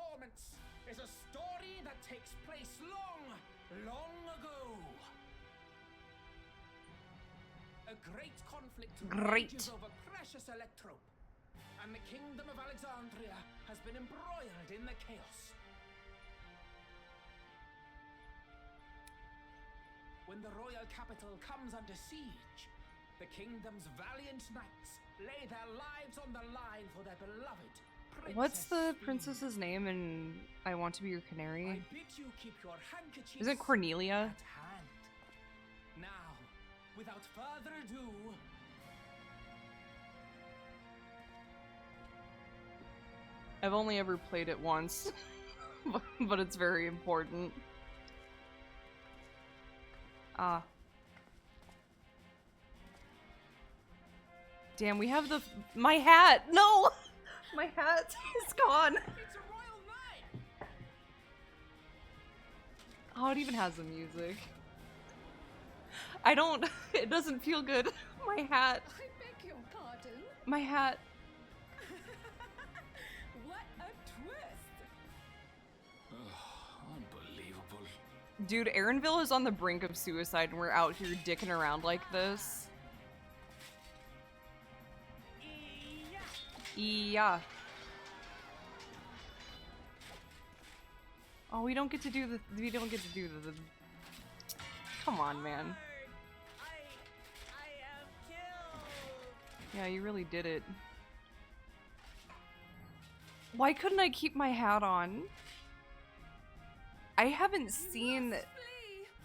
performance is a story that takes place long, long ago. A great conflict rages over precious electrope, and the kingdom of Alexandria has been embroiled in the chaos. When the royal capital comes under siege, the kingdom's valiant knights lay their lives on the line for their beloved Princess. What's the princess's name in I Want to Be Your Canary? I bid you keep your handkerchiefs Isn't it Cornelia? at hand. Now, without further ado, I've only ever played it once, but it's very important. Ah. Damn, we have my hat! No! My hat is gone! it's a royal night. Oh, it even has the music. It doesn't feel good. My hat. I beg your pardon? My hat. What a twist! Unbelievable. Dude, Erinville is on the brink of suicide and we're out here dicking around like this. Yeah. Oh, we don't get to do the. Come on, man. I am killed. Yeah, you really did it. Why couldn't I keep my hat on? I haven't seen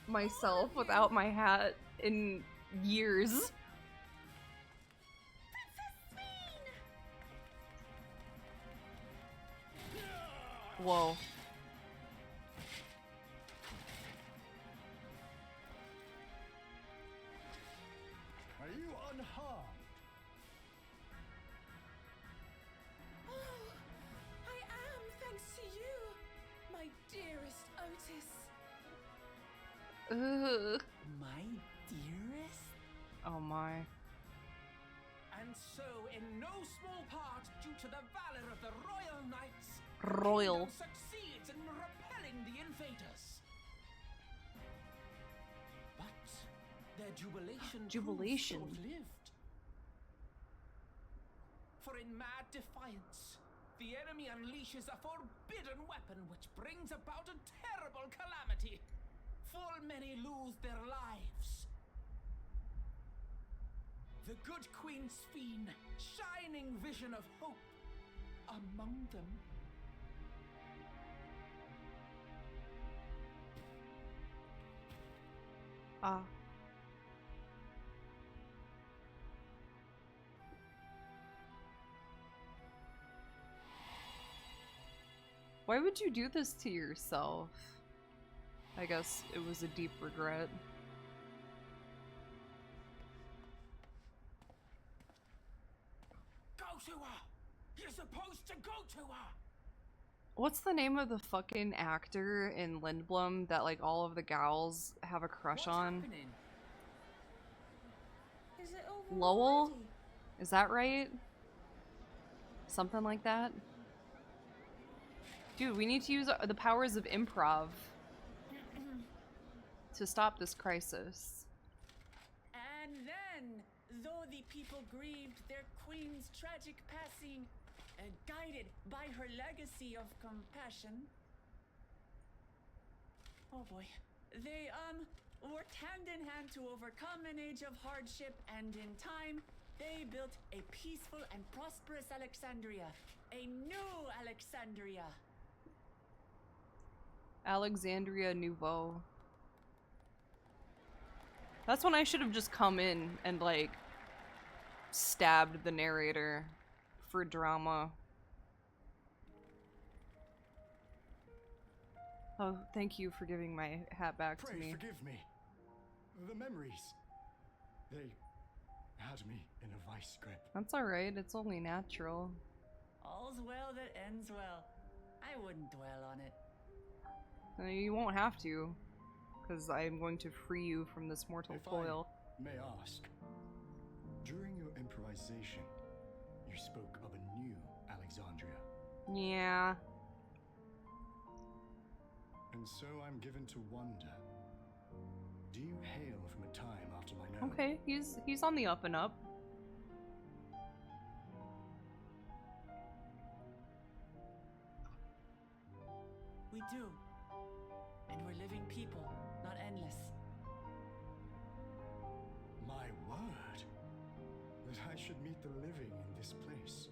myself without my hat in years. Whoa. Are you unharmed? Oh, I am, thanks to you, my dearest Otis. Ugh. My dearest? Oh my. And so, in no small part due to the valor of the royal knights, Royal. the kingdom succeeds in repelling the invaders. But their jubilation proves short-lived. For in mad defiance, the enemy unleashes a forbidden weapon which brings about a terrible calamity. Full many lose their lives. The good Queen Sphene, shining vision of hope, among them. Ah. Why would you do this to yourself? I guess it was a deep regret. Go to her! You're supposed to go to her! What's the name of the fucking actor in Lindblom that like all of the gals have a crush on? Happening? Is it over Lowell? already? Is that right? Something like that? Dude, we need to use the powers of improv to stop this crisis. And then, though the people grieved their queen's tragic passing, guided by her legacy of compassion, oh boy, they worked hand in hand to overcome an age of hardship, and in time, they built a peaceful and prosperous Alexandria, a new Alexandria. Alexandria Nouveau. That's when I should have just come in and like stabbed the narrator for drama. Oh, thank you for giving my hat back to me. Forgive me. The memories. They had me in a vice grip. That's alright, it's only natural. All's well that ends well. I wouldn't dwell on it. You won't have to, because I'm going to free you from this mortal coil. May I ask, during your improvisation, you spoke of a new Alexandria. Yeah. And so I'm given to wonder. Do you hail from a time after my gnome? Okay, he's on the up and up. We do. And we're living people, not endless. My word! That I should meet the living in this place.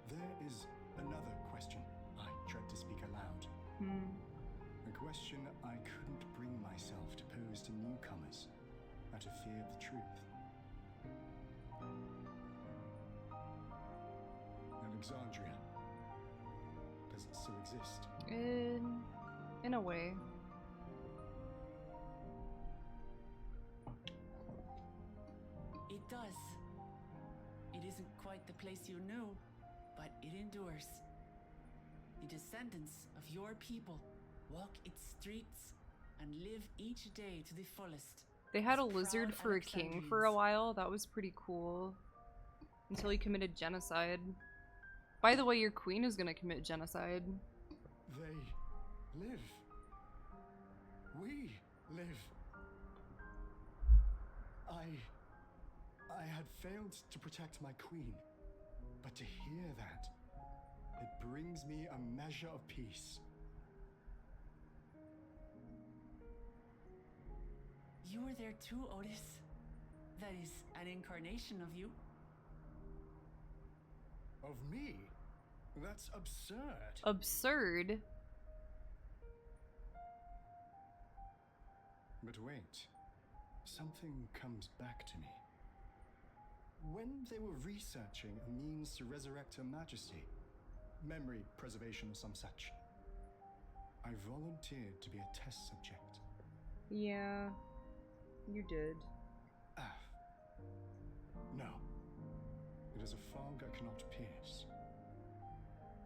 There is another question I dread to speak aloud. A question I couldn't bring myself to pose to newcomers out of fear of the truth. Alexandria. Does it still exist? In a way. It does. It isn't quite the place you knew, but it endures. The descendants of your people walk its streets and live each day to the fullest. They had a lizard for a king for a while. That was pretty cool. Until he committed genocide. By the way, your queen is gonna commit genocide. They live. We live. I had failed to protect my queen, but to hear that, it brings me a measure of peace. You were there too, Otis. That is an incarnation of you. Of me? That's absurd. Absurd? But wait, something comes back to me. When they were researching a means to resurrect Her Majesty, memory preservation or some such, I volunteered to be a test subject. Yeah, you did. No. It is a fog I cannot pierce.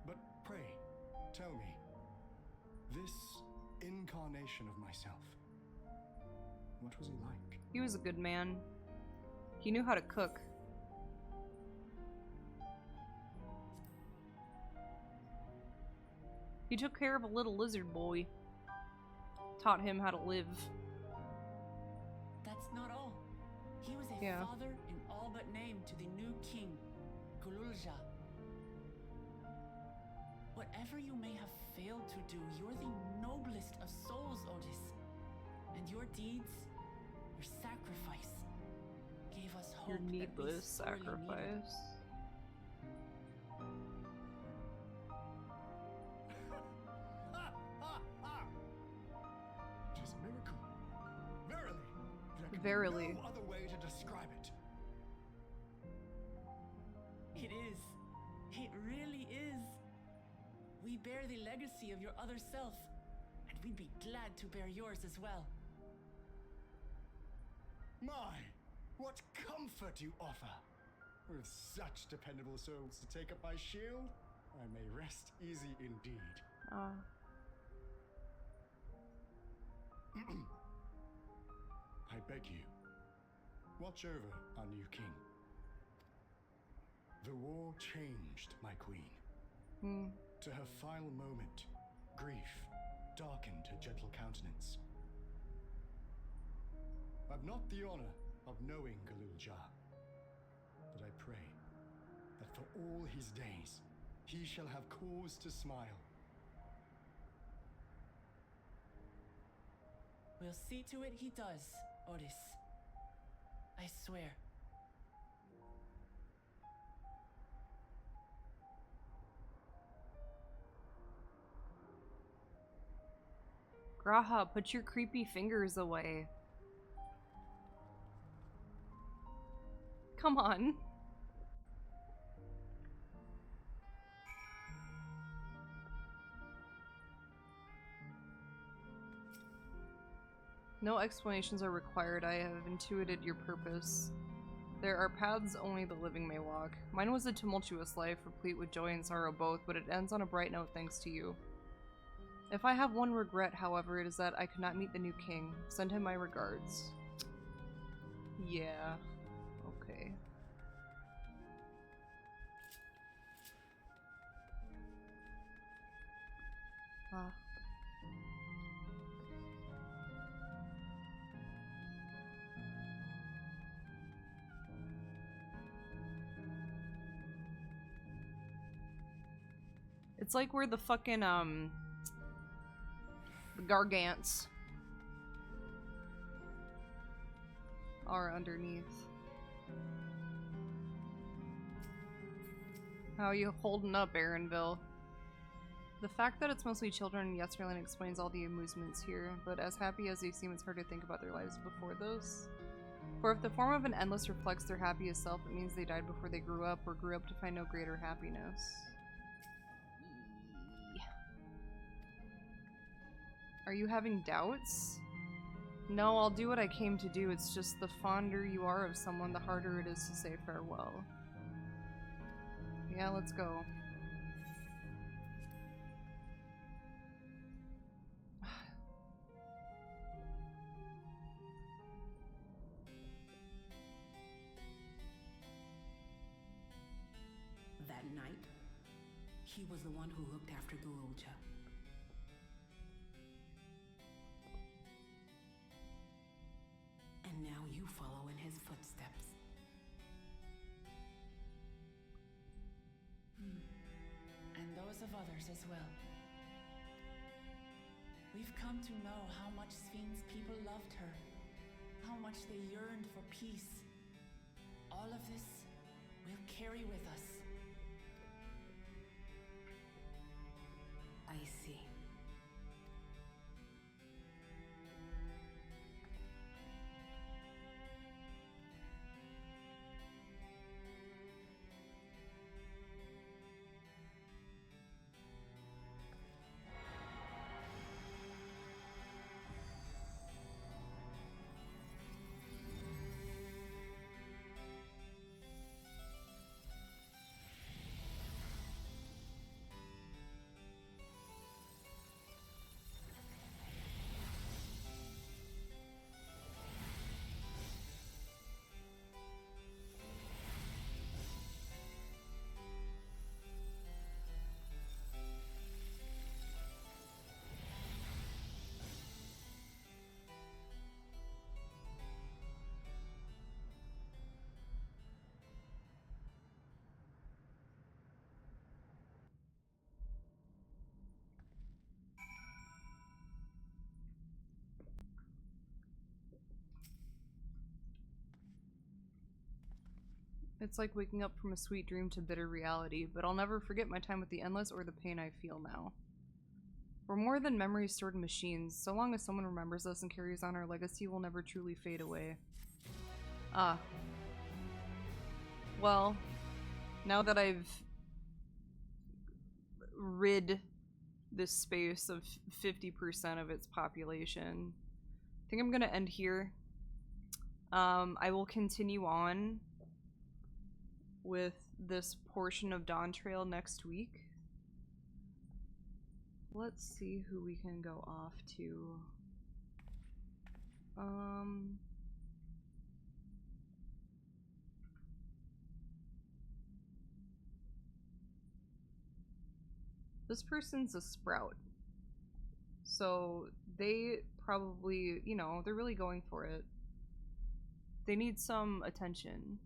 But pray, tell me, this incarnation of myself, what was he like? He was a good man. He knew how to cook. He took care of a little lizard boy. Taught him how to live. That's not all. He was a father in all but name to the new king, Gululja. Whatever you may have failed to do, you're the noblest of souls, Otis. And your deeds, your sacrifice, gave us hope. Your needless sacrifice. It is a miracle. Verily. There can Verily. be no other way to describe it. It is. It really is. We bear the legacy of your other self, and we'd be glad to bear yours as well. My, what comfort you offer! With such dependable souls to take up my shield, I may rest easy indeed. I beg you, watch over our new king. The war changed my queen. To her final moment, grief darkened her gentle countenance. I've not the honor of knowing Gululja, but I pray that for all his days, he shall have cause to smile. We'll see to it he does, Otis. I swear. Graha, put your creepy fingers away. Come on. No explanations are required. I have intuited your purpose. There are paths only the living may walk. Mine was a tumultuous life, replete with joy and sorrow both, but it ends on a bright note thanks to you. If I have one regret, however, it is that I could not meet the new king. Send him my regards. Yeah. Okay. Ah. It's like where the fucking, the gargants are underneath. How you holding up, Aaronville? The fact that it's mostly children in Yesterland explains all the amusements here, but as happy as they seem, it's hard to think about their lives before those. For if the form of an endless reflects their happiest self, it means they died before they grew up, or grew up to find no greater happiness. Are you having doubts? No, I'll do what I came to do. It's just the fonder you are of someone, the harder it is to say farewell. Yeah, let's go. That night, he was the one who looked after Gulja. And now you follow in his footsteps. And those of others as well. We've come to know how much Sphinx people loved her, how much they yearned for peace. All of this we'll carry with us. I see. It's like waking up from a sweet dream to bitter reality, but I'll never forget my time with the Endless or the pain I feel now. We're more than memories stored in machines. So long as someone remembers us and carries on our legacy, will never truly fade away. Ah. Well, now that I've rid this space of 50% of its population, I think I'm gonna end here. I will continue on with this portion of Dawntrail next week. Let's see who we can go off to. This person's a sprout. So they probably, you know, they're really going for it. They need some attention.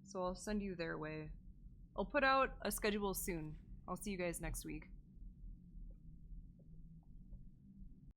So I'll send you their way. I'll put out a schedule soon. I'll see you guys next week.